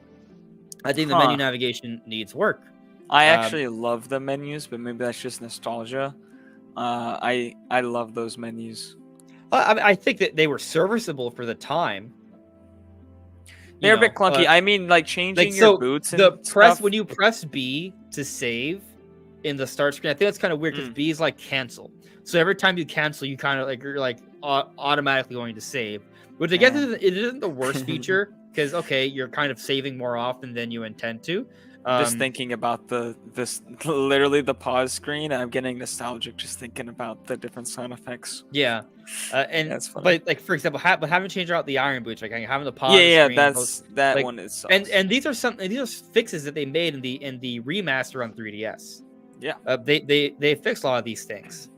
I think the menu Huh. navigation needs work. I Um, actually love the menus, but maybe that's just nostalgia. I love those menus. I think that they were serviceable for the time. You They're a bit know, clunky. I mean, like like changing your so boots the and press stuff. when you press B to save in the start screen. I think that's kind of weird because Mm. B is like cancel. So every time you cancel, you kind of like you're like automatically going to save, which I guess Man. it isn't the worst feature because okay, you're kind of saving more often than you intend to. I'm just Um, thinking about this literally the pause screen, and I'm getting nostalgic just thinking about the different sound effects. Yeah, and That's funny. but like for example, but having changed out the iron boots, like having the Yeah, pause yeah, screen, that's that like one is sauce. and these are these are fixes that they made in the remaster on 3DS. Yeah. They fixed a lot of these things,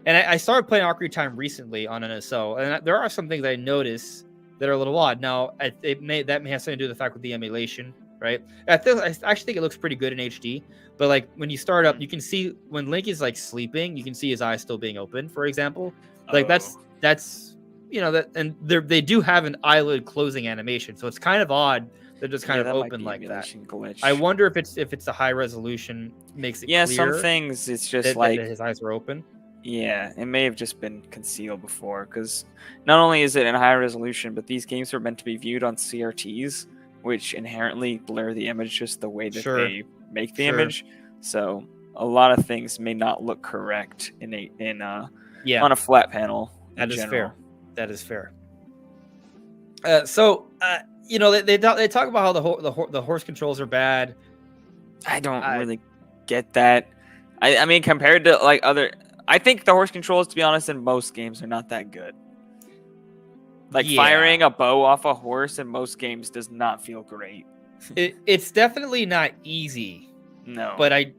and I started playing Ocarina of Time recently on NSO, and there are some things I notice that are a little odd. Now, that may have something to do with the fact with the emulation, right? I actually think it looks pretty good in HD, but like when you start up, Mm. you can see when Link is like sleeping, you can see his eyes still being open, for example. Like Oh. that's you know that, and they do have an eyelid closing animation, so it's kind of odd they're just kind Yeah, of that might open be like that. emulation I glitch. wonder if it's the high resolution makes it Yeah, some clear things it's just that like his eyes are open. yeah, it may have just been concealed before because not only is it in high resolution, but these games are meant to be viewed on CRTs, which inherently blur the image just the way that Sure, they make the sure. image. So a lot of things may not look correct Yeah, on a flat panel in that is fair. general. That is fair. So you know, they talk about how the horse controls are bad. I don't I really get that. I mean, compared to like other, I think the horse controls, to be honest, in most games are not that good. Like yeah, firing a bow off a horse in most games does not feel great. it's definitely not easy. No. But I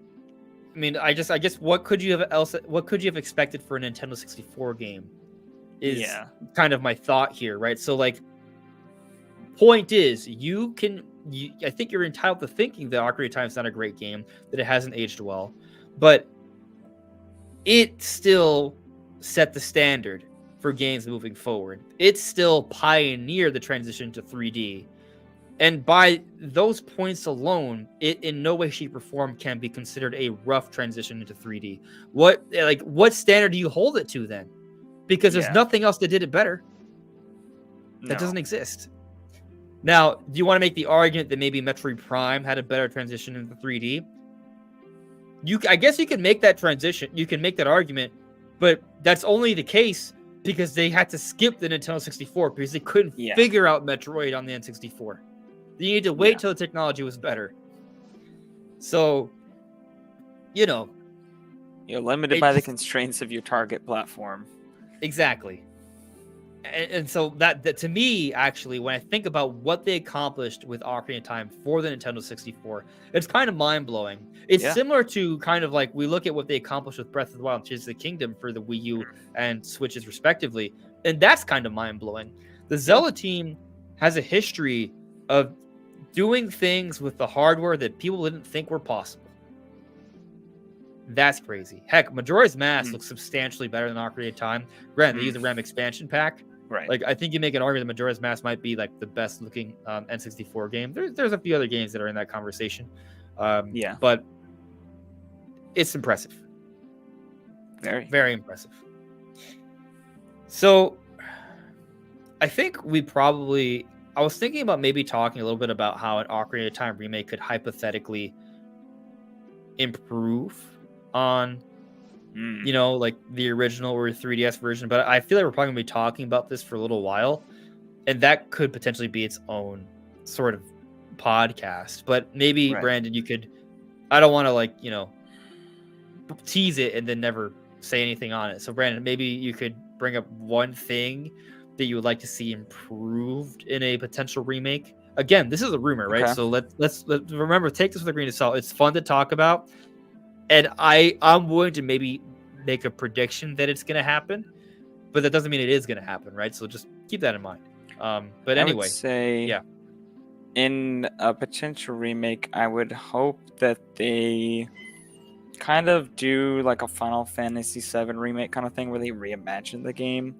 mean, I guess what could you have expected for a Nintendo 64 game is Yeah. kind of my thought here, right? So like, point is, I think you're entitled to thinking that Ocarina of Time is not a great game, that it hasn't aged well, but it still set the standard for games moving forward. It still pioneered the transition to 3D. And by those points alone, it in no way, shape, or form can be considered a rough transition into 3D. What standard do you hold it to then? Because there's Yeah. nothing else that did it better. That No. doesn't exist. Now, do you want to make the argument that maybe Metroid Prime had a better transition into 3D? I guess you can make that transition. You can make that argument, but that's only the case because they had to skip the Nintendo 64 because they couldn't Yeah. figure out Metroid on the N64. You need to wait Yeah. till the technology was better. So, you know, You're limited by the constraints of your target platform. exactly. And so that to me, actually, when I think about what they accomplished with Ocarina of Time for the Nintendo 64, it's kind of mind blowing. It's Yeah. similar to kind of like we look at what they accomplished with Breath of the Wild and Tears of the Kingdom for the Wii U and Switches respectively, and that's kind of mind blowing. The Zelda team has a history of doing things with the hardware that people didn't think were possible. That's crazy. Heck, Majora's Mask looks substantially better than Ocarina of Time. Granted, they use the RAM expansion pack. Right. Like, I think you make an argument that Majora's Mask might be like the best looking N64 game. There's a few other games that are in that conversation. But it's impressive. Very. Very impressive. So I think I was thinking about maybe talking a little bit about how an Ocarina of Time remake could hypothetically improve on you know, like the original or 3DS version, but I feel like we're probably gonna be talking about this for a little while, and that could potentially be its own sort of podcast. But maybe Brandon, you could. I don't want to like tease it and then never say anything on it. So Brandon, maybe you could bring up one thing that you would like to see improved in a potential remake Again, this is a rumor, right? Okay. So let's remember, take this with a grain of salt. It's fun to talk about, and I'm willing to maybe make a prediction that it's going to happen, but that doesn't mean it is going to happen, right? So just keep that in mind. But I would anyway, say yeah. in a potential remake, I would hope that they kind of do like a Final Fantasy VII remake kind of thing where they reimagine the game.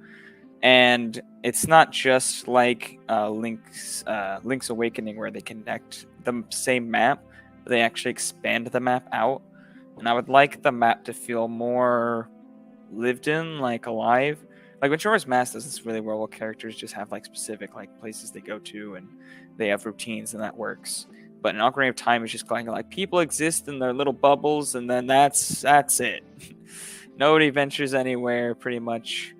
And it's not just like Link's Awakening where they connect the same map, but they actually expand the map out. And I would like the map to feel more lived in, like alive. Like Majora's Mask does this really well. Characters just have like specific like places they go to, and they have routines, and that works. But in Ocarina of Time, it's just kind of like people exist in their little bubbles, and then that's it. Nobody ventures anywhere, pretty much.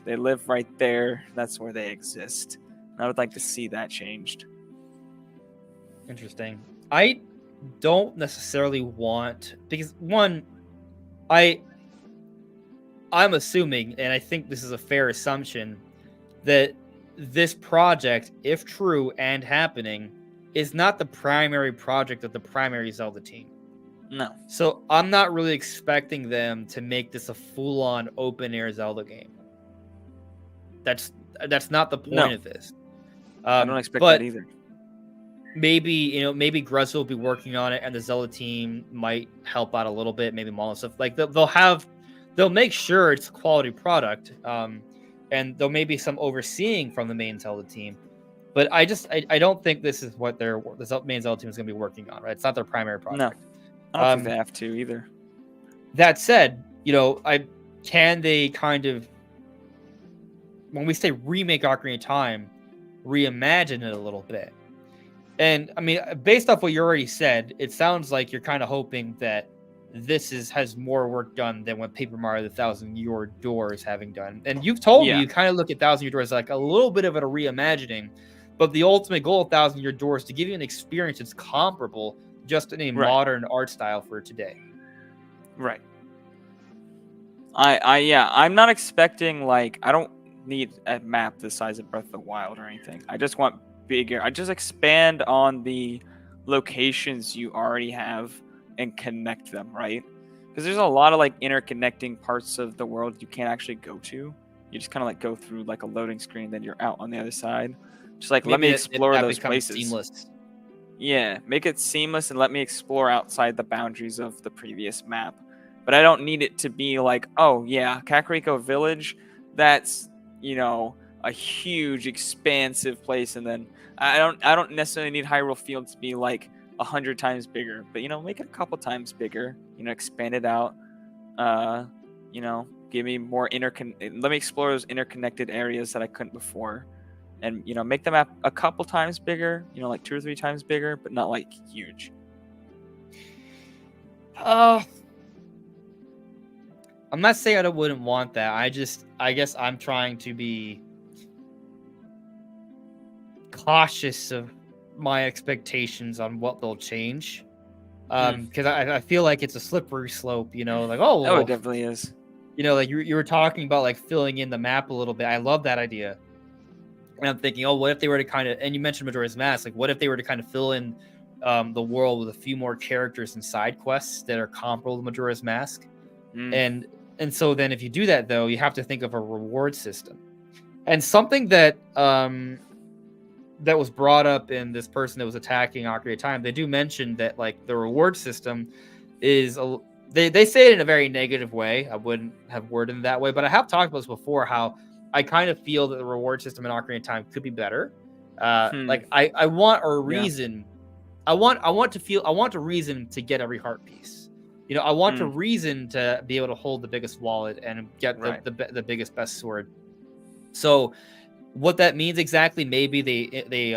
They live right there. That's where they exist. And I would like to see that changed. Interesting. I don't necessarily want, because one, I'm assuming, and I think this is a fair assumption, that this project, if true and happening, is not the primary project of the primary Zelda team. No. So I'm not really expecting them to make this a full-on open-air Zelda game. That's not the point of this. I don't expect that either. Maybe Grezzo will be working on it, and the Zelda team might help out a little bit. Maybe Mall and stuff like they'll make sure it's a quality product, and there'll maybe some overseeing from the main Zelda team. But I don't think this is what the main Zelda team is going to be working on. Right? It's not their primary project. No, I don't think they have to either. That said, can they kind of, when we say remake Ocarina of Time, reimagine it a little bit? And I mean, based off what you already said, it sounds like you're kind of hoping that this has more work done than what Paper Mario: The Thousand Year Door is having done. And you've told me you kind of look at Thousand Year Door as like a little bit of a reimagining, but the ultimate goal of Thousand Year Door is to give you an experience that's comparable, just in a modern art style for today. Right. I'm not expecting, like, I don't need a map the size of Breath of the Wild or anything. I just want bigger. I just expand on the locations you already have and connect them, right? Because there's a lot of like interconnecting parts of the world you can't actually go to. You just kind of like go through like a loading screen, then you're out on the other side. Just like, let me explore those places. Seamless. Yeah, make it seamless and let me explore outside the boundaries of the previous map. But I don't need it to be like, oh yeah, Kakariko Village, that's, a huge expansive place, and then I don't necessarily need Hyrule Field to be like 100 times bigger, but make it a couple times bigger, expand it out, give me more let me explore those interconnected areas that I couldn't before, and make the map a couple times bigger, like 2 or 3 times bigger, but not like huge. I'm not saying I wouldn't want that. I guess I'm trying to be cautious of my expectations on what they'll change. Because I feel like it's a slippery slope, like, it definitely is. Like you were talking about like filling in the map a little bit. I love that idea. And I'm thinking, what if they were to kind of, and you mentioned Majora's Mask, like what if they were to kind of fill in the world with a few more characters and side quests that are comparable to Majora's Mask? And so then if you do that, though, you have to think of a reward system. And something that that was brought up in this person that was attacking Ocarina of Time, they do mention that like the reward system is they say it in a very negative way. I wouldn't have worded it that way, but I have talked about this before, how I kind of feel that the reward system in Ocarina of Time could be better. Like I want a reason. Yeah. I want a reason to get every heart piece. I want a reason to be able to hold the biggest wallet and get the biggest, best sword. So what that means exactly, maybe they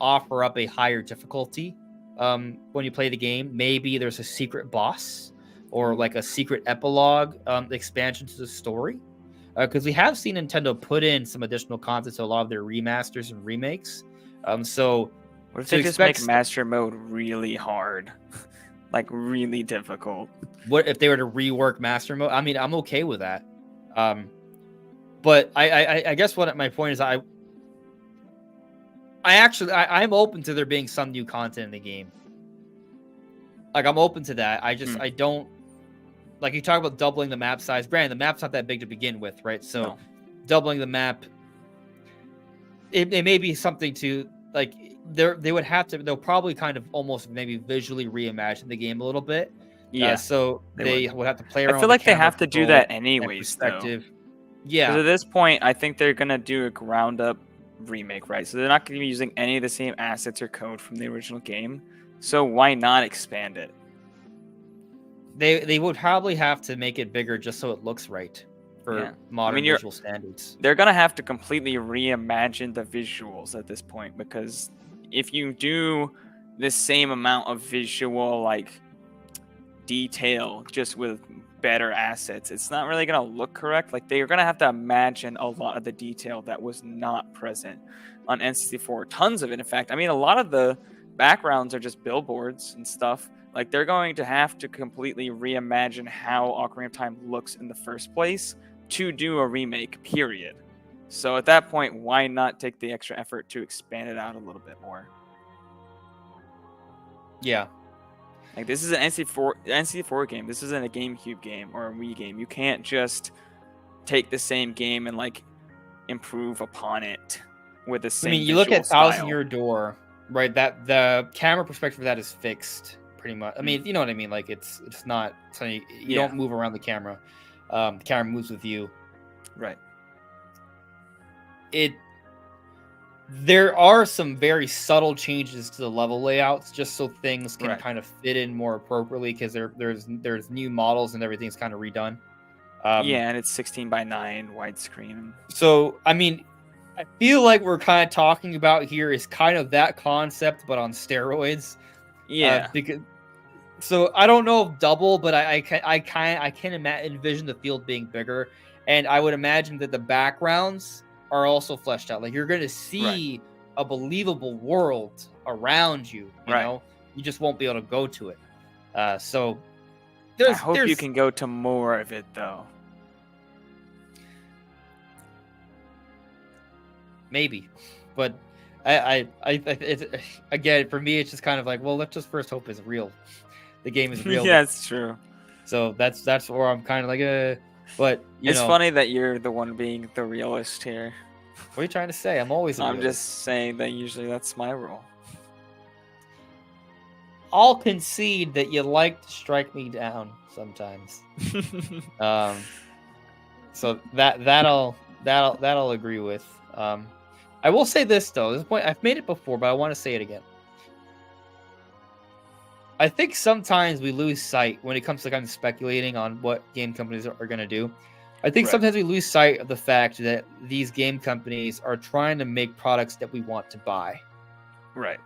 offer up a higher difficulty when you play the game. Maybe there's a secret boss or like a secret epilogue expansion to the story. Because we have seen Nintendo put in some additional content to a lot of their remasters and remakes. So what if they just make Master Mode really hard? Like really difficult. What if they were to rework Master Mode? I mean, I'm okay with that. But I guess what my point is, I'm open to there being some new content in the game. Like, I'm open to that. I don't like, you talk about doubling the map size. Granted, the map's not that big to begin with, right? So No. doubling the map, it may be something to like. They'll probably kind of almost maybe visually reimagine the game a little bit. Yeah, so they would have to play around I feel with like the they camera have to do control that and anyways, though. perspective. Because Yeah, at this point, I think they're gonna do a ground up remake, right? So they're not gonna be using any of the same assets or code from the original game. So why not expand it? they would probably have to make it bigger just so it looks right for Yeah. modern you're- visual standards. They're gonna have to completely reimagine the visuals at this point, because if you do the same amount of visual like detail just with better assets, it's not really gonna look correct. Like, they're gonna have to imagine a lot of the detail that was not present on N64. Tons of it, in fact. I mean, a lot of the backgrounds are just billboards and stuff. Like, they're going to have to completely reimagine how Ocarina of Time looks in the first place to do a remake, period. So at that point, why not take the extra effort to expand it out a little bit more? Yeah, Like, this is an NC4 game. This isn't a GameCube game or a Wii game. You can't just take the same game and like improve upon it with the same. I mean, you look at style. Thousand Year Door, right? That the camera perspective of that is fixed pretty much. I mean, you know what I mean? Like, it's not something you don't move around the camera. The camera moves with you. Right. There are some very subtle changes to the level layouts just so things can kind of fit in more appropriately, because there's new models and everything's kind of redone. Yeah, and it's 16:9 widescreen. So, I mean, I feel like we're kind of talking about here is kind of that concept, but on steroids. Yeah. So I don't know if double, but I can envision the field being bigger, and I would imagine that the backgrounds are also fleshed out. Like, you're going to see a believable world around you. You know, you just won't be able to go to it. So I hope you can go to more of it, though. Maybe, but again, for me, it's just kind of like, well, let's just first hope it's real. The game is real. Yeah, it's true. So that's where I'm kind of like, but it's funny that you're the one being the realist here. What are you trying to say? I'm always a realist. Just saying that usually that's my role. I'll concede that you like to strike me down sometimes. So that'll agree with. I will say this though. This point, I've made it before, but I want to say it again. I think sometimes we lose sight when it comes to kind of speculating on what game companies are going to do. I think sometimes we lose sight of the fact that these game companies are trying to make products that we want to buy. Right.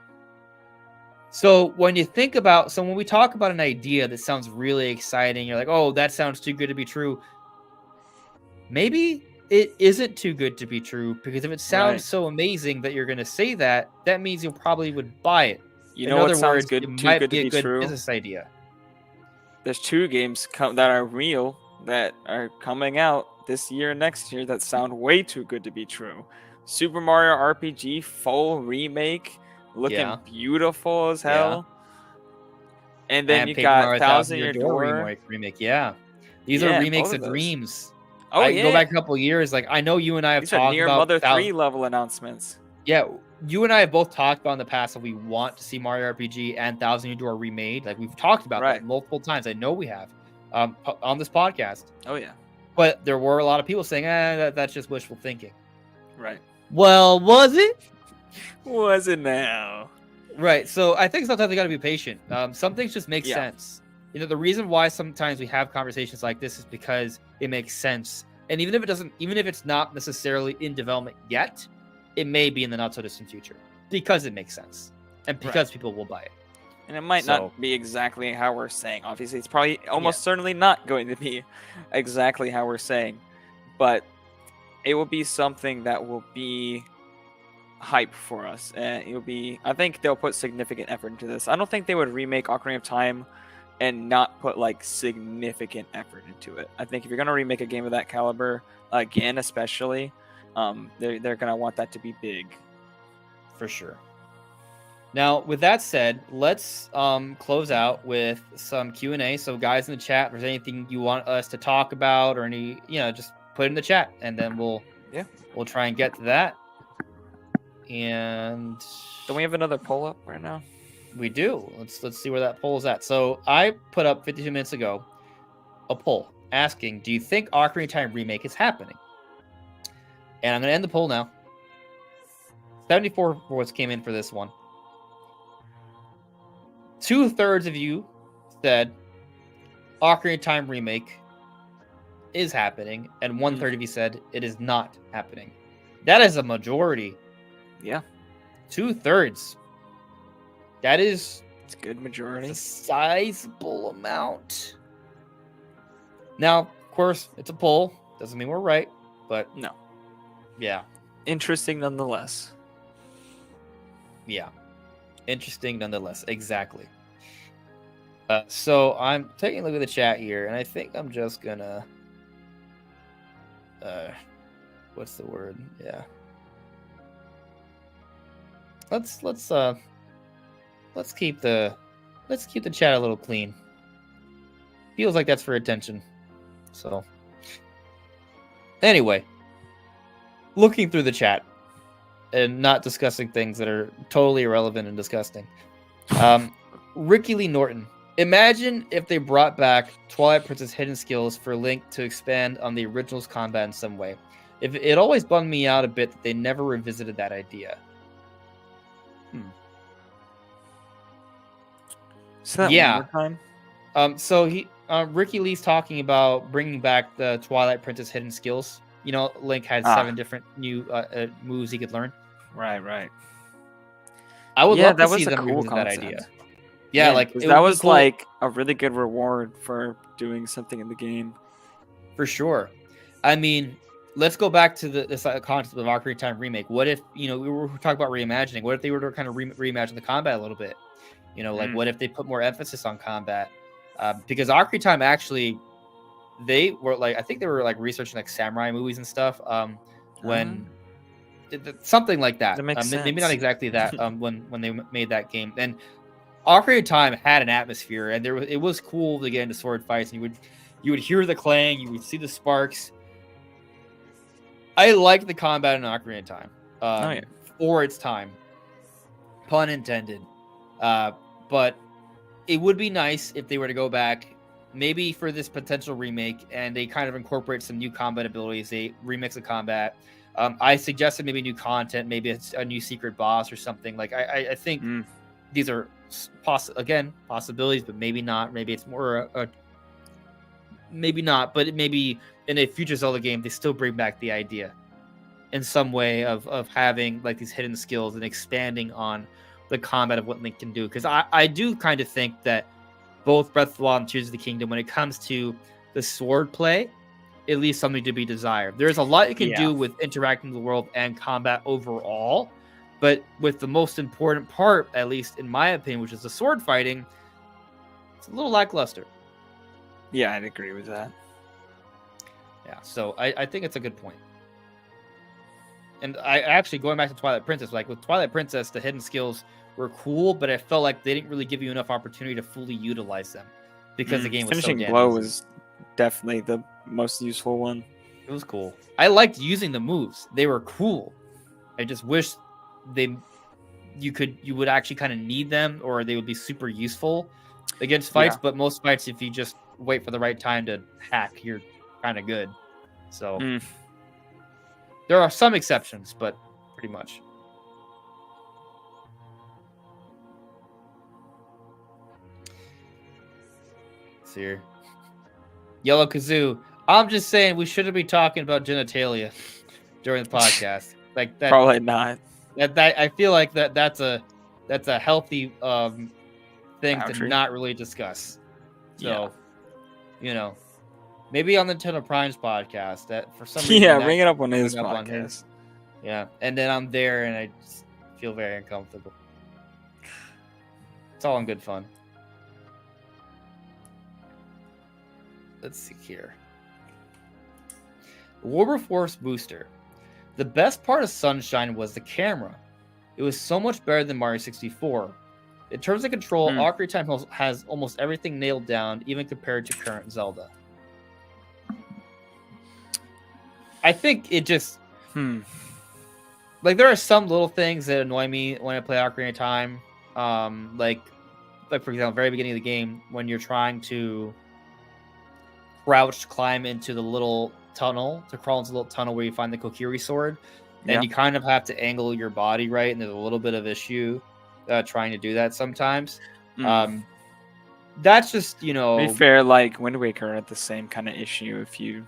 So when we talk about an idea that sounds really exciting, you're like, oh, that sounds too good to be true. Maybe it isn't too good to be true, because if it sounds so amazing that you're going to say that, that means you probably would buy it. You know what sounds good? It Too might good be to a be good true. business idea. There's 2 games that are real that are coming out this year and next year that sound way too good to be true. Super Mario RPG full remake, looking beautiful as hell. And then you got Paper Thousand Year Door remake. Yeah, these are remakes of those. dreams. Oh, I go back a couple of years. Like, I know you and I have These are talked near about Mother 3 level announcements. Yeah, you and I have both talked about in the past that we want to see Mario RPG and Thousand Year Door remade. Like, we've talked about that multiple times. I know we have on this podcast. Oh yeah. But there were a lot of people saying, that's just wishful thinking. Right. Well, was it? Was it now? Right. So I think sometimes we got to be patient. Some things just make sense. You know, the reason why sometimes we have conversations like this is because it makes sense. And even if it's not necessarily in development yet, it may be in the not so distant future, because it makes sense and because people will buy it. And it might not be exactly how we're saying. Obviously, it's probably almost certainly not going to be exactly how we're saying, but it will be something that will be hype for us. And it'll be, I think they'll put significant effort into this. I don't think they would remake Ocarina of Time and not put like significant effort into it. I think if you're going to remake a game of that caliber, again, especially, they're going to want that to be big. For sure. Now, with that said, let's close out with some Q&A. So, guys in the chat, if there's anything you want us to talk about or any, just put it in the chat, and then we'll try and get to that. And don't we have another poll up right now? We do. Let's see where that poll is at. So, I put up 52 minutes ago a poll asking, do you think Ocarina Time Remake is happening? And I'm going to end the poll now. 74 votes came in for this one. 2/3 of you said Ocarina Time Remake is happening, and 1/3 of you said it is not happening. That is a majority. Yeah. 2/3. That is... It's a good majority. A sizable amount. Now, of course, it's a poll. Doesn't mean we're right, but... No. Yeah. Interesting nonetheless. Yeah. Interesting nonetheless. Exactly. So I'm taking a look at the chat here, and I think I'm just gonna what's the word? Yeah. Let's keep the chat a little clean. Feels like that's for attention. So anyway, looking through the chat and not discussing things that are totally irrelevant and disgusting. Ricky Lee Norton. Imagine if they brought back Twilight Princess hidden skills for Link to expand on the original's combat in some way. If it always bummed me out a bit that they never revisited that idea. So that yeah. one more time? So Ricky Lee's talking about bringing back the Twilight Princess hidden skills. You know, Link had 7 different new moves he could learn. Right. I would love to see a them cool revisit that concept. idea. Yeah, like that was cool. Like a really good reward for doing something in the game. For sure. I mean, let's go back to this concept of Ocarina Time Remake. What if, we were talking about reimagining? What if they were to kind of reimagine the combat a little bit? What if they put more emphasis on combat? Because Ocarina Time actually, they were I think they were researching samurai movies and stuff. When something like that. That makes sense. Maybe not exactly that. When they made that game, and Ocarina of Time had an atmosphere, and it was cool to get into sword fights, and you would hear the clang, you would see the sparks. I like the combat in Ocarina of Time for its time, pun intended. But it would be nice if they were to go back, maybe for this potential remake, and they kind of incorporate some new combat abilities. They remix the combat. I suggested maybe new content, maybe it's a new secret boss or something. I think these are possibilities, but maybe not. Maybe it's more maybe not, but maybe in a future Zelda game they still bring back the idea in some way of having these hidden skills and expanding on the combat of what Link can do. Because I do kind of think that both Breath of the Wild and Tears of the Kingdom, when it comes to the sword play, it leaves something to be desired. There's a lot you can do with interacting with the world and combat overall. But with the most important part, at least in my opinion, which is the sword fighting, it's a little lackluster. Yeah, I'd agree with that. Yeah, so I think it's a good point. And I actually, going back to Twilight Princess, with Twilight Princess, the hidden skills were cool, but I felt like they didn't really give you enough opportunity to fully utilize them because the game was Finishing so damn blow easy. was definitely the most useful one. It was cool. I liked using the moves. They were cool. I just wish you would actually kind of need them, or they would be super useful against fights. But most fights, if you just wait for the right time to hack, you're kind of good. So there are some exceptions, but pretty much. Let's see here. Yellow Kazoo. I'm just saying we shouldn't be talking about genitalia during the podcast. That Probably not. That I feel like that's a healthy thing to not really discuss. So, maybe on the Nintendo Prime's podcast, that for some reason bring it up on his podcast. Yeah, and then I'm there and I just feel very uncomfortable. It's all in good fun. Let's see here. Wilberforce Booster. The best part of Sunshine was the camera. It was so much better than Mario 64. In terms of control, Ocarina of Time has almost everything nailed down, even compared to current Zelda. I think it just like there are some little things that annoy me when I play Ocarina of Time. Like for example, very beginning of the game when you're trying to crouch climb into the little tunnel to crawl into the little tunnel where you find the Kokiri sword, and you kind of have to angle your body right, and there's a little bit of issue trying to do that sometimes. That's just To be fair, like Wind Waker had the same kind of issue if you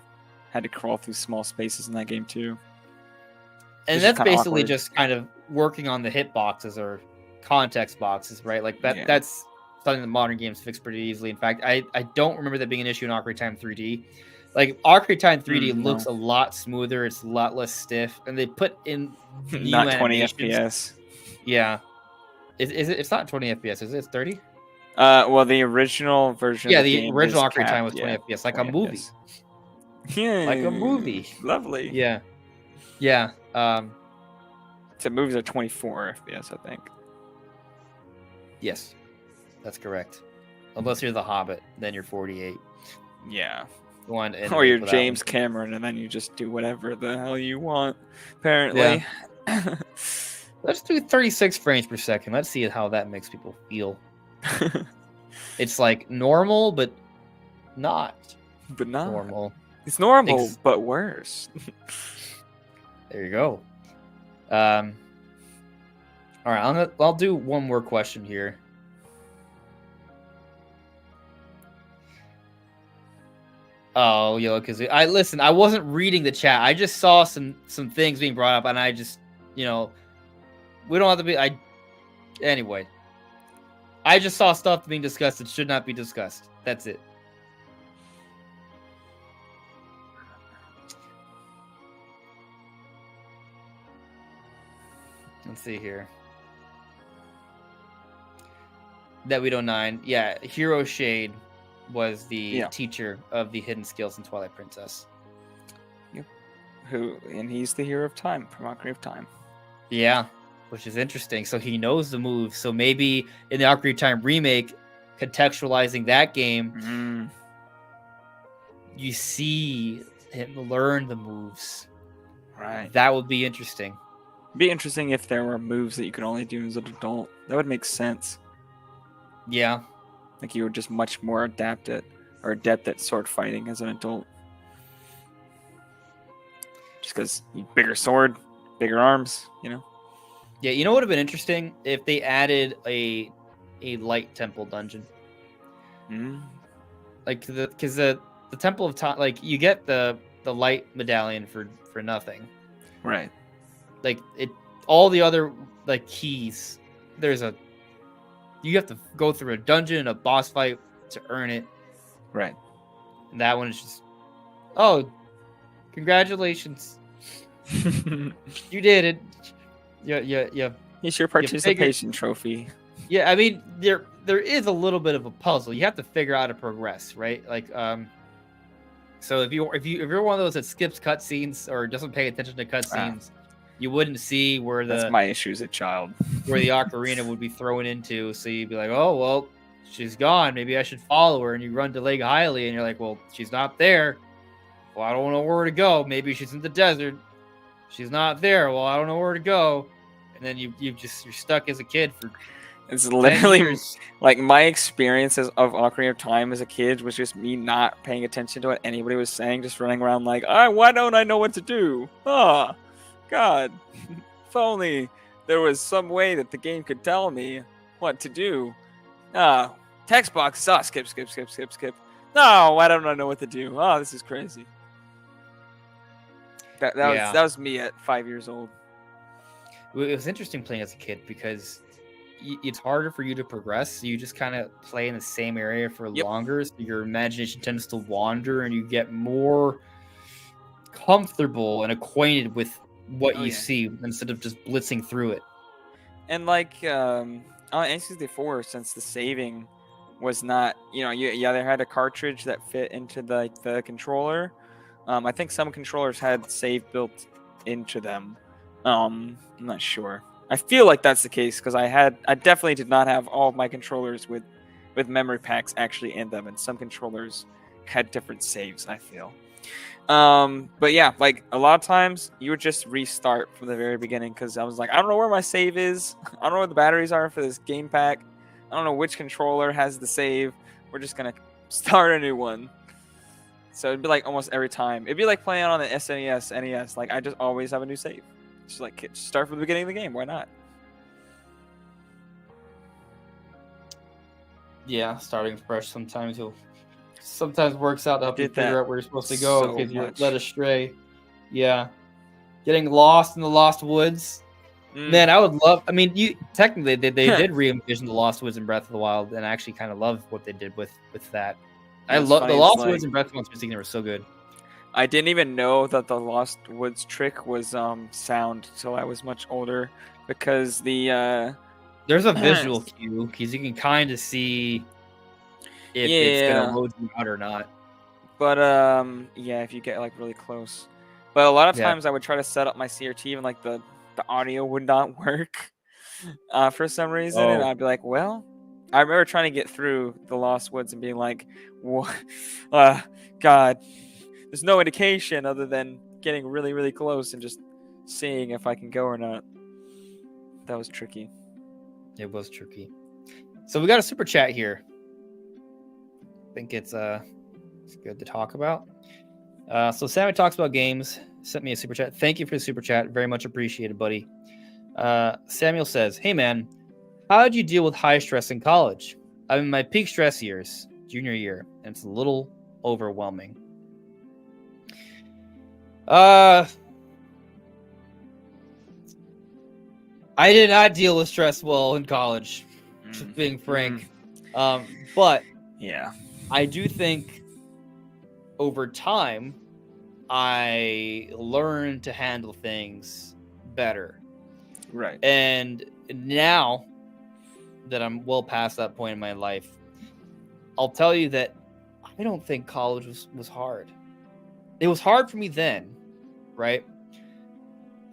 had to crawl through small spaces in that game too. And that's basically just kind of working on the hitboxes or context boxes, right? Like that's something that modern games fix pretty easily. In fact, I don't remember that being an issue in Ocarina of Time 3D. Like Ocarina of Time 3D looks a lot smoother, it's a lot less stiff, and they put in new not 20 animations. FPS. Yeah. Is it? It's not 20 FPS, is it? It's 30? Well, the original version of the game original Ocarina of Time was 20 FPS, like a movie. FPS. Yeah. Like a movie. Lovely. Yeah. Yeah. So movies are 24 FPS, I think. Yes. That's correct. Unless you're the Hobbit, then you're 48. Yeah. Or you're James Cameron, and then you just do whatever the hell you want, apparently. Yeah. Let's do 36 frames per second. Let's see how that makes people feel. It's like normal, but not. But not normal. It's normal, but worse. There you go. All right, I'll do one more question here. Oh, because I wasn't reading the chat. I just saw some things being brought up, and I just, we don't have to be. Anyway, I just saw stuff being discussed that should not be discussed. That's it. Let's see here. That we don't nine. Yeah, Hero Shade was the teacher of the hidden skills in Twilight Princess. Yep. And he's the hero of time from Ocarina of Time. Yeah, which is interesting. So he knows the moves. So maybe in the Ocarina of Time remake, contextualizing that game, you see him learn the moves. Right. That would be interesting. It'd be interesting if there were moves that you could only do as an adult. That would make sense. Yeah. Like you were just much more adept at sword fighting as an adult. Just because bigger sword, bigger arms, Yeah, you know what would have been interesting if they added a light temple dungeon. Like because the Temple of Time, like you get the light medallion for nothing. Right. Like all the other like keys, you have to go through a dungeon, a boss fight to earn it. Right. And that one is just, oh, congratulations. You did it. Yeah. It's your participation trophy. Yeah, I mean, there is a little bit of a puzzle. You have to figure out how to progress, right? Like, so if you're one of those that skips cutscenes or doesn't pay attention to cutscenes, you wouldn't see where that's my issue as a child. Where the ocarina would be thrown into. So you'd be like, oh well, she's gone. Maybe I should follow her. And you run to Lake Hylia, and you're like, well, she's not there. Well, I don't know where to go. Maybe she's in the desert. She's not there. Well, I don't know where to go. And then you're stuck as a kid for. It's literally like my experiences of Ocarina of Time as a kid was just me not paying attention to what anybody was saying, just running around like, why don't I know what to do? Oh, God. If only there was some way that the game could tell me what to do. Text box. Skip. No, why don't I know what to do? Oh, this is crazy. That was me at 5 years old. It was interesting playing as a kid because it's harder for you to progress. So you just kind of play in the same area for longer. So your imagination tends to wander and you get more comfortable and acquainted with what you see instead of just blitzing through it. And like on N64, since the saving was not, they had a cartridge that fit into the controller. I think some controllers had save built into them. I'm not sure. I feel like that's the case because I definitely did not have all of my controllers with memory packs actually in them, and some controllers had different saves, I feel. But yeah, like a lot of times you would just restart from the very beginning because I was like, I don't know where my save is. I don't know where the batteries are for this game pack. I don't know which controller has the save. We're just gonna start a new one. So it'd be like almost every time. It'd be like playing on the SNES, NES. Like I just always have a new save. Just like start from the beginning of the game. Why not? Yeah, starting fresh sometimes works out to help you Did that figure out where you're supposed to go so because you're much. led astray. Yeah, getting lost in the Lost Woods. Man, I would love. I mean, you technically they did re-envision the Lost Woods in Breath of the Wild, and I actually kind of love what they did with that. I What's love funny the is, Lost like, Woods in Breath of the Wild specifically were so good. I didn't even know that the Lost Woods trick was sound till I was much older because the There's a visual cue because you can kind of see if it's gonna yeah, load you out or not. but yeah, if you get like really close. But a lot of Yeah. times I would try to set up my CRT and like the audio would not work for some reason, and Oh, I'd be like, well, I remember trying to get through the Lost Woods and being like, what? God, there's no indication other than getting really, really close and just seeing if I can go or not. That was tricky. it was tricky. So we got a super chat here. I think it's good to talk about. So Sammy talks about games. Sent me a super chat. Thank you for the super chat. Very much appreciated, buddy. Samuel says, "Hey man, how did you deal with high stress in college? I'm in my peak stress years, junior year, and it's a little overwhelming." I did not deal with stress well in college, just being frank. But yeah, I do think over time I learned to handle things better. right. And now that I'm well past that point in my life, I'll tell you that I don't think college was hard. It was hard for me then, right?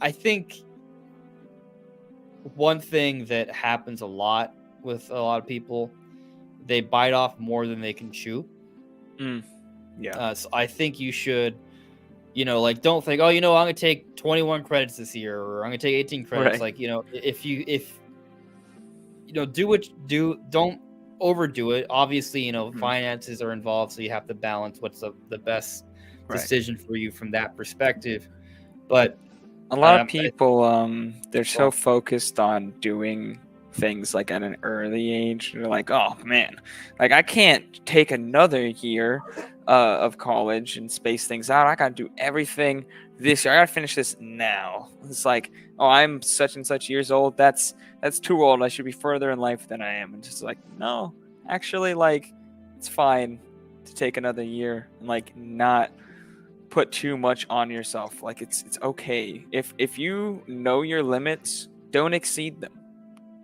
I think one thing that happens a lot with a lot of people, they bite off more than they can chew. Yeah, So I think you should, like, don't think, oh, I'm going to take 21 credits this year, or I'm going to take 18 credits. right. Like, if do what don't overdo it. Obviously, finances are involved, so you have to balance what's the best decision for you from that perspective. But A lot of people, they're so focused on doing things like at an early age. They're like, oh man, like I can't take another year of college and space things out. I gotta do everything this year. I gotta finish this now. It's like, oh, I'm such and such years old. That's too old. I should be further in life than I am. And just like, no, actually, like it's fine to take another year and like not put too much on yourself. Like it's okay if you know your limits, don't exceed them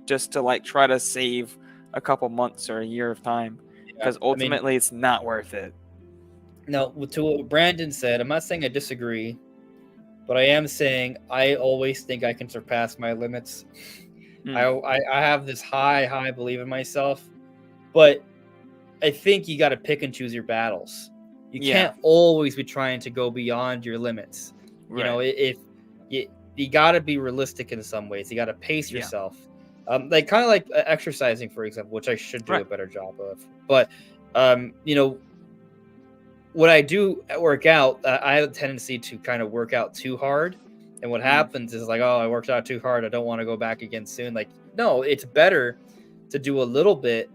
just to like try to save a couple months or a year of time, because ultimately it's not worth it. No, to what Brandon said, I'm not saying I disagree, but I am saying I always think I can surpass my limits. I have this high belief in myself, but I think you got to pick and choose your battles. You can't always be trying to go beyond your limits. If you got to be realistic in some ways. You got to pace yourself. Like kind of like exercising, for example, which I should do a better job of. But when I do work out, I have a tendency to kind of work out too hard. And what happens is like, oh, I worked out too hard. I don't want to go back again soon. Like, no, it's better to do a little bit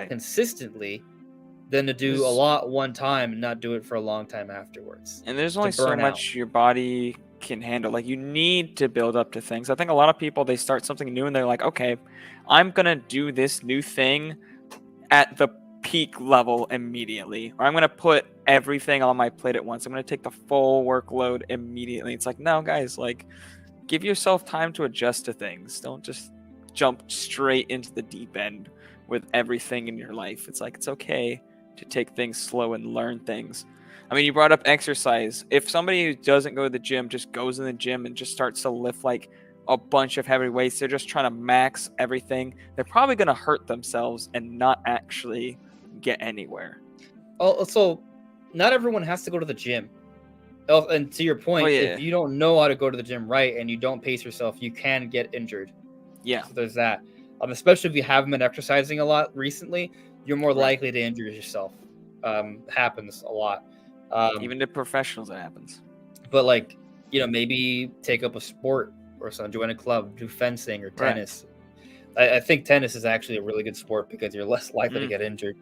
consistently than to do a lot one time and not do it for a long time afterwards. And there's only so much your body can handle. Like you need to build up to things. I think a lot of people, they start something new and they're like, okay, I'm gonna do this new thing at the peak level immediately, or I'm gonna put everything on my plate at once. I'm gonna take the full workload immediately. It's like, no, guys, like give yourself time to adjust to things. Don't just jump straight into the deep end with everything in your life. It's like, it's okay to take things slow and learn things. I mean, you brought up exercise. If somebody who doesn't go to the gym just goes in the gym and just starts to lift like a bunch of heavy weights. They're just trying to max everything. They're probably going to hurt themselves and not actually get anywhere. Also, not everyone has to go to the gym. Oh, and to your point, yeah. if you don't know how to go to the gym right and you don't pace yourself, you can get injured. Yeah. So there's that. Especially if you haven't been exercising a lot recently, you're more Right. likely to injure yourself. Happens a lot. Even to professionals, it happens. But like, maybe take up a sport or something, join a club, do fencing or tennis. I think tennis is actually a really good sport because you're less likely to get injured.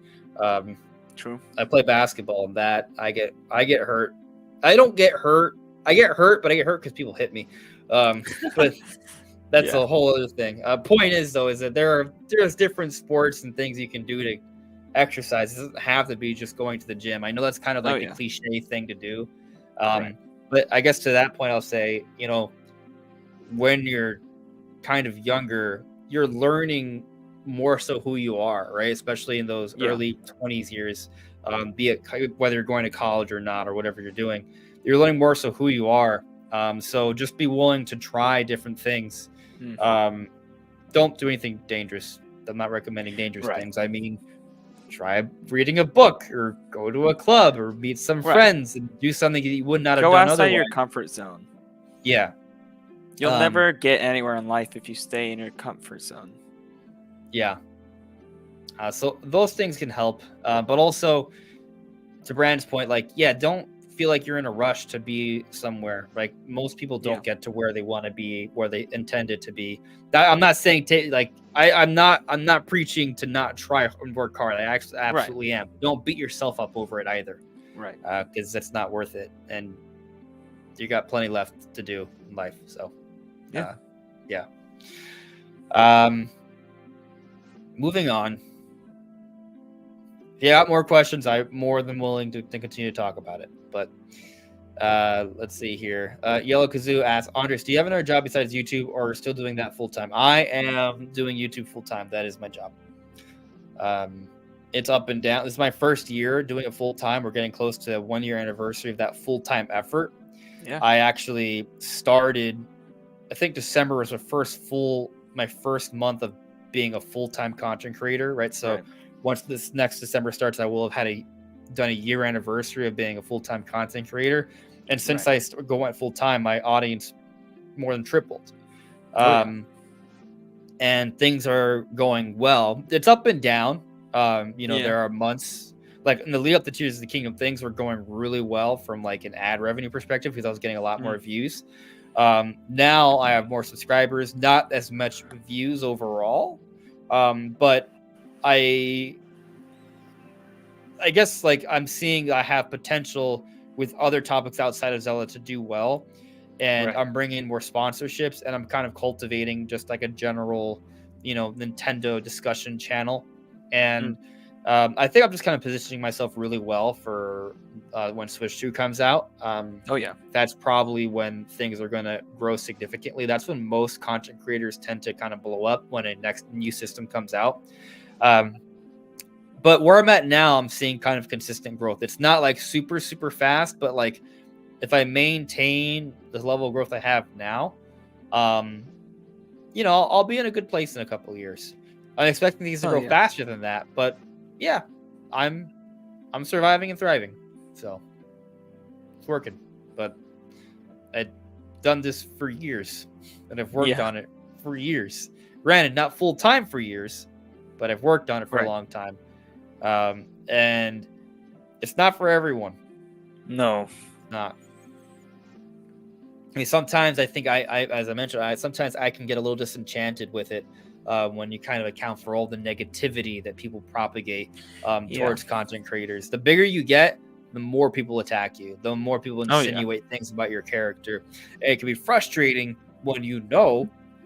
True. I play basketball and that I get hurt. I don't get hurt. I get hurt, but I get hurt because people hit me. But that's a whole other thing. Point is though, is that there's different sports and things you can do to exercise. It doesn't have to be just going to the gym. I know that's kind of like the cliche thing to do. But I guess to that point, I'll say, when you're kind of younger, you're learning more so who you are, right? Especially in those early 20s years, be it whether you're going to college or not, or whatever you're doing, you're learning more so who you are. So just be willing to try different things. Don't do anything dangerous. I'm not recommending dangerous things. I mean, try reading a book or go to a club or meet some friends and do something that you would not have done otherwise. Go outside your comfort zone. Yeah. You'll never get anywhere in life if you stay in your comfort zone. Yeah. So those things can help. But also, to Brandon's point, don't feel like you're in a rush to be somewhere. Like most people don't get to where they want to be, where they intended to be. I'm not saying I'm not preaching to not try and work hard. I actually absolutely am. Don't beat yourself up over it either. Right. Because that's not worth it, and you got plenty left to do in life. So yeah. Moving on. If you got more questions, I'm more than willing to continue to talk about it. But let's see here. Yellow Kazoo asks, Andres, do you have another job besides YouTube, or still doing that full time? I am doing YouTube full time. That is my job. It's up and down. This is my first year doing it full time. We're getting close to the 1 year anniversary of that full time effort. Yeah. I actually started, I think December was my first month of being a full time content creator, right? So once this next December starts, I will have done a year anniversary of being a full-time content creator. And since I went full-time, my audience more than tripled. And things are going well. It's up and down. There are months, like in the lead up to Tears of the Kingdom, things were going really well from like an ad revenue perspective because I was getting a lot more views. Now I have more subscribers, not as much views overall. But I guess I'm seeing I have potential with other topics outside of Zelda to do well, and I'm bringing in more sponsorships, and I'm kind of cultivating just like a general, Nintendo discussion channel, and I think I'm just kind of positioning myself really well for when Switch 2 comes out. That's probably when things are going to grow significantly. That's when most content creators tend to kind of blow up when a next new system comes out. But where I'm at now, I'm seeing kind of consistent growth. It's not like super, super fast, but like if I maintain the level of growth I have now, I'll be in a good place in a couple of years. I'm expecting these to grow faster than that, but yeah, I'm surviving and thriving, so it's working. But I've done this for years, and I've worked on it for years. Granted, not full time for years, but I've worked on it for a long time. And it's not for everyone. No, not. I mean, sometimes I think I as I mentioned, sometimes I can get a little disenchanted with it when you kind of account for all the negativity that people propagate towards content creators. The bigger you get, the more people attack you, the more people insinuate things about your character. And it can be frustrating when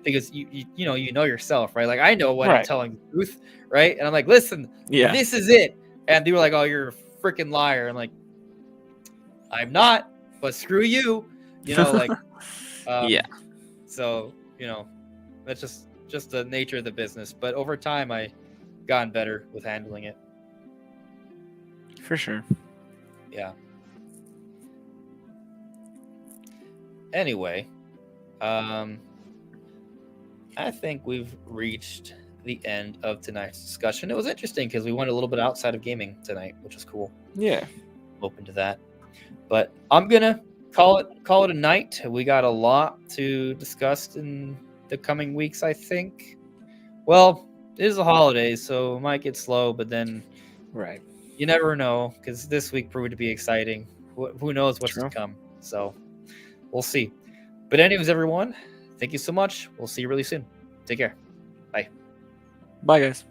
because you know yourself, right? Like I know when I'm telling the truth, right? And I'm like, listen, this is it. And they were like, oh, you're a freaking liar. I'm like, I'm not, but screw you. So, that's just the nature of the business. But over time, I gotten better with handling it. For sure. Yeah. Anyway, I think we've reached the end of tonight's discussion. It was interesting because we went a little bit outside of gaming tonight, which is cool. Yeah. Open to that. But I'm gonna call it a night. We got a lot to discuss in the coming weeks, I think. Well, it is the holidays, so it might get slow, but then Right. you never know because this week proved to be exciting. Who knows what's to True. come? So we'll see. But anyways, everyone, thank you so much. We'll see you really soon. Take care. Bye. Bye, guys.